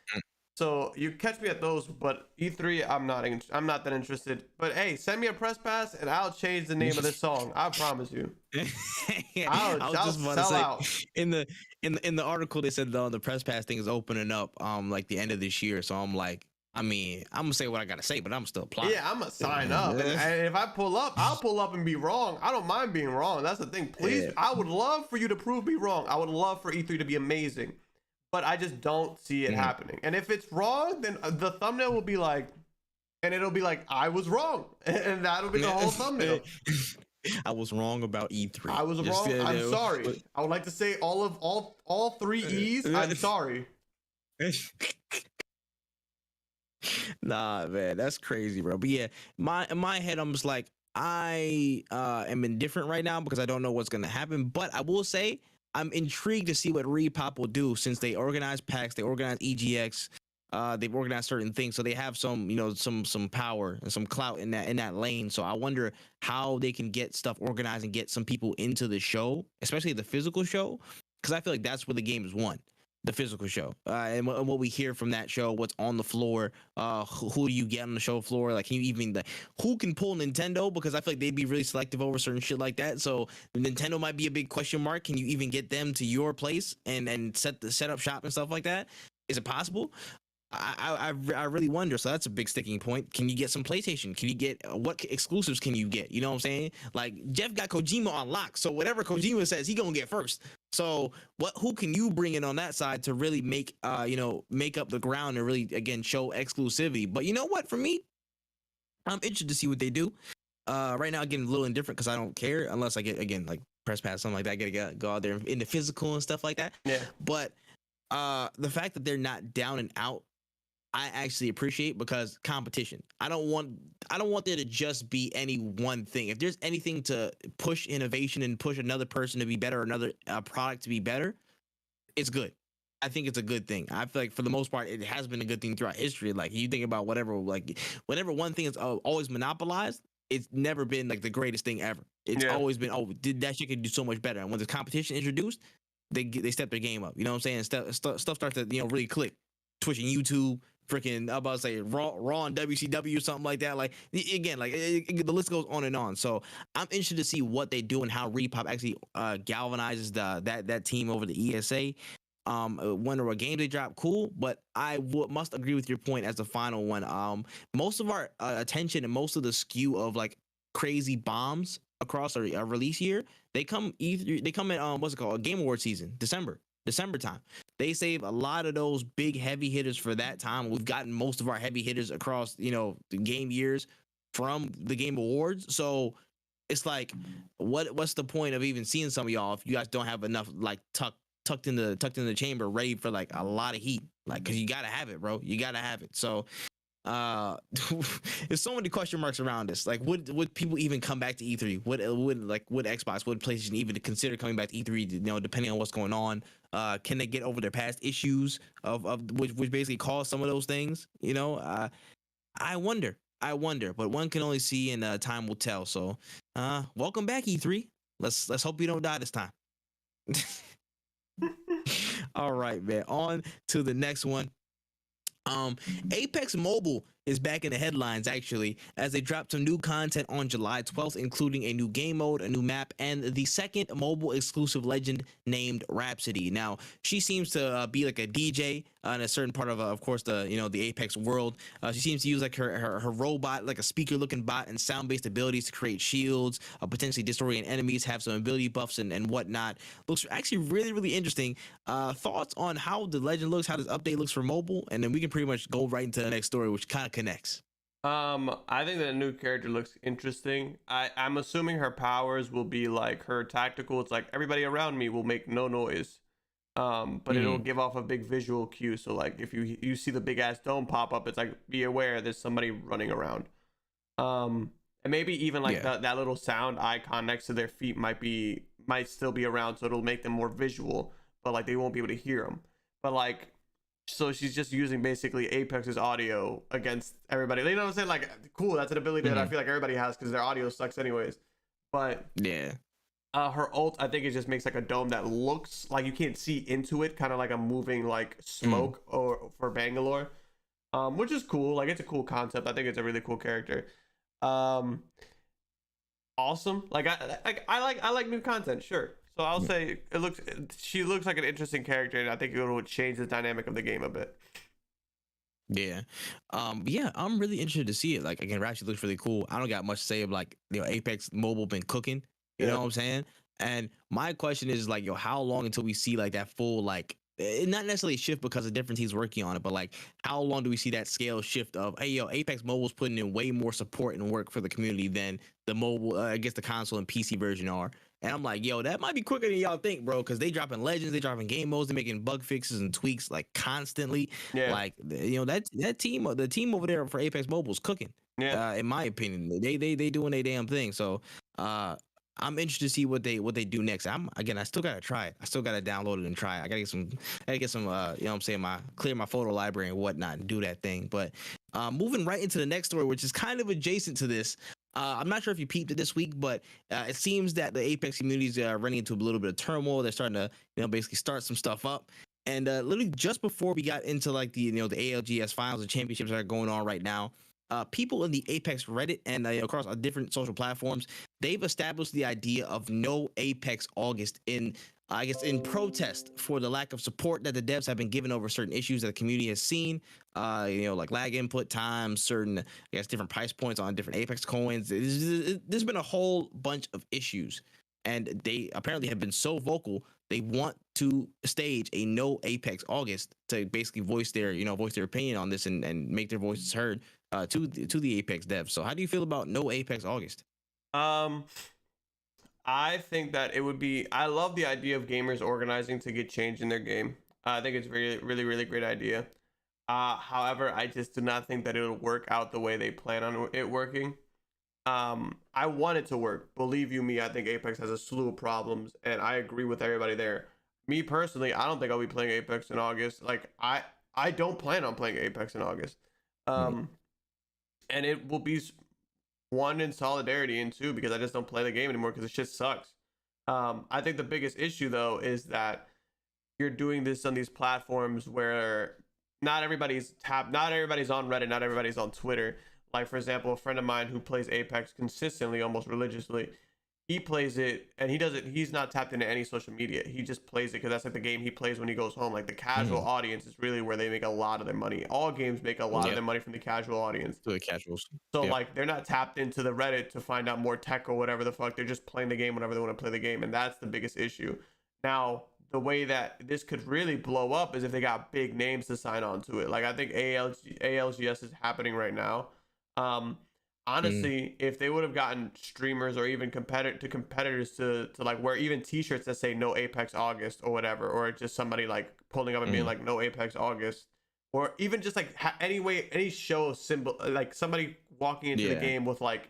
Speaker 3: So you catch me at those, but E3, I'm not that interested. But hey, send me a press pass and I'll change the name of this song. I promise you.
Speaker 2: I'll just want to say out. in the article they said the press pass thing is opening up like the end of this year. So I'm like, I mean, I'm gonna say what I gotta say, but I'm still applying.
Speaker 3: Yeah, I'm gonna sign up, and if I pull up, I'll pull up and be wrong. I don't mind being wrong. That's the thing. Please, I would love for you to prove me wrong. I would love for E3 to be amazing, but I just don't see it happening. And if it's wrong, then the thumbnail will be like, and it'll be like, I was wrong, and that'll be the whole thumbnail.
Speaker 2: I was wrong about E3.
Speaker 3: I was wrong. I'm sorry. I would like to say all 3 E's. I'm sorry.
Speaker 2: Nah, man, that's crazy, bro. But yeah, in my head, I'm just like, I am indifferent right now because I don't know what's gonna happen. But I will say, I'm intrigued to see what Repop will do, since they organize PAX, they organize EGX, they've organized certain things, so they have some, some power and some clout in that lane. So I wonder how they can get stuff organized and get some people into the show, especially the physical show, because I feel like that's where the game is won. The physical show, and what we hear from that show, what's on the floor, who do you get on the show floor? Like, can you even who can pull Nintendo? Because I feel like they'd be really selective over certain shit like that. So Nintendo might be a big question mark. Can you even get them to your place and set up shop and stuff like that? Is it possible? I really wonder. So that's a big sticking point. Can you get some PlayStation? Can you get what exclusives can you get? You know what I'm saying? Like, Jeff got Kojima on lock, so whatever Kojima says, he gonna get first. So who can you bring in on that side to really make up the ground and really again show exclusivity? But you know what? For me, I'm interested to see what they do. Right now, I'm getting a little indifferent because I don't care unless I get, again, like press pass, something like that. I gotta go out there in the physical and stuff like that.
Speaker 3: Yeah.
Speaker 2: But the fact that they're not down and out, I actually appreciate, because competition. I don't want there to just be any one thing. If there's anything to push innovation and push another person to be better, another product to be better, it's good. I think it's a good thing. I feel like for the most part, it has been a good thing throughout history. Like, you think about whenever one thing is always monopolized, it's never been like the greatest thing ever. It's always been, oh, did that shit could do so much better. And when the competition introduced, they step their game up. You know what I'm saying? Stuff starts to really click. Twitch and YouTube, freaking, I'm about to say Raw and WCW or something like that. Like again, like the list goes on and on. So I'm interested to see what they do and how Repop actually galvanizes that team over the ESA. Wonder what game they drop, cool, but I must agree with your point as the final one. Most of our attention and most of the skew of like crazy bombs across a release year, they come in what's it called, a Game Award season, December time. They save a lot of those big heavy hitters for that time. We've gotten most of our heavy hitters across the game years from the Game Awards, so it's like what's the point of even seeing some of y'all if you guys don't have enough like tucked in the chamber ready for like a lot of heat, like, because you gotta have it, bro. You gotta have it. So there's so many question marks around this. Like, would people even come back to E3? Would Xbox, would PlayStation even consider coming back to E3, depending on what's going on? Can they get over their past issues of which basically caused some of those things? I wonder, but one can only see, and time will tell. So welcome back, E3. Let's hope you don't die this time. All right, man. On to the next one. Apex Mobile is back in the headlines, actually, as they dropped some new content on July 12th, including a new game mode, a new map, and the second mobile exclusive legend named Rhapsody. Now, she seems to be like a DJ in a certain part of course, the Apex world. She seems to use like her robot, like a speaker-looking bot, and sound-based abilities to create shields, potentially disorient enemies, have some ability buffs and whatnot. Looks actually really, really interesting. Thoughts on how the legend looks, how this update looks for mobile, and then we can pretty much go right into the next story, which kind of connects.
Speaker 3: I think that a new character looks interesting. I'm assuming her powers will be like her tactical. It's like everybody around me will make no noise. But it'll give off a big visual cue. So like if you see the big ass dome pop up, it's like, be aware there's somebody running around. And maybe even like that little sound icon next to their feet might still be around, so it'll make them more visual, but like they won't be able to hear them. But like, so she's just using basically Apex's audio against everybody. You know what I'm saying? Like, cool, that's an ability that I feel like everybody has because their audio sucks anyways. But
Speaker 2: yeah,
Speaker 3: her ult, I think it just makes like a dome that looks like you can't see into it, kind of like a moving like smoke or for Bangalore, which is cool. Like, it's a cool concept. I think it's a really cool character. Awesome. Like I like new content, sure. So I'll say she looks like an interesting character, and I think it would change the dynamic of the game a bit.
Speaker 2: Yeah. I'm really interested to see it. Like, again, Rhapsody looks really cool. I don't got much to say of like, Apex Mobile been cooking. You know what I'm saying? And my question is like, how long until we see like that full, like, not necessarily shift because of different teams working on it, but like, how long do we see that scale shift of, hey, Apex Mobile's putting in way more support and work for the community than the mobile, I guess the console and PC version are. And I'm like, that might be quicker than y'all think, bro, because they dropping legends, they dropping game modes, they making bug fixes and tweaks like constantly. Yeah. Like, that team, the team over there for Apex Mobile is cooking. Yeah. In my opinion, they doing their damn thing. So, I'm interested to see what they do next. I still gotta try it. I still gotta download it and try it. I gotta get some clear my photo library and whatnot and do that thing. But moving right into the next story, which is kind of adjacent to this. I'm not sure if you peeped it this week, but it seems that the Apex community is running into a little bit of turmoil. They're starting to basically start some stuff up. And literally just before we got into like the ALGS finals and championships that are going on right now, people in the Apex Reddit and across different social platforms, they've established the idea of no Apex August in protest for the lack of support that the devs have been given over certain issues that the community has seen, like lag input times, certain, different price points on different Apex coins. There's been a whole bunch of issues, and they apparently have been so vocal. They want to stage a no Apex August to basically voice their opinion on this and make their voices heard to the Apex devs. So how do you feel about no Apex August?
Speaker 3: I think that it would be, I love the idea of gamers organizing to get change in their game. I think it's really, really, really great idea. However, I just do not think that it'll work out the way they plan on it working. I want it to work. Believe you me, I think Apex has a slew of problems, and I agree with everybody there. Me personally, I don't think I'll be playing Apex in August. Like, I don't plan on playing Apex in August. And it will be one, in solidarity, and two, because I just don't play the game anymore because the shit sucks. I think the biggest issue though is that you're doing this on these platforms where not everybody's on Reddit, not everybody's on Twitter. Like, for example, a friend of mine who plays Apex consistently, almost religiously, he plays it and he's not tapped into any social media. He just plays it because that's like the game he plays when he goes home. Like, the casual audience is really where they make a lot of their money. All games make a lot of their money from the casual audience.
Speaker 2: To the casuals.
Speaker 3: So like, they're not tapped into the Reddit to find out more tech or whatever the fuck. They're just playing the game whenever they want to play the game, and that's the biggest issue. Now, the way that this could really blow up is if they got big names to sign on to it. Like, I think ALGS is happening right now. Honestly, if they would have gotten streamers or even competitors to like wear even t-shirts that say no Apex August or whatever, or just somebody like pulling up and being like no Apex August, or even just like any show symbol, like somebody walking into the game with like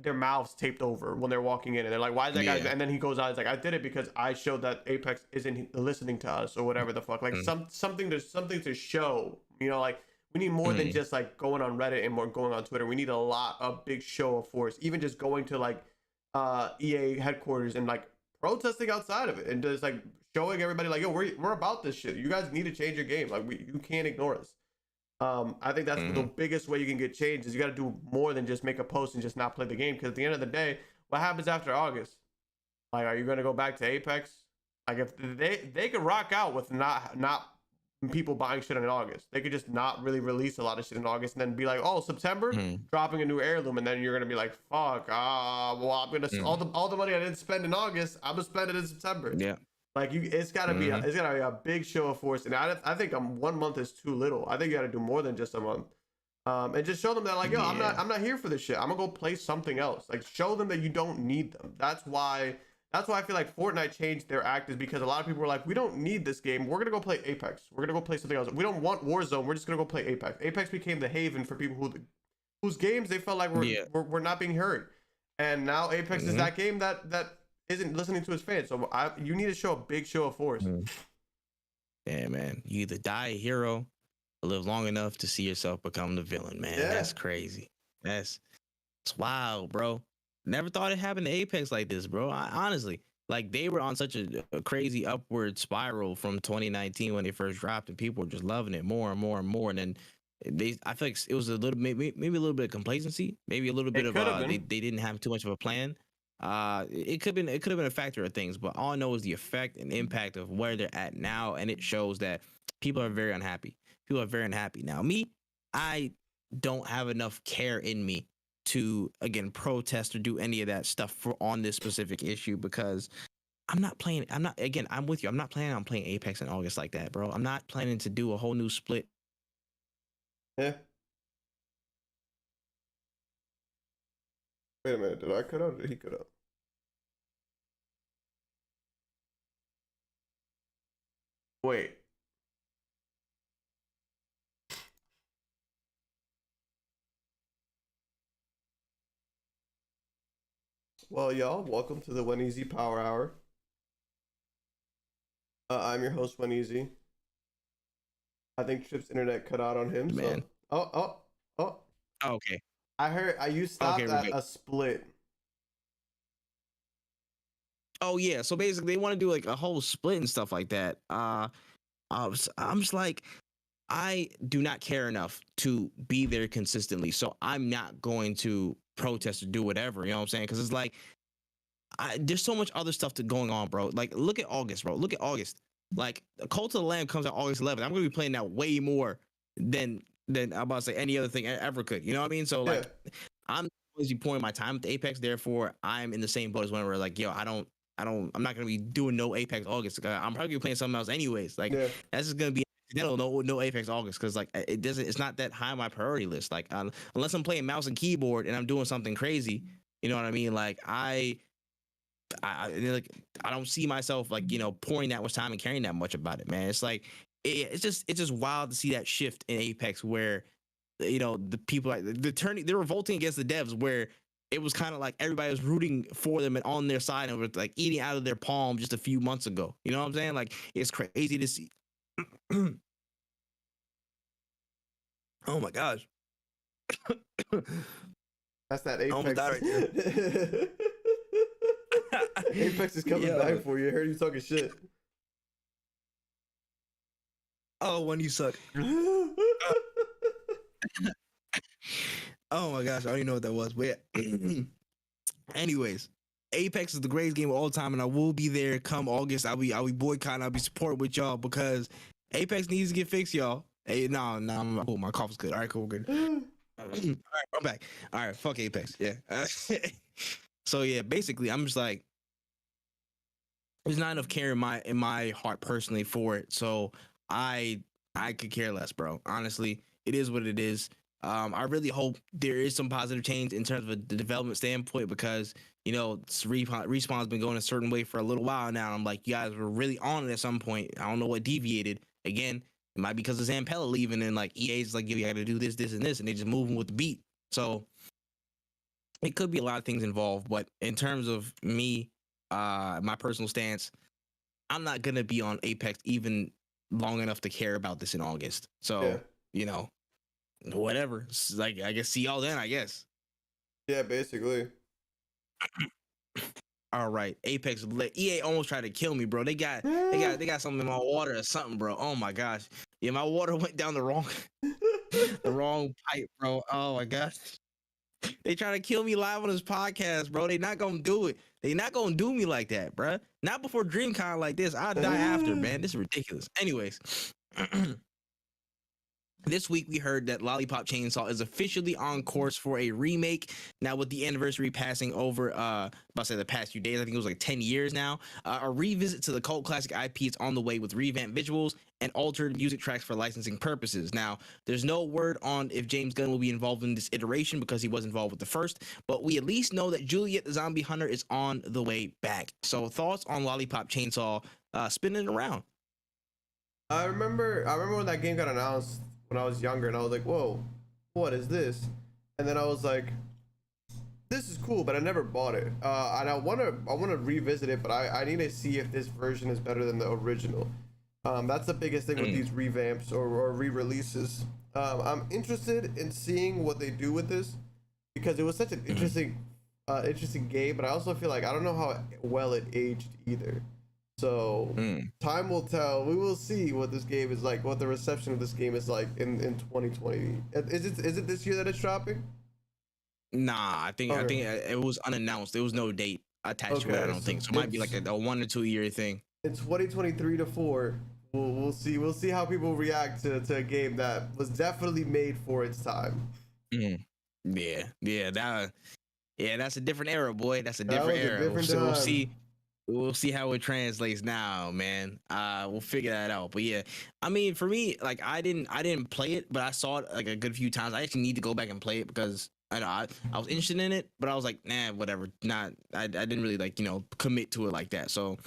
Speaker 3: their mouths taped over when they're walking in, and they're like, why is that guy? And then he goes out, he's like, I did it because I showed that Apex isn't listening to us or whatever the fuck. Like something to show, you know, like, we need more than just like going on Reddit and more going on Twitter. We need a big show of force, even just going to like EA headquarters and like protesting outside of it and just like showing everybody like, yo, we're about this shit. You guys need to change your game. Like, you can't ignore us. I think that's the biggest way you can get change, is you got to do more than just make a post and just not play the game. Because at the end of the day, what happens after August? Like, are you going to go back to Apex? Like, if they could rock out with not people buying shit in August. They could just not really release a lot of shit in August and then be like, oh, September, dropping a new heirloom, and then you're gonna be like, fuck, well, I'm gonna all the money I didn't spend in August, I'm gonna spend it in September.
Speaker 2: Yeah.
Speaker 3: Like, it's gotta be a big show of force, and I think 1 month is too little. I think you gotta do more than just a month. And just show them that, like, yo, I'm not here for this shit. I'm gonna go play something else. Like, show them that you don't need them. That's why I feel like Fortnite changed their act, is because a lot of people were like, we don't need this game. We're going to go play Apex. We're going to go play something else. We don't want Warzone. We're just going to go play Apex. Apex became the haven for people whose games they felt like were not being heard. And now Apex is that game that isn't listening to its fans. So you need to show a big show of force.
Speaker 2: Yeah, man. You either die a hero or live long enough to see yourself become the villain, man. Yeah. That's crazy. It's wild, bro. Never thought it happened to Apex like this, bro. Honestly, like, they were on such a crazy upward spiral from 2019 when they first dropped, and people were just loving it more and more and more. And then I feel like it was a little, maybe a little bit of complacency, maybe a little bit of they didn't have too much of a plan. It could have been a factor of things, but all I know is the effect and impact of where they're at now, and it shows that people are very unhappy. People are very unhappy now. Me, I don't have enough care in me to, again, protest or do any of that stuff on this specific issue, because I'm with you. I'm not planning on playing Apex in August like that, bro. I'm not planning to do a whole new split.
Speaker 1: Yeah. Wait a minute. Did I cut out or did he cut out? Wait. Well, y'all, welcome to the One Easy Power Hour. I'm your host, One Easy. I think Tripp's internet cut out on him.
Speaker 2: Man.
Speaker 1: So... Oh.
Speaker 2: Okay.
Speaker 1: I heard you stopped at a split.
Speaker 2: Oh yeah, so basically they want to do like a whole split and stuff like that. I'm just like, I do not care enough to be there consistently, so I'm not going to protest or do whatever, you know what I'm saying? Because it's like, there's so much other stuff going on, bro. Like, look at August, bro. Look at August. Like, Cult of the Lamb comes out August 11th. I'm gonna be playing that way more than I'm about to say any other thing I ever could. You know what I mean? So like, I'm always pointing my time with Apex. Therefore, I'm in the same boat as when we're like, yo, I'm not gonna be doing no Apex August. I'm probably gonna be playing something else anyways. Like, that's just gonna be no Apex August, because like it's not that high on my priority list. Like, unless I'm playing mouse and keyboard and I'm doing something crazy, you know what I mean? Like, I don't see myself, like, you know, pouring that much time and caring that much about it, man. It's like, it's just wild to see that shift in Apex, where, you know, the people they're revolting against the devs, where it was kind of like everybody was rooting for them and on their side, and was like eating out of their palm just a few months ago. You know what I'm saying? Like, it's crazy to see. Oh my gosh.
Speaker 1: That's that
Speaker 2: I almost died
Speaker 1: Apex. Apex is coming back for you. I heard you talking shit.
Speaker 2: Oh, when you suck. Oh my gosh, I don't even know what that was. But yeah. Anyways, Apex is the greatest game of all time, and I will be there come August. I'll be boycotting. I'll be supporting with y'all because Apex needs to get fixed, y'all. Hey, no, cool. My cough's good. All right, cool, good. All right, I'm back. All right, fuck Apex. Yeah. So yeah, basically, I'm just like, there's not enough care in my heart personally for it. So I could care less, bro. Honestly, it is what it is. I really hope there is some positive change in terms of the development standpoint because, you know, Respawn's been going a certain way for a little while now. I'm like, you guys were really on it at some point. I don't know what deviated. Again, it might be because of Zampella leaving and like EA's like, you got to do this, and this, and they just moving with the beat. So it could be a lot of things involved. But in terms of me, my personal stance, I'm not going to be on Apex even long enough to care about this in August. So, you know, whatever. Like, I guess see y'all then, I guess.
Speaker 1: Yeah, basically.
Speaker 2: All right, Apex. EA almost tried to kill me, bro. They got something in my water or something, bro. Oh my gosh. Yeah, my water went down the wrong pipe, bro. Oh my gosh. They trying to kill me live on this podcast, bro. They not gonna do it. They not gonna do me like that, bro. Not before DreamCon like this. I'll die after, man. This is ridiculous. Anyways. This week, we heard that Lollipop Chainsaw is officially on course for a remake. Now, with the anniversary passing over, the past few days, I think it was like 10 years now, a revisit to the cult classic IP is on the way with revamped visuals and altered music tracks for licensing purposes. Now, there's no word on if James Gunn will be involved in this iteration because he was involved with the first, but we at least know that Juliet the Zombie Hunter is on the way back. So, thoughts on Lollipop Chainsaw spinning around?
Speaker 1: I remember when that game got announced when I was younger, and I was like, whoa, what is this? And then I was like, this is cool, but I never bought it. And I wanna revisit it, but I need to see if this version is better than the original. That's the biggest thing with these revamps or re-releases. I'm interested in seeing what they do with this because it was such an interesting game, but I also feel like I don't know how well it aged either. So time will tell. We will see what this game is like, what the reception of this game is like in 2020. Is it this year that it's dropping?
Speaker 2: Nah, I think it was unannounced. There was no date attached to it. I don't think so. It might be like a 1 or 2 year thing. In
Speaker 1: 2023 to 4. We'll see. We'll see how people react to a game that was definitely made for its time.
Speaker 2: Yeah, that's a different era, boy. That's a different era. So we'll see how it translates now, man. We'll figure that out. But yeah, I mean, for me, like I didn't play it, but I saw it like a good few times. I actually need to go back and play it because I know I was interested in it, but I was like, nah, whatever. I didn't really like, commit to it like that. So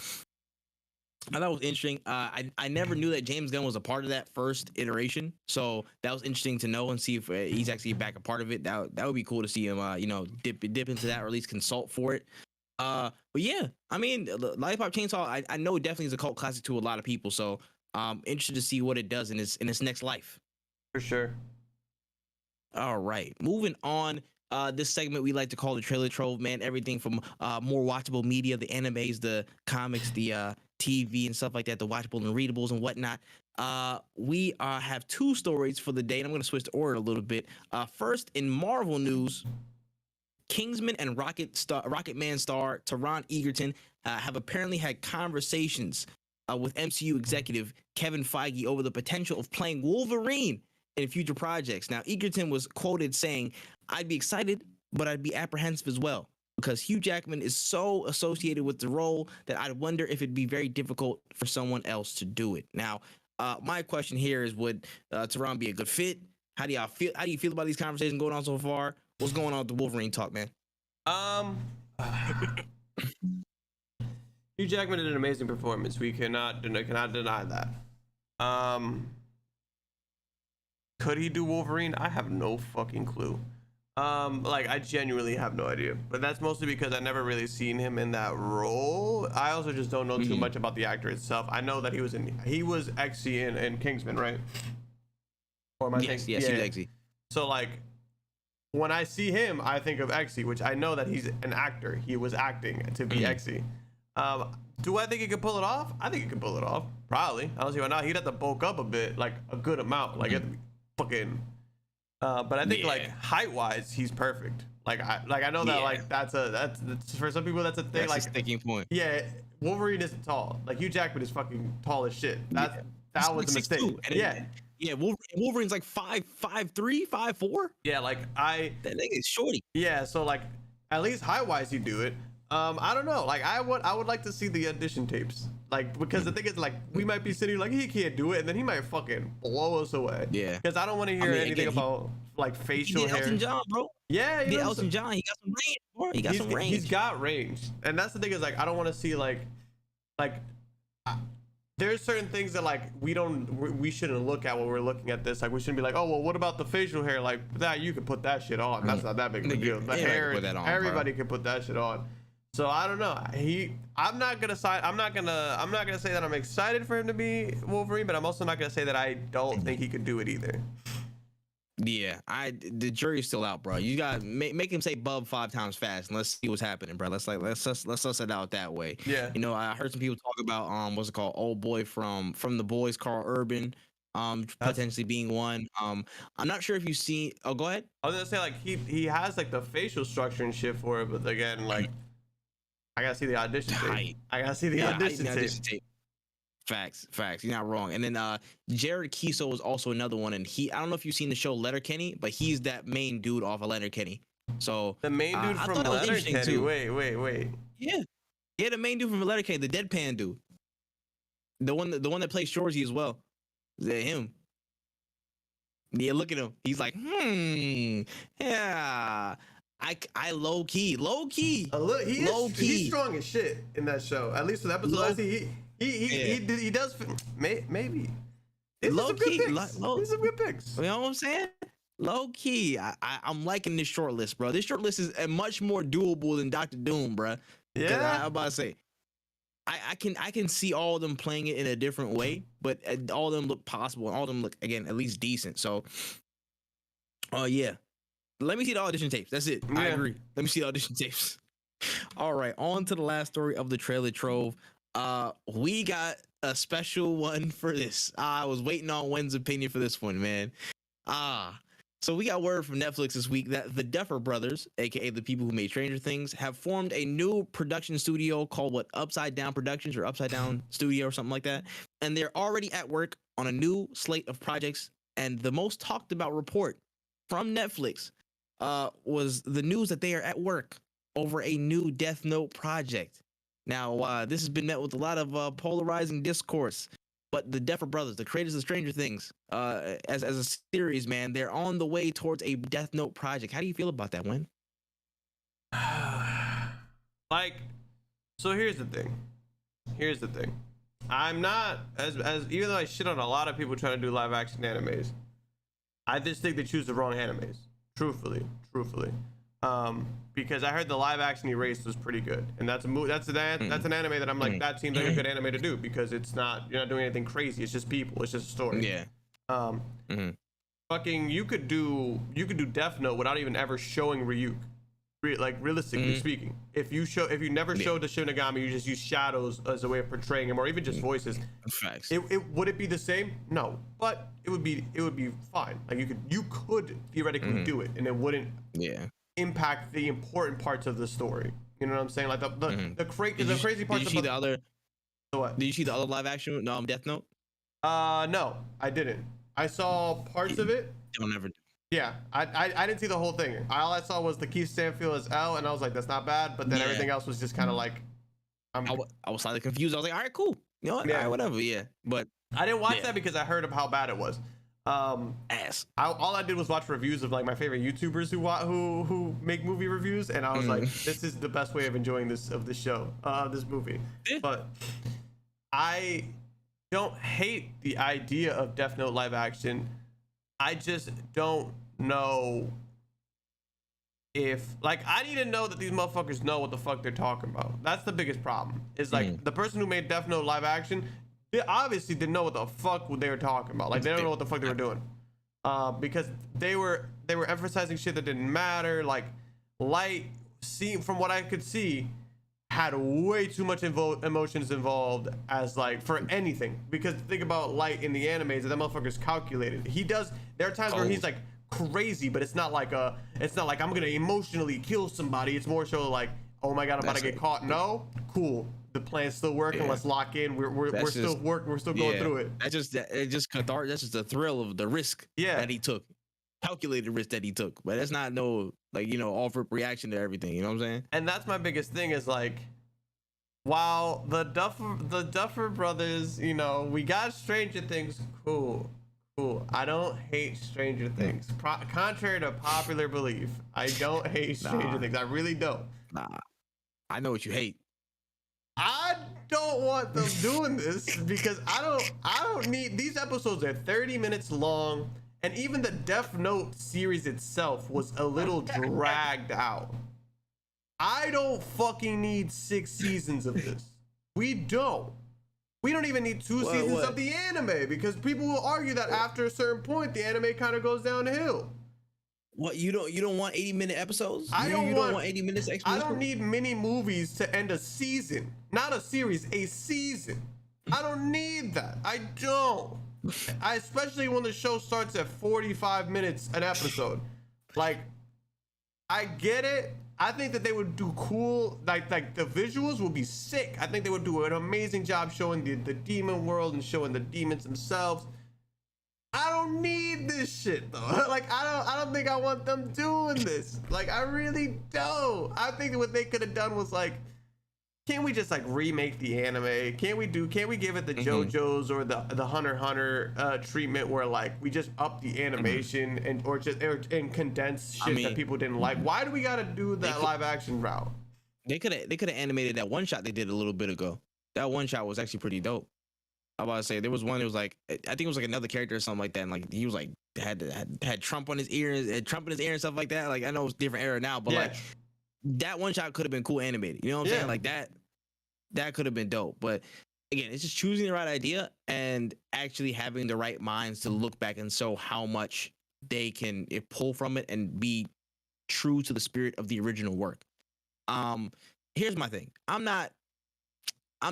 Speaker 2: I thought it was interesting. I never knew that James Gunn was a part of that first iteration, so that was interesting to know and see if he's actually back a part of it. That would be cool to see him, dip into that or at least consult for it. But yeah, I mean, Lollipop Chainsaw, I know it definitely is a cult classic to a lot of people, so interested to see what it does in its next life.
Speaker 3: For sure.
Speaker 2: All right, moving on. This segment we like to call the Trailer Trove, man. Everything from more watchable media, the animes, the comics, the TV and stuff like that, the watchable and readables and whatnot. We have 2 stories for the day, and I'm going to switch the order a little bit. First, in Marvel news, Kingsman and Rocket Man star Taron Egerton have apparently had conversations with MCU executive Kevin Feige over the potential of playing Wolverine in future projects. Now, Egerton was quoted saying, "I'd be excited, but I'd be apprehensive as well, because Hugh Jackman is so associated with the role that I'd wonder if it'd be very difficult for someone else to do it." Now, my question here is, would Taron be a good fit? How do y'all feel? How do you feel about these conversations going on so far? What's going on with the Wolverine talk, man?
Speaker 3: Hugh Jackman did an amazing performance. We cannot deny that. Could he do Wolverine? I have no fucking clue. I genuinely have no idea. But that's mostly because I never really seen him in that role. I also just don't know too much about the actor itself. I know that he was XC in Kingsman, right?
Speaker 2: Yes, he was XC.
Speaker 3: So when I see him, I think of Exy, which I know that he's an actor. He was acting to be Exy. Do I think he could pull it off? I think he could pull it off. Probably. I don't see why not. He'd have to bulk up a bit, like a good amount. Like, fucking. But I think like height wise, he's perfect. Like I know that like that's for some people that's a thing.
Speaker 2: That's
Speaker 3: like
Speaker 2: a sticking point.
Speaker 3: Yeah, Wolverine isn't tall. Like Hugh Jackman is fucking tall as shit. That was a mistake.
Speaker 2: Yeah, Wolverine's like 5'3", 5'4".
Speaker 3: Yeah, like
Speaker 2: that nigga is shorty.
Speaker 3: Yeah, so like at least height wise you do it. I don't know. Like I would like to see the audition tapes. Like because the thing is like we might be sitting like he can't do it and then he might fucking blow us away.
Speaker 2: Yeah.
Speaker 3: Because I don't want to hear anything about like facial hair.
Speaker 2: Elton John, bro.
Speaker 3: Yeah,
Speaker 2: he did Elton John. He got some range, bro. He got some range.
Speaker 3: He's got range, and that's the thing is like I don't want to see like there's certain things that like we shouldn't look at when we're looking at this. Like we shouldn't be like, oh well, what about the facial hair? Like that you can put that shit on. That's not that big of a deal. The hair, everybody can put that shit on. So I don't know. I'm not gonna say that I'm excited for him to be Wolverine, but I'm also not gonna say that I don't think he could do it either.
Speaker 2: Yeah, the jury's still out, bro. You gotta make him say "bub" 5 times fast, and let's see what's happening, bro. Let's suss it out that way.
Speaker 3: Yeah.
Speaker 2: You know, I heard some people talk about what's it called, old boy from The Boys, Carl Urban, potentially being one. I'm not sure if you've seen. Oh, go ahead.
Speaker 3: I was gonna say like he has like the facial structure and shit for it, but again like I gotta see the audition tape. I gotta see the audition tape.
Speaker 2: Facts. You're not wrong. And then Jared Kiso is also another one, and I don't know if you've seen the show Letterkenny, but he's that main dude off of Letterkenny. So
Speaker 3: the main dude from Letterkenny. Too. Wait.
Speaker 2: Yeah, the main dude from Letterkenny, the deadpan dude, the one that plays Shorzy as well. Is that him? Yeah, look at him. He's like, yeah. I low key.
Speaker 3: He's strong as shit in that show. At least for the episode I see, he does maybe.
Speaker 2: Low key.
Speaker 3: These some good picks.
Speaker 2: You know what I'm saying? Low key. I'm liking this short list, bro. This short list is much more doable than Dr. Doom, bro.
Speaker 3: Yeah.
Speaker 2: I'm about to say. I can see all of them playing it in a different way, but all of them look possible, and all of them look again at least decent. So, yeah. Let me see the audition tapes. That's it. Yeah. I agree. Let me see the audition tapes. All right, on to the last story of the trailer trove. We got a special one for this. I was waiting on Wen's opinion for this one, man. So we got word from Netflix this week that the Duffer Brothers, aka the people who made Stranger Things, have formed a new production studio called Upside Down Productions or Upside Down Studio or something like that. And they're already at work on a new slate of projects. And the most talked about report from Netflix was the news that they are at work over a new Death Note project. Now, this has been met with a lot of polarizing discourse, but the Duffer Brothers, the creators of Stranger Things, as a series, man, they're on the way towards a Death Note project. How do you feel about that, Wen?
Speaker 3: So here's the thing. I'm not as even though I shit on a lot of people trying to do live action animes, I just think they choose the wrong animes. Truthfully, because I heard the live action Erased was pretty good, and that's an anime that I'm like that seems like a good anime to do because you're not doing anything crazy. It's just people. It's just a story.
Speaker 2: Yeah.
Speaker 3: Fucking you could do Death Note without even ever showing Ryuk. Realistically speaking, if you never showed the Shinigami, you just use shadows as a way of portraying him, or even just voices.
Speaker 2: Facts.
Speaker 3: Would it be the same? No, but it would be fine. Like you could theoretically do it, and it wouldn't impact the important parts of the story. You know what I'm saying? Like the crazy parts.
Speaker 2: Did you see the other?
Speaker 3: What?
Speaker 2: Did you see the other live action Death Note?
Speaker 3: No, I didn't. I saw parts of it.
Speaker 2: Don't ever do.
Speaker 3: Yeah, I didn't see the whole thing. All I saw was the Keith Stanfield as L, and I was like, that's not bad. But then everything else was just kind of like,
Speaker 2: I was slightly confused. I was like, all right, cool. You know what? All right, whatever. Yeah, but
Speaker 3: I didn't watch that because I heard of how bad it was.
Speaker 2: Ass.
Speaker 3: All I did was watch reviews of like my favorite YouTubers who make movie reviews, and I was like, this is the best way of enjoying this movie. But I don't hate the idea of Death Note live action. I just don't know if I need to know that these motherfuckers know what the fuck they're talking about. That's the biggest problem. Is like the person who made Death Note live action, they obviously didn't know what the fuck they were talking about. Like they don't know what the fuck they were doing. because they were emphasizing shit that didn't matter. Like Light, from what I could see, had way too much emotions involved as like for anything. Because think about Light in the animes, that motherfucker's calculated. There are times where he's like crazy, but it's not like I'm gonna emotionally kill somebody. It's more so like, oh my god, I'm about to get caught. No, cool. The plan's still working. Let's lock in. We're still working. We're still going through it.
Speaker 2: It's just cathartic. That's just the thrill of the risk that he took, calculated risk that he took. But that's not no offer reaction to everything. You know what I'm saying?
Speaker 3: And that's my biggest thing is like, while the Duffer brothers, we got Stranger Things. Cool. I don't hate Stranger Things. Contrary to popular belief, I don't hate Stranger Things. I really don't.
Speaker 2: Nah, I know what you hate.
Speaker 3: I don't want them doing this because I don't need these episodes. Are 30 minutes long, and even the Death Note series itself was a little dragged out. I don't fucking need 6 seasons of this. We don't even need 2 seasons of the anime, because people will argue that after a certain point the anime kind of goes downhill.
Speaker 2: What, you don't want 80-minute episodes?
Speaker 3: You don't want
Speaker 2: 80 minutes
Speaker 3: I don't need mini movies to end a season. Not a series, a season. I don't need that. I don't. Especially when the show starts at 45 minutes an episode. Like, I get it. I think that they would do cool, like the visuals would be sick. I think they would do an amazing job showing the demon world and showing the demons themselves. I don't need this shit though. Like I don't think I want them doing this. Like I really don't. I think what they could have done was like, can't we just like remake the anime? Can't we give it the JoJo's or the Hunter x Hunter treatment where like we just up the animation and condense shit that people didn't like? Why do we gotta do that live action route?
Speaker 2: They could have animated that one shot they did a little bit ago. That one shot was actually pretty dope. I was about to say there was one. It was like I think it was like another character or something like that. And like he was like had Trump on his ear, Trump in his ear and stuff like that. Like I know it's a different era now, but like that one shot could have been cool animated. You know what I'm saying? Like that could have been dope. But again, it's just choosing the right idea and actually having the right minds to look back and show how much they can pull from it and be true to the spirit of the original work. Here's my thing. I'm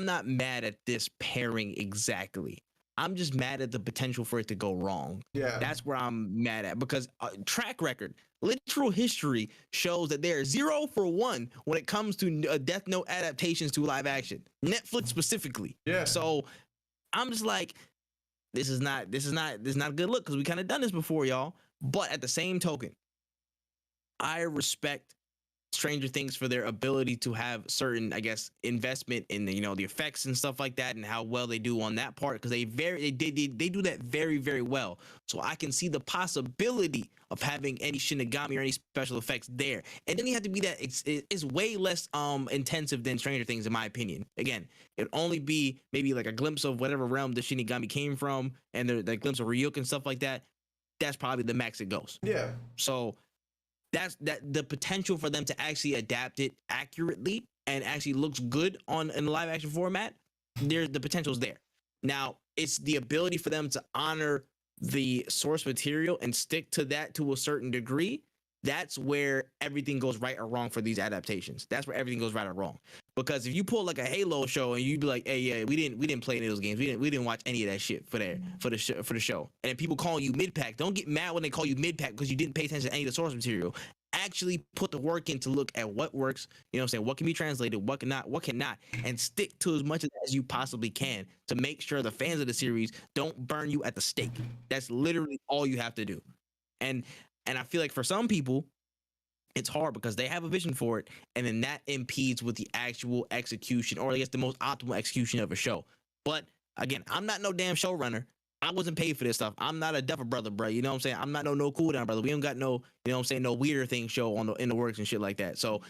Speaker 2: not mad at this pairing exactly. I'm just mad at the potential for it to go wrong. Yeah. That's where I'm mad at, because track record, literal history shows that they're 0 for 1 when it comes to Death Note adaptations to live action. Netflix specifically. Yeah. So I'm just like, this is not a good look, because we kind of done this before, y'all. But at the same token, I respect Stranger Things for their ability to have certain, I guess, investment in the effects and stuff like that, and how well they do on that part, because they do that very, very well. So I can see the possibility of having any Shinigami or any special effects there. And then you have to be that it's way less intensive than Stranger Things, in my opinion. Again, it'd only be maybe like a glimpse of whatever realm the Shinigami came from, and the glimpse of Ryuk and stuff like that. That's probably the max it goes. Yeah. So that's the potential for them to actually adapt it accurately and actually looks good in the live action format. The potential's there. Now it's the ability for them to honor the source material and stick to that to a certain degree. That's where everything goes right or wrong for these adaptations. That's where everything goes right or wrong. Because if you pull like a Halo show and you'd be like, hey, yeah, we didn't play any of those games. We didn't watch any of that shit for the show. And then people calling you mid-pack, don't get mad when they call you mid-pack because you didn't pay attention to any of the source material. Actually put the work in to look at what works, what can be translated, what cannot, and stick to as much of that as you possibly can to make sure the fans of the series don't burn you at the stake. That's literally all you have to do. And I feel like for some people, it's hard because they have a vision for it, and then that impedes with the actual execution, or I guess the most optimal execution of a show. But again, I'm not no damn showrunner. I wasn't paid for this stuff. I'm not a Duffer brother, bro. You know what I'm saying? I'm not no Cooldown brother. We don't got no, no weirder thing show in the works and shit like that. So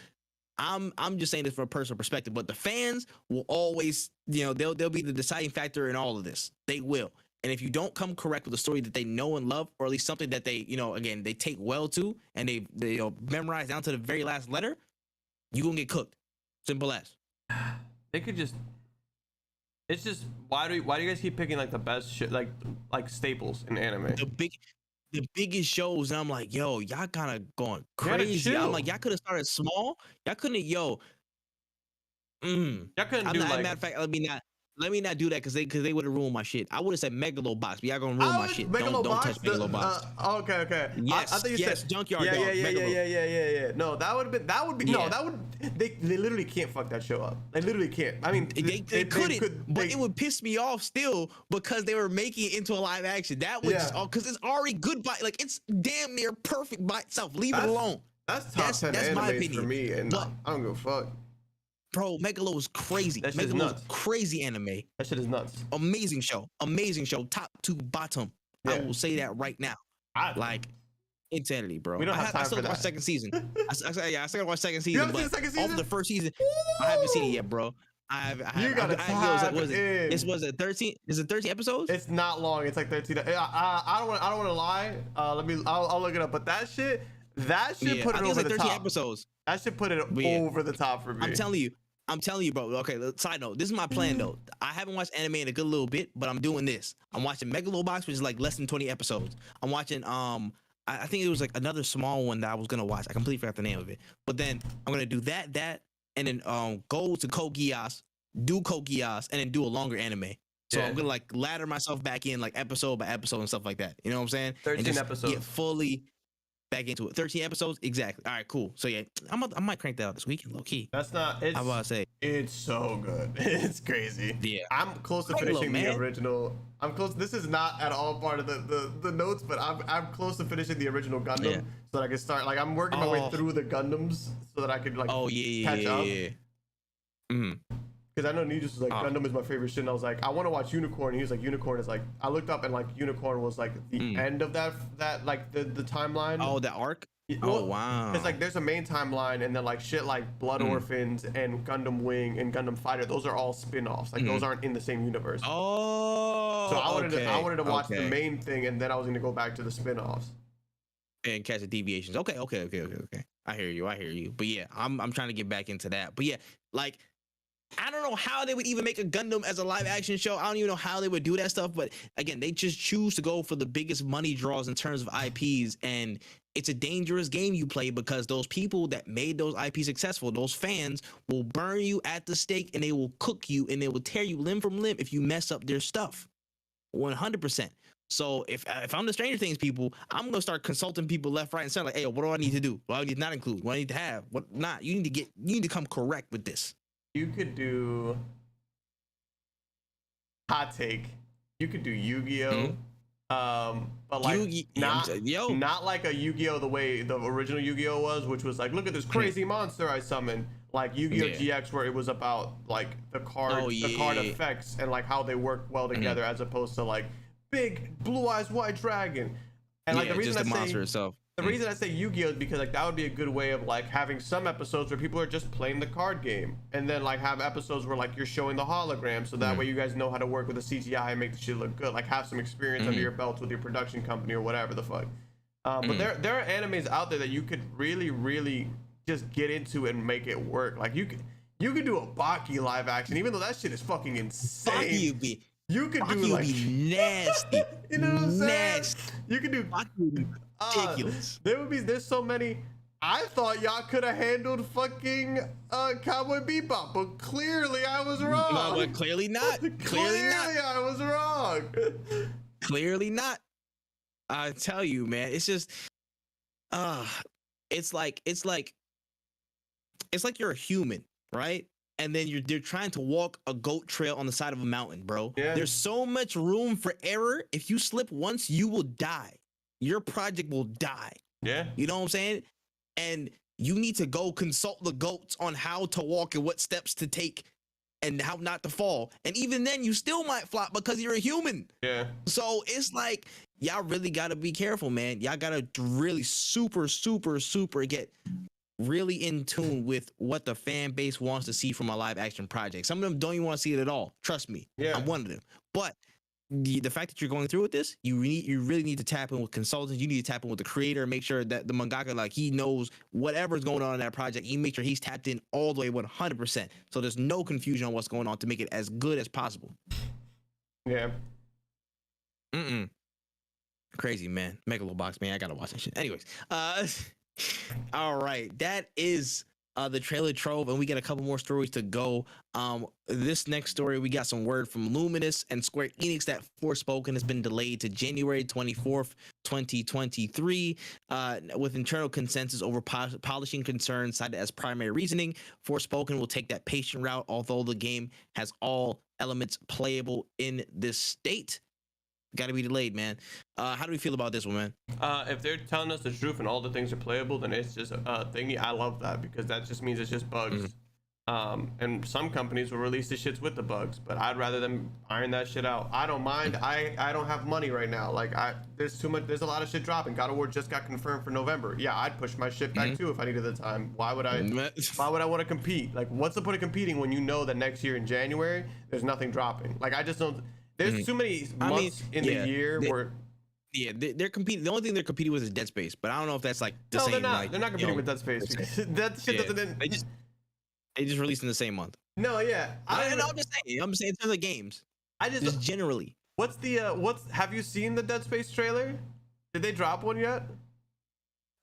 Speaker 2: I'm just saying this from a personal perspective. But the fans will always, they'll be the deciding factor in all of this. They will. And if you don't come correct with a story that they know and love, or at least something that they, again, they take well to, and they memorize down to the very last letter, you gonna get cooked. Simple as.
Speaker 3: They could just. It's just why do you guys keep picking like the best shit like staples in anime?
Speaker 2: the biggest shows, and I'm like, yo, y'all kind of going crazy. I'm like, y'all could have started small. Y'all couldn't, yo.
Speaker 3: Y'all couldn't do like.
Speaker 2: Matter of fact, let me not do that because they would have ruined my shit. I would have said Megalobox, but y'all gonna ruin my shit. Don't touch Megalobox.
Speaker 1: Okay.
Speaker 2: Yes,
Speaker 1: I think you said
Speaker 2: Junkyard Dog.
Speaker 1: Yeah. No, that would be
Speaker 2: yeah.
Speaker 1: no, that would they literally can't fuck that show up. They literally can't. I mean,
Speaker 2: they couldn't, but it would piss me off still because they were making it into a live action. That was just because it's already good by like it's damn near perfect by itself. Leave it alone.
Speaker 1: That's top 10 animes for me, and I don't give a fuck.
Speaker 2: Bro, Megalo was crazy. Megalo was crazy anime.
Speaker 3: That shit is nuts.
Speaker 2: Amazing show. Top to bottom. Yeah. I will say that right now. Like insanity, bro.
Speaker 3: We don't have time for that.
Speaker 2: I still watch second season. I still watch second season.
Speaker 1: You haven't seen the second season?
Speaker 2: Off the first season, I haven't seen it yet, bro.
Speaker 1: You gotta tap in.
Speaker 2: Was it 13? Is it 13 episodes?
Speaker 1: It's not long. It's like 13. I don't want to lie. I'll look it up. But that shit put it over the 13 top.
Speaker 2: Episodes.
Speaker 1: That should put it over the top for me.
Speaker 2: I'm telling you, bro. Okay, side note. This is my plan, though. I haven't watched anime in a good little bit, but I'm doing this. I'm watching Megalobox, which is like less than 20 episodes. I'm watching I think it was like another small one that I was gonna watch. I completely forgot the name of it. But then I'm gonna do that, and then go to Code Geass, do Code Geass, and then do a longer anime. So I'm gonna like ladder myself back in like episode by episode and stuff like that. You know what I'm saying?
Speaker 3: 13 episodes.
Speaker 2: Get fully back into it. 13 episodes, exactly. All right, cool. So yeah, I might crank that out this weekend, low key.
Speaker 1: That's not. It's,
Speaker 2: how about I say?
Speaker 1: It's so good. It's crazy.
Speaker 2: Yeah,
Speaker 1: I'm close to finishing the original. I'm close. This is not at all part of the notes, but I'm close to finishing the original Gundam so that I can start. Like I'm working my way through the Gundams so that I could like catch up.
Speaker 2: Mm-hmm.
Speaker 1: Because I know Nijus was like, Gundam is my favorite shit, and I was like, I want to watch Unicorn. And he was like, Unicorn is like, I looked up and like Unicorn was like the end of that like the timeline.
Speaker 2: Oh, the arc.
Speaker 1: Well,
Speaker 2: wow.
Speaker 1: It's like there's a main timeline, and then like shit like Blood Orphans and Gundam Wing and Gundam Fighter. Those are all spin-offs. Like those aren't in the same universe.
Speaker 2: Oh.
Speaker 1: So I wanted to watch the main thing, and then I was gonna go back to the spin-offs
Speaker 2: and catch the deviations. Okay. I hear you. But yeah, I'm trying to get back into that. But yeah, like. I don't know how they would even make a Gundam as a live action show. I don't even know how they would do that stuff. But again, they just choose to go for the biggest money draws in terms of IPs. And it's a dangerous game you play because those people that made those IPs successful, those fans will burn you at the stake and they will cook you and they will tear you limb from limb if you mess up their stuff. 100%. So if I'm the Stranger Things people, I'm going to start consulting people left, right, and center. Like, hey, what do I need to do? What do I need to not include? What do I need to have? What not? You need to come correct with this.
Speaker 1: You could do hot take. You could do Yu-Gi-Oh, but like not like a Yu-Gi-Oh the way the original Yu-Gi-Oh was, which was like, look at this crazy monster I summoned. Like Yu-Gi-Oh GX, where it was about like the card effects and like how they work well together, as opposed to like big blue eyes white dragon. And like the reason
Speaker 2: just the monster itself.
Speaker 1: The reason I say Yu-Gi-Oh is because like that would be a good way of like having some episodes where people are just playing the card game, and then like have episodes where like you're showing the hologram, so that way you guys know how to work with the CGI and make the shit look good. Like have some experience under your belt with your production company or whatever the fuck. But there are animes out there that you could really just get into and make it work. Like you could do a Baki live action, even though that shit is fucking insane. You could do like
Speaker 2: nasty.
Speaker 1: You know what I'm saying? You could do
Speaker 2: ridiculous.
Speaker 1: There's so many. I thought y'all could have handled fucking Cowboy Bebop, but clearly I was wrong.
Speaker 2: No, but clearly not. Clearly not.
Speaker 1: I was wrong.
Speaker 2: Clearly not. I tell you, man, it's just it's like you're a human, right? And then you're trying to walk a goat trail on the side of a mountain, bro. Yeah. There's so much room for error. If you slip once, you will die. Your project will die.
Speaker 1: Yeah.
Speaker 2: You know what I'm saying? And you need to go consult the goats on how to walk and what steps to take and how not to fall. And even then, you still might flop because you're a human.
Speaker 1: Yeah.
Speaker 2: So it's like, y'all really got to be careful, man. Y'all got to really super get really in tune with what the fan base wants to see from a live action project. Some of them don't even want to see it at all. Trust me.
Speaker 1: Yeah.
Speaker 2: I'm one of them. But the fact that you're going through with this, you really need to tap in with consultants. You need to tap in with the creator and make sure that the mangaka, like, he knows whatever's going on in that project. You make sure he's tapped in all the way 100%. So there's no confusion on what's going on to make it as good as possible.
Speaker 1: Yeah.
Speaker 2: Crazy, man. Megalobox, man. I gotta watch that shit. Anyways, all right. That is the trailer trove, and we got a couple more stories to go. This next story, we got some word from Luminous and Square Enix that Forspoken has been delayed to January 24th, 2023, with internal consensus over polishing concerns cited as primary reasoning. Forspoken will take that patient route, although the game has all elements playable in this state. Got to be delayed, man. How do we feel about this one, man?
Speaker 3: If they're telling us the truth and all the things are playable, then it's just a thingy. I love that because that just means it's just bugs. And some companies will release the shits with the bugs, but I'd rather them iron that shit out. I don't mind. I don't have money right now. Like there's too much. There's a lot of shit dropping. God of War just got confirmed for November. Yeah, I'd push my shit back too if I needed the time. Why would I? Why would I want to compete? Like, what's the point of competing when you know that next year in January there's nothing dropping? Like, I just don't. There's too many months in the year where.
Speaker 2: Yeah, they're competing. The only thing they're competing with is Dead Space, but I don't know if that's like the same.
Speaker 3: They're not.
Speaker 2: Like,
Speaker 3: they're not competing with Dead Space. That shit doesn't.
Speaker 2: They just released in the same month.
Speaker 3: No, yeah.
Speaker 2: I'm just saying. I'm saying in terms of games. Just generally.
Speaker 3: What's the have you seen the Dead Space trailer? Did they drop one yet?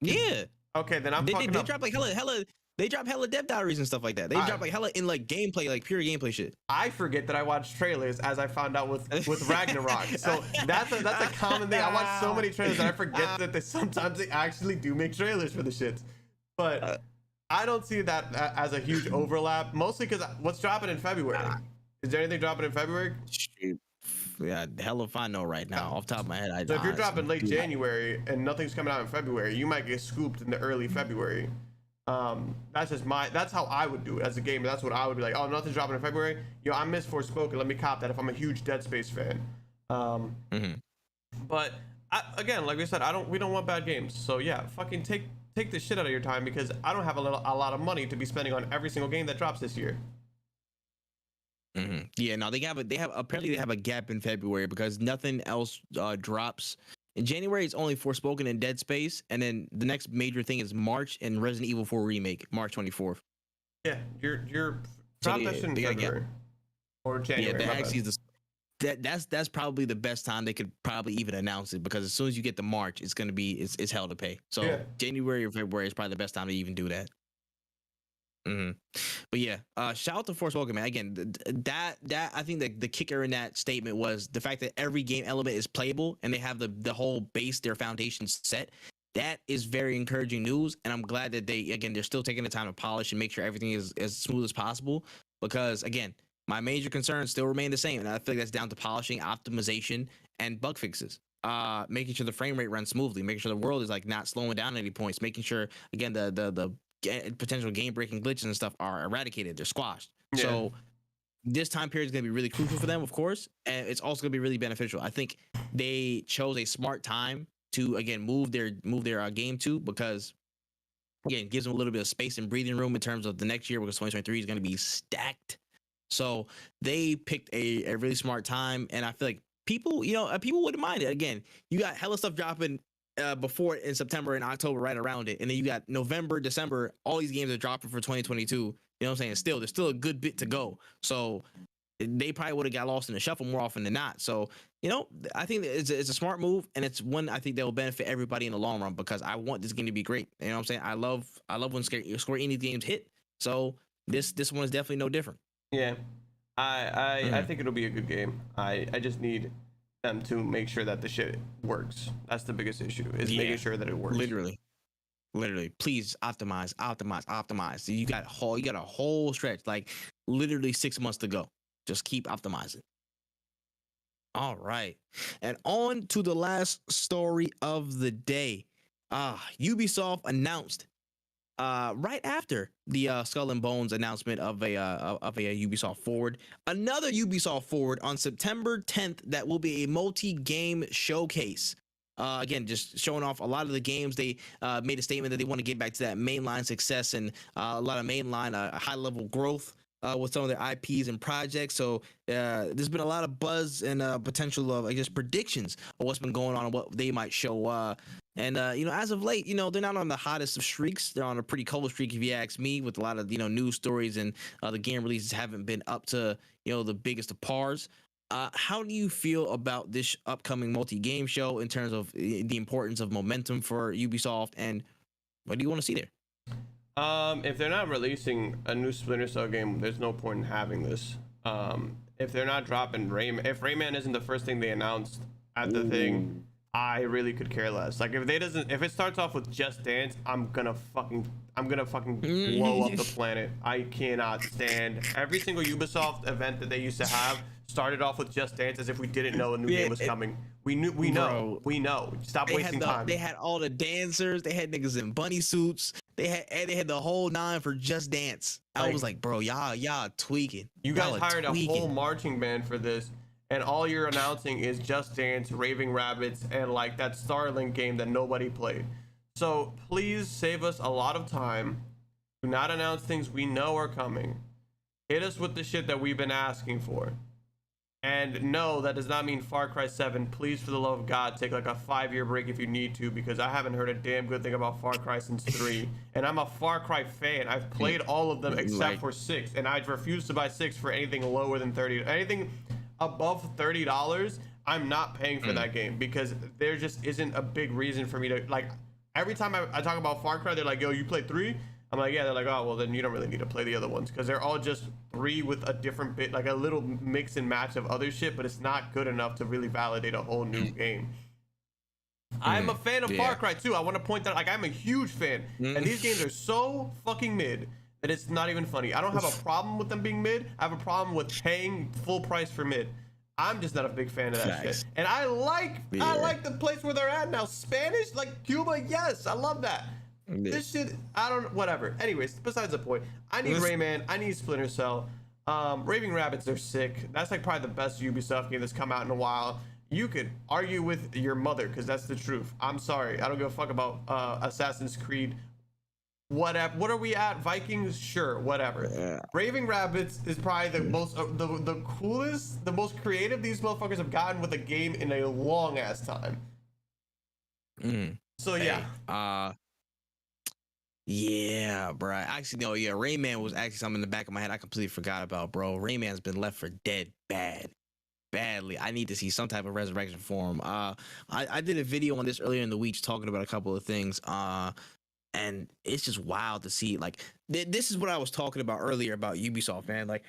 Speaker 2: Yeah.
Speaker 3: Okay, then I'm fucking
Speaker 2: they
Speaker 3: up.
Speaker 2: drop like hella. They drop hella dev diaries and stuff like that. They drop like hella in like gameplay, like pure gameplay shit.
Speaker 3: I forget that I watch trailers, as I found out with Ragnarok. So that's a common thing. I watch so many trailers that I forget that sometimes they actually do make trailers for the shits. But I don't see that as a huge overlap. Mostly because what's dropping in February? Is there anything dropping in February?
Speaker 2: Yeah, hell if I know right now. Off the top of my head,
Speaker 3: So if you're dropping late January and nothing's coming out in February, you might get scooped in the early February. That's how I would do it as a gamer. That's what I would be like. Oh, nothing's dropping in February. Yo, I miss Forspoken. Let me cop that if I'm a huge Dead Space fan. But again, like we said, we don't want bad games. So yeah, fucking take the shit out of your time because I don't have a lot of money to be spending on every single game that drops this year.
Speaker 2: Yeah, no, apparently they have a gap in February because nothing else drops. In January, it's only Forspoken and Dead Space, and then the next major thing is March and Resident Evil 4 Remake, March 24th.
Speaker 3: Yeah, you're drop that shit in February or January.
Speaker 2: Yeah, that actually is that's probably the best time they could probably even announce it because as soon as you get to March, it's gonna be it's hell to pay. So yeah. January or February is probably the best time to even do that. But yeah, shout out to Forspoken, man. Again, that I think the kicker in that statement was the fact that every game element is playable and they have the whole base, their foundation set. That is very encouraging news, and I'm glad that they're still taking the time to polish and make sure everything is as smooth as possible. Because again, my major concerns still remain the same, and I feel like that's down to polishing, optimization, and bug fixes. Making sure the frame rate runs smoothly, making sure the world is like not slowing down at any points, making sure again the potential game-breaking glitches and stuff are eradicated, they're squashed. Yeah. So this time period is going to be really crucial for them, of course, and it's also going to be really beneficial. I think they chose a smart time to again move their game to, because again it gives them a little bit of space and breathing room in terms of the next year, because 2023 is going to be stacked. So they picked a really smart time, and I feel like people wouldn't mind it. Again, you got hella stuff dropping before in September and October right around it, and then you got November, December, all these games are dropping for 2022. You know what I'm saying? There's still a good bit to go, so they probably would have got lost in the shuffle more often than not. So I think it's a smart move, and it's one I think that will benefit everybody in the long run, because I want this game to be great. You know what I'm saying? I love when Square Enix games hit, so this one is definitely no different.
Speaker 3: Yeah, I think it'll be a good game. I just need them to make sure that the shit works. That's the biggest issue, is making sure that it works.
Speaker 2: Literally, please optimize. You got a whole stretch, like literally 6 months to go. Just keep optimizing. All right, and on to the last story of the day. Ubisoft announced right after the Skull and Bones announcement of a Ubisoft Forward, another Ubisoft Forward on September 10th that will be a multi-game showcase. Again, just showing off a lot of the games. They made a statement that they want to get back to that mainline success and a lot of mainline high-level growth with some of their IPs and projects. So there's been a lot of buzz and potential of, I guess, predictions of what's been going on and what they might show. And as of late, they're not on the hottest of streaks. They're on a pretty cold streak, if you ask me, with a lot of news stories, and the game releases haven't been up to the biggest of pars. How do you feel about this upcoming multi-game show in terms of the importance of momentum for Ubisoft, and what do you want to see there?
Speaker 3: If they're not releasing a new Splinter Cell game, there's no point in having this. If they're not dropping Rayman, if Rayman isn't the first thing they announced at the thing, I really could care less. Like if it starts off with Just Dance, I'm gonna fucking blow up the planet. I cannot stand every single Ubisoft event that they used to have started off with Just Dance as if we didn't know a new game was coming. We know. Stop wasting time.
Speaker 2: They had all the dancers. They had niggas in bunny suits. They had the whole 9 for Just Dance. I was like, bro, y'all tweaking.
Speaker 3: You guys hired a whole marching band for this, and all you're announcing is Just Dance, Raving Rabbits, and like that Starlink game that nobody played. So please save us a lot of time. Do not announce things we know are coming. Hit us with the shit that we've been asking for. And no, that does not mean Far Cry 7. Please, for the love of God, take like a 5-year break if you need to, because I haven't heard a damn good thing about Far Cry since 3. And I'm a Far Cry fan. I've played all of them except for 6, and I refuse to buy 6 for anything lower than 30. Anything above $30, I'm not paying for that game, because there just isn't a big reason for me to like. Every time I talk about Far Cry, they're like, "Yo, you played 3?" I'm like, yeah. They're like, oh, well, then you don't really need to play the other ones, because they're all just 3 with a different bit, like a little mix and match of other shit, but it's not good enough to really validate a whole new game. I'm a fan of Far Cry 2. I want to point that, like, I'm a huge fan, and these games are so fucking mid that it's not even funny. I don't have a problem with them being mid. I have a problem with paying full price for mid. I'm just not a big fan of that shit. And I like the place where they're at now. Spanish, like Cuba, yes, I love that. This shit, I don't, whatever. Anyways, besides the point, I need Rayman, I need Splinter Cell. Raving Rabbits are sick. That's like probably the best Ubisoft game that's come out in a while. You could argue with your mother, because that's the truth. I'm sorry, I don't give a fuck about Assassin's Creed. Whatever. What are we at? Vikings? Sure, whatever. Yeah. Raving Rabbits is probably the most, the coolest, the most creative these motherfuckers have gotten with a game in a long ass time. So yeah.
Speaker 2: Yeah, bro. Actually, no, yeah. Rayman was actually something in the back of my head I completely forgot about, bro. Rayman's been left for dead badly. I need to see some type of resurrection for him. I did a video on this earlier in the week talking about a couple of things. And it's just wild to see. Like, this is what I was talking about earlier about Ubisoft, man. Like,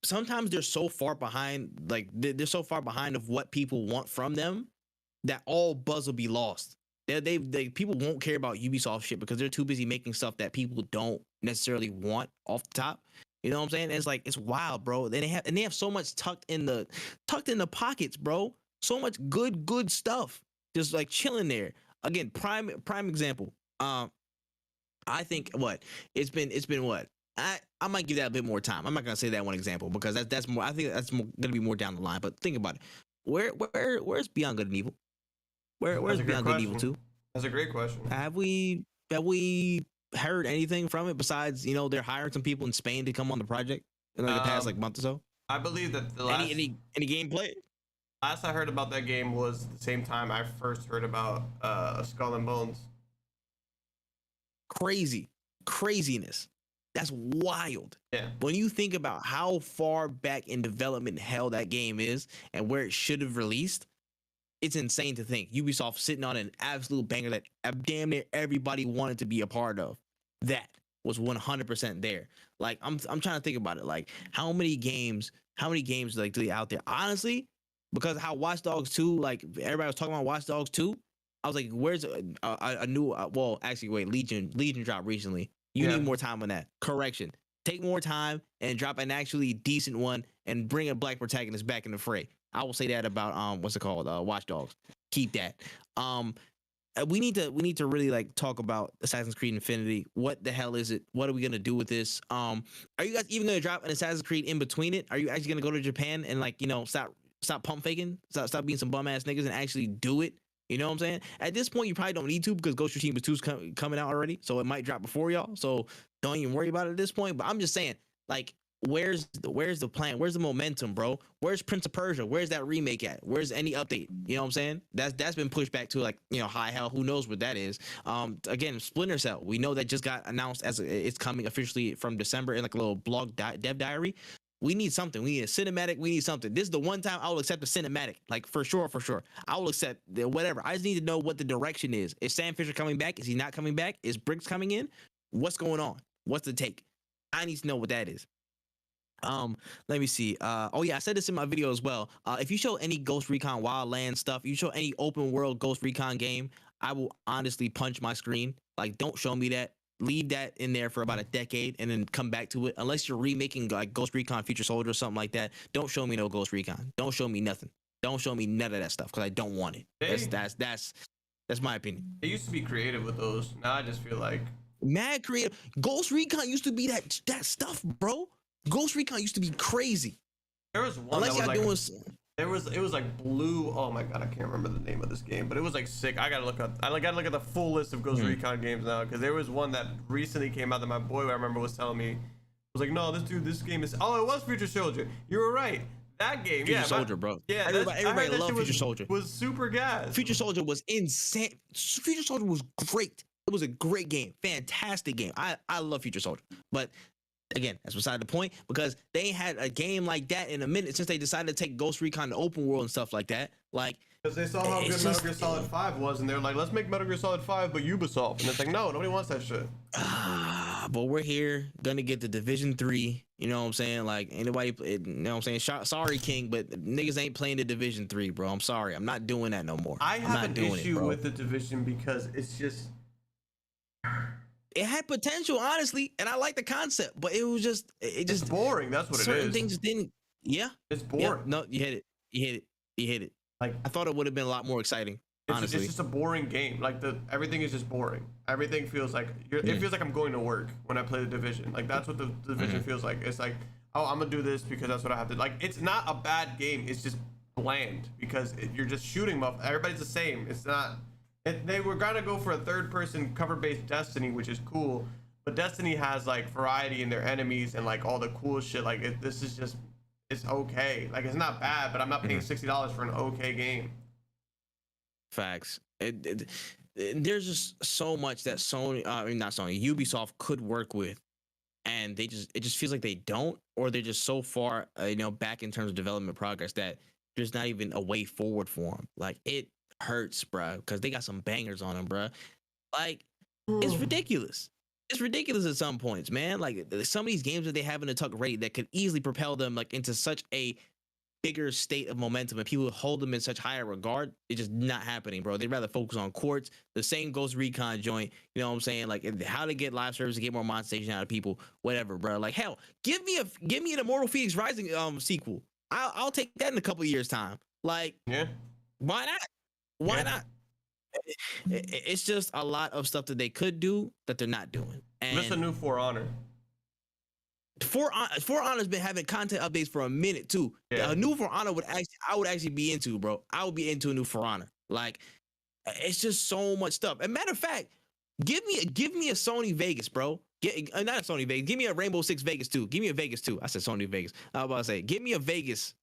Speaker 2: sometimes they're so far behind. Like, they're so far behind of what people want from them that all buzz will be lost. They people won't care about Ubisoft shit because they're too busy making stuff that people don't necessarily want off the top. You know what I'm saying? And it's like, it's wild, bro. They have so much tucked in the pockets, bro. So much good stuff just like chilling there. Again, prime example. I think it's been what I might give that a bit more time. I'm not gonna say that one example because that's more. I think that's gonna be more down the line. But think about it. Where's Beyond Good and Evil? Where's Beyond Good and Evil 2?
Speaker 3: That's a great question.
Speaker 2: Have we heard anything from it besides, you know, they're hiring some people in Spain to come on the project in like the past like month or so?
Speaker 3: I believe that the last
Speaker 2: any gameplay.
Speaker 3: Last I heard about that game was the same time I first heard about Skull and Bones.
Speaker 2: Craziness. That's wild.
Speaker 3: Yeah.
Speaker 2: When you think about how far back in development hell that game is and where it should have released, it's insane to think Ubisoft sitting on an absolute banger that damn near everybody wanted to be a part of. That was 100% there. Like, I'm trying to think about it. Like, how many games like do they out there? Honestly, because how Watch Dogs 2, like everybody was talking about Watch Dogs 2, I was like, where's a new? Well, actually, wait, Legion dropped recently. You need more time on that. Correction. Take more time and drop an actually decent one and bring a black protagonist back in the fray. I will say that about what's it called? Watch Dogs. Keep that. We need to really like talk about Assassin's Creed Infinity. What the hell is it? What are we gonna do with this? Are you guys even gonna drop an Assassin's Creed in between it? Are you actually gonna go to Japan and like, you know, stop pump faking? Stop being some bum ass niggas and actually do it? You know what I'm saying? At this point, you probably don't need to because Ghost of Tsushima 2's coming out already, so it might drop before y'all. So don't even worry about it at this point. But I'm just saying, like, where's the plan? Where's the momentum, bro? Where's Prince of Persia? Where's that remake at? Where's any update? You know what I'm saying? That's been pushed back to, like, you know, high hell. Who knows what that is? Again, Splinter Cell. We know that just got announced as it's coming officially from December in like a little blog dev diary. We need something. We need a cinematic. We need something. This is the one time I will accept a cinematic. Like, for sure, for sure. I will accept whatever. I just need to know what the direction is. Is Sam Fisher coming back? Is he not coming back? Is Briggs coming in? What's going on? What's the take? I need to know what that is. Let me see. Oh yeah, I said this in my video as well. If you show any Ghost Recon Wildlands stuff, you show any open world Ghost Recon game, I will honestly punch my screen. Like, don't show me that. Leave that in there for about a decade and then come back to it. Unless you're remaking like Ghost Recon Future Soldier or something like that, don't show me no Ghost Recon. Don't show me nothing. Don't show me none of that stuff because I don't want it. That's my opinion.
Speaker 3: They used to be creative with those. Now I just feel like
Speaker 2: mad creative. Ghost Recon used to be that stuff, bro. Ghost Recon used to be crazy.
Speaker 3: There was one
Speaker 2: unless
Speaker 3: that was
Speaker 2: y'all
Speaker 3: like,
Speaker 2: doing.
Speaker 3: it was like blue. Oh my god, I can't remember the name of this game, but it was like sick. I gotta look at the full list of Ghost Recon games now, because there was one that recently came out that my boy I remember was telling me, was like, no, this game is. Oh, it was Future Soldier. You were right. That game,
Speaker 2: Future Soldier, bro.
Speaker 3: Yeah,
Speaker 2: everybody loved Future Soldier.
Speaker 3: Was super gas.
Speaker 2: Future Soldier was insane. Future Soldier was great. It was a great game, fantastic game. I love Future Soldier, but. Again, that's beside the point, because they ain't had a game like that in a minute since they decided to take Ghost Recon to open world and stuff like that. Like,
Speaker 3: because they saw how good Metal Gear Solid 5 was, and they're like, let's make Metal Gear Solid 5, but Ubisoft. And it's like, no, nobody wants that shit.
Speaker 2: But we're here, gonna get the Division 3. You know what I'm saying? Like, anybody, you know what I'm saying? Sorry, King, but niggas ain't playing the Division 3, bro. I'm sorry. I'm not doing that no more.
Speaker 3: I have an issue with the Division because it's just.
Speaker 2: It had potential, honestly, and I like the concept, but it was just
Speaker 3: it's boring. That's what it is.
Speaker 2: Certain things didn't. Yeah,
Speaker 3: it's boring.
Speaker 2: Yeah, no, you hit it. Like, I thought it would have been a lot more exciting. Honestly,
Speaker 3: it's just a boring game. Like everything is just boring. Everything feels like it feels like I'm going to work when I play the Division. Like that's what the Division feels like. It's like, oh, I'm gonna do this because that's what I have to. Like, it's not a bad game. It's just bland because you're just shooting them. Everybody's the same. It's not. They were gonna go for a third-person cover-based Destiny, which is cool, but Destiny has like variety in their enemies and like all the cool shit. Like this is just, it's okay. Like, it's not bad, but I'm not paying $60 for an okay game.
Speaker 2: Facts. There's just so much that Ubisoft could work with, and it just feels like they don't, or they're just so far back in terms of development progress that there's not even a way forward for them. Like, it hurts, bro, because they got some bangers on them, bro. Like, it's ridiculous. It's ridiculous at some points, man. Like, some of these games that they have in the tuck rate that could easily propel them like into such a bigger state of momentum, and people hold them in such higher regard. It's just not happening, bro. They'd rather focus on quartz. The same Ghost Recon joint. You know what I'm saying? Like, how to get live service to get more monetization out of people, whatever, bro. Like, hell, give me an Immortal Phoenix Rising sequel. I'll take that in a couple of years' time. Like,
Speaker 3: yeah,
Speaker 2: why not? Why not? It's just a lot of stuff that they could do that they're not doing. And
Speaker 3: what's a new For Honor?
Speaker 2: For Honor's been having content updates for a minute too. Yeah. A new For Honor I would actually be into, bro. I would be into a new For Honor. Like, it's just so much stuff. As a matter of fact, give me a Sony Vegas, bro. Not a Sony Vegas. Give me a Rainbow Six Vegas 2. Give me a Vegas 2. I said Sony Vegas. I was about to say, give me a Vegas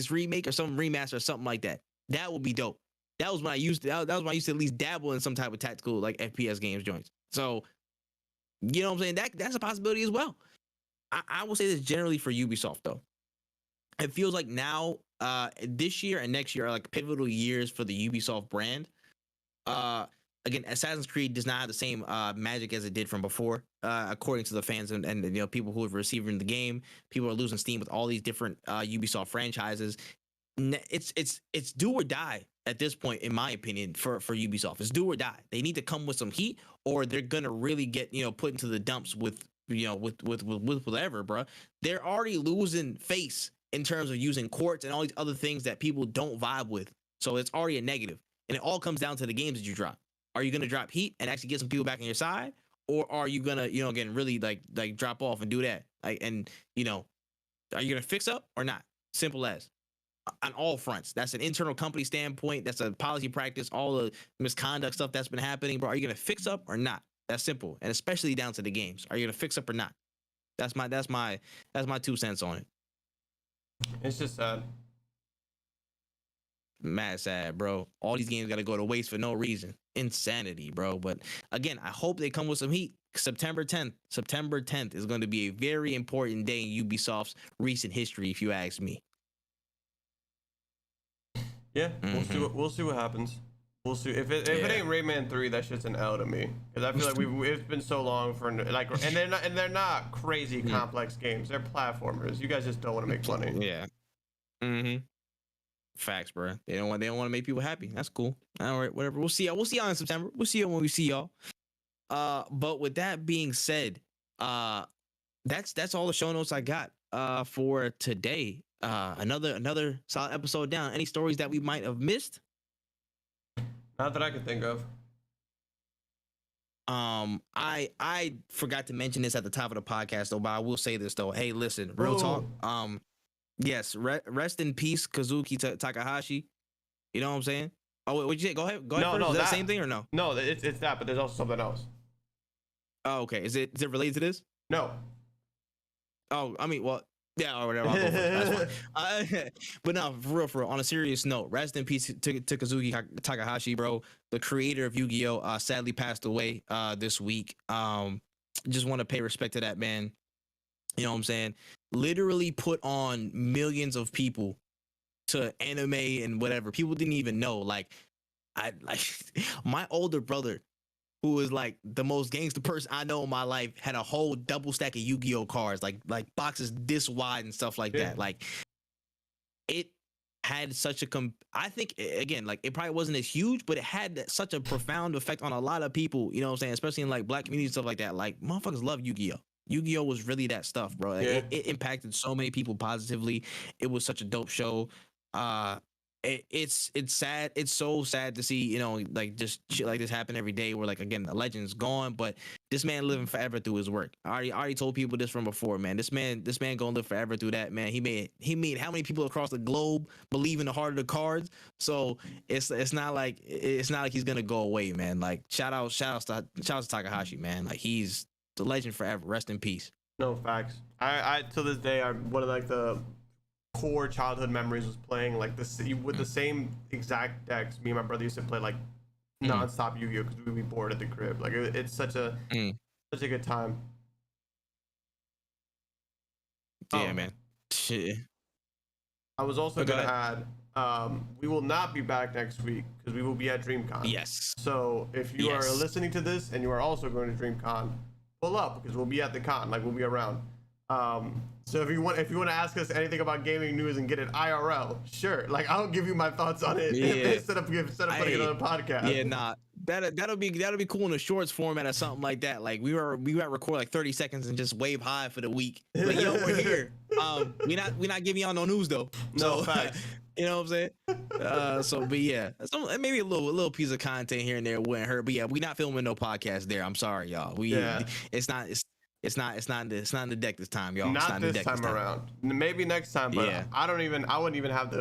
Speaker 2: remake or some remaster or something like that. That would be dope. That was when I used to at least dabble in some type of tactical like FPS games joints. So, you know what I'm saying? That's a possibility as well. I will say this generally for Ubisoft though. It feels like now, this year and next year are like pivotal years for the Ubisoft brand. Again, Assassin's Creed does not have the same magic as it did from before, according to the fans and people who have received the game. People are losing steam with all these different Ubisoft franchises. It's do or die at this point, in my opinion, for Ubisoft. It's do or die. They need to come with some heat, or they're gonna really get put into the dumps with whatever, bro. They're already losing face in terms of using quartz and all these other things that people don't vibe with. So it's already a negative, and it all comes down to the games that you drop. Are you gonna drop heat and actually get some people back on your side, or are you gonna again really like drop off and do that? Like, and are you gonna fix up or not? Simple as. On all fronts. That's an internal company standpoint. That's a policy practice. All the misconduct stuff that's been happening, bro. Are you gonna fix up or not? That's simple, and especially down to the games. Are you gonna fix up or not? That's my 2 cents on it.
Speaker 3: It's just sad.
Speaker 2: Mad sad, bro. All these games gotta go to waste for no reason. Insanity, bro. But again, I hope they come with some heat, September 10th. September 10th is going to be a very important day in Ubisoft's recent history, if you ask me.
Speaker 3: Yeah, we'll see what happens. We'll see if it ain't Rayman 3, that shit's an L to me, because I feel like it's been so long for like, and they're not crazy complex games. They're platformers. You guys just don't want to make money.
Speaker 2: Yeah. Facts, bro. They don't want to make people happy. That's cool. All right, whatever. We'll see y'all. We'll see y'all in September. We'll see y'all when we see y'all. But with that being said, that's all the show notes I got for today. Another solid episode down. Any stories that we might have missed?
Speaker 3: Not that I can think of.
Speaker 2: I forgot to mention this at the top of the podcast though, but I will say this though. Hey, listen, real talk. Yes, rest in peace, Kazuki Takahashi. You know what I'm saying? Oh, wait, what'd you say? Go ahead. No, is that the same thing or no?
Speaker 3: No, it's that, but there's also something else.
Speaker 2: Oh, okay. Is it related to this?
Speaker 3: No.
Speaker 2: Oh, I mean, well, yeah, or whatever. I'll go first. That's fine. But no, for real, on a serious note, rest in peace to Kazuki Takahashi, bro. The creator of Yu-Gi-Oh! Sadly passed away this week. Just want to pay respect to that man. You know what I'm saying? Literally put on millions of people to anime and whatever. People didn't even know. Like my older brother, who was like the most gangster person I know in my life, had a whole double stack of Yu-Gi-Oh cards, like boxes this wide and stuff like that. Like it had such a I think again, like it probably wasn't as huge, but it had such a profound effect on a lot of people. You know what I'm saying? Especially in like black communities, stuff like that. Like motherfuckers love Yu-Gi-Oh. Yu-Gi-Oh was really that stuff, bro. Like, it impacted so many people positively. It was such a dope show. It's sad. It's so sad to see, you know, like just shit like this happen every day where like, again, the legend's gone, but this man living forever through his work. I already told people this from before, man. This man gonna live forever through that, man. He made how many people across the globe believe in the heart of the cards. So it's not like he's gonna go away, man. Like shout out to Takahashi, man. Like he's the legend forever. Rest in peace.
Speaker 3: No, facts. I to this day, one of like the core childhood memories was playing like this with the same exact decks. Me and my brother used to play like nonstop Yu-Gi-Oh because we'd be bored at the crib. Like it's such a good time.
Speaker 2: Yeah, man. Shit.
Speaker 3: I was also gonna add, we will not be back next week because we will be at DreamCon.
Speaker 2: Yes.
Speaker 3: So if you are listening to this and you are also going to DreamCon, pull up because we'll be at the con. Like we'll be around. So if you want to ask us anything about gaming news and get it IRL, sure. Like I'll give you my thoughts on it instead of putting it on a podcast.
Speaker 2: Yeah, nah. That'll be cool in a shorts format or something like that. Like we record like 30 seconds and just wave high for the week. Like yo, we're here. We not giving y'all no news though.
Speaker 3: No,
Speaker 2: so,
Speaker 3: facts.
Speaker 2: You know what I'm saying? But yeah, maybe a little piece of content here and there wouldn't hurt. But yeah, we not filming no podcast there. I'm sorry, y'all. It's not in the deck this time, y'all.
Speaker 3: Not this time around. Maybe next time, but I wouldn't even have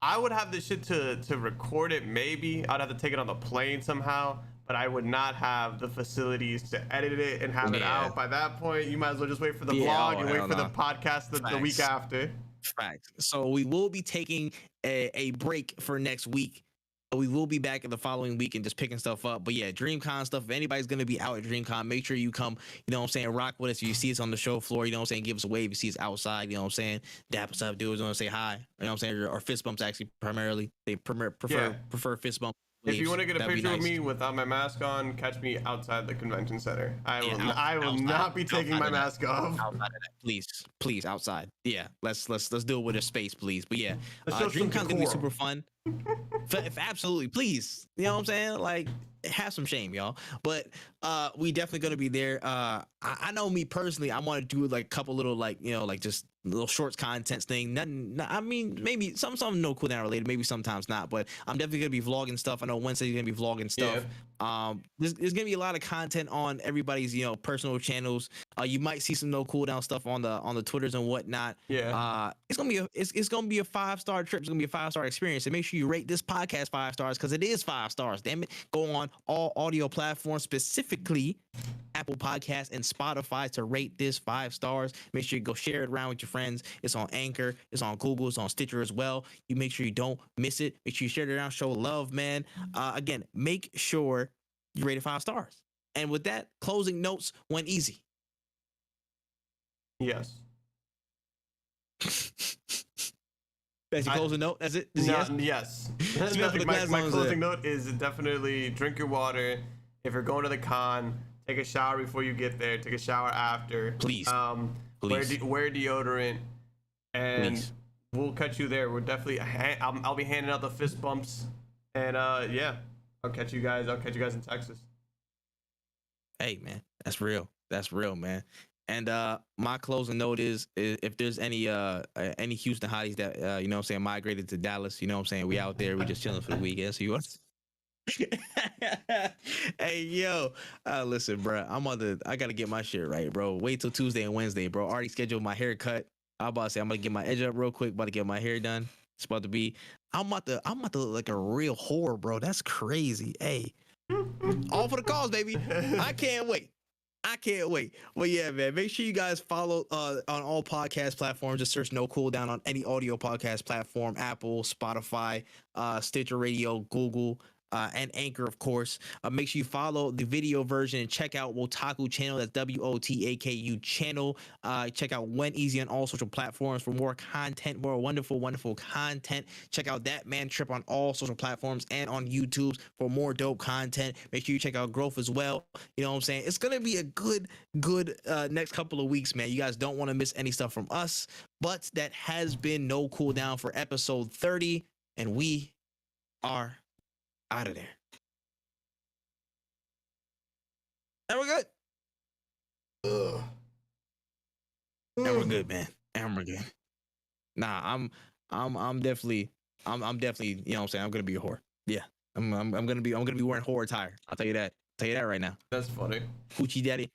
Speaker 3: I would have the shit to record it. Maybe I'd have to take it on the plane somehow, but I would not have the facilities to edit it and have it out. By that point, you might as well just wait for the vlog and wait for the podcast the week after.
Speaker 2: Facts. So we will be taking a break for next week. We will be back in the following week and just picking stuff up. But yeah, DreamCon stuff. If anybody's going to be out at DreamCon, make sure you come, you know what I'm saying, rock with us. If you see us on the show floor, you know what I'm saying, give us a wave. If you see us outside, you know what I'm saying, dap us up, dudes, want to say hi. You know what I'm saying, or fist bumps actually primarily. They prefer fist bumps.
Speaker 3: If you want to get a picture of me without my mask on, catch me outside the convention center. I will not be taking my mask off.
Speaker 2: Please, outside. Yeah, let's do it with a space, please. But yeah, DreamCon's gonna be super fun. Absolutely, please. You know what I'm saying? Like, have some shame, y'all. But we definitely gonna be there. I know me personally, I want to do like a couple little like, you know, like just little shorts contents thing. Nothing. I mean, maybe some no cooldown related, maybe sometimes not. But I'm definitely gonna be vlogging stuff. I know Wednesday's gonna be vlogging stuff. Yeah. There's gonna be a lot of content on everybody's, you know, personal channels. You might see some no cooldown stuff on the Twitters and whatnot.
Speaker 3: Yeah.
Speaker 2: It's gonna be a 5-star trip. It's gonna be a 5-star experience. And make sure you rate this podcast 5 stars because it is 5 stars. Damn it. Go on all audio platforms, specifically Apple Podcasts and Spotify, to rate this 5 stars. Make sure you go share it around with your friends. It's on Anchor, it's on Google, it's on Stitcher as well. You make sure you don't miss it. Make sure you share it around, show love, man. Again, make sure you rate it 5 stars. And with that, closing notes went easy.
Speaker 3: Yes.
Speaker 2: That's your closing note? That's it?
Speaker 3: Yes. My closing note is definitely drink your water. If you're going to the con, take a shower before you get there. Take a shower after.
Speaker 2: Please.
Speaker 3: Wear deodorant. And
Speaker 2: Please.
Speaker 3: We'll catch you there. We're definitely. I'll be handing out the fist bumps. And yeah, I'll catch you guys in Texas.
Speaker 2: Hey man, that's real. That's real, man. And my closing note is if there's any Houston hotties that you know what I'm saying, migrated to Dallas, you know what I'm saying, we out there, we just chilling for the weekend. So you want hey yo, listen, bro, I gotta get my shit right, bro. Wait till Tuesday and Wednesday, bro. Already scheduled my haircut. I'm about to say I'm gonna get my edge up real quick, about to get my hair done. It's about to be I'm about to look like a real whore, bro. That's crazy. Hey. All for the cause, baby. I can't wait. Well, yeah, man. Make sure you guys follow on all podcast platforms. Just search No Cooldown on any audio podcast platform: Apple, Spotify, Stitcher Radio, Google, and Anchor, of course. Make sure you follow the video version and check out Wotaku channel. That's WOTAKU channel. Check out When Easy on all social platforms for more content, more wonderful content. Check out That Man Tripp on all social platforms and on YouTube for more dope content. Make sure you check out Growth as well. You know what I'm saying? It's gonna be a good next couple of weeks, man. You guys don't want to miss any stuff from us. But that has been No Cooldown for episode 30, and we are out of there. And we're good.
Speaker 1: Ugh.
Speaker 2: And we're good, man. And we're good. Nah, I'm definitely, you know what I'm saying, I'm gonna be a whore. Yeah. I'm gonna be wearing whore attire. I'll tell you that. Right now.
Speaker 3: That's funny.
Speaker 2: Hoochie daddy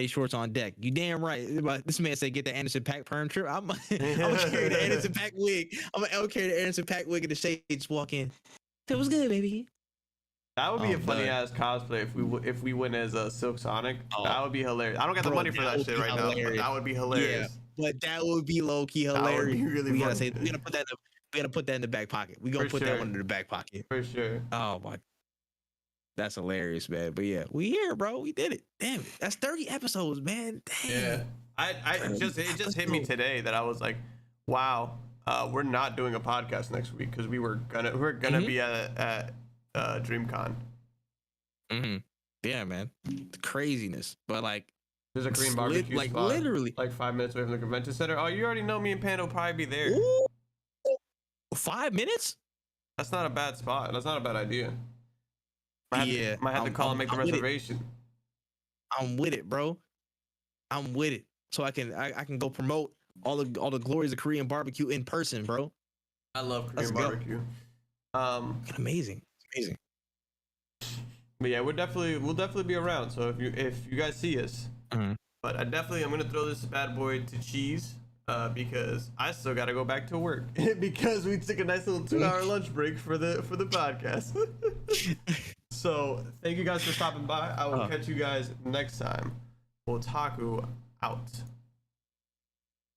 Speaker 2: shorts on deck. You damn right. This man said get the Anderson Paak perm trip. I'm gonna carry the Anderson Paak wig. I'm gonna carry the Anderson Paak wig in the shade. Just walk in. That was good, baby.
Speaker 3: That would be a funny ass cosplay if we went as a Silk Sonic. That would be hilarious. I don't got the money for that shit right now, but that would be hilarious.
Speaker 2: Yeah, but that would be low key hilarious. We gotta put that in the back pocket. We gonna put that one in the back pocket
Speaker 3: for sure.
Speaker 2: Oh my, that's hilarious, man. But yeah, we here, bro. We did it. Damn it, that's 30 episodes, man. Damn.
Speaker 3: Yeah, it just hit me today that I was like, wow, we're not doing a podcast next week because we're gonna be at DreamCon.
Speaker 2: Yeah, man. The craziness. But like,
Speaker 3: there's a Korean barbecue
Speaker 2: like
Speaker 3: spot,
Speaker 2: literally
Speaker 3: like 5 minutes away from the convention center. Oh, you already know me and Panda will probably be there.
Speaker 2: Ooh, 5 minutes?
Speaker 3: That's not a bad spot. That's not a bad idea. Might have to call and make the reservation.
Speaker 2: I'm with it, bro. I'm with it. So I can go promote all the glories of Korean barbecue in person, bro.
Speaker 3: I love Korean barbecue.
Speaker 2: Amazing. It's amazing.
Speaker 3: But yeah, we'll definitely be around. So if you guys see us, but I'm gonna throw this bad boy to cheese because I still gotta go back to work because we took a nice little 2-hour lunch break for the podcast. So thank you guys for stopping by. I will catch you guys next time. Wotaku out.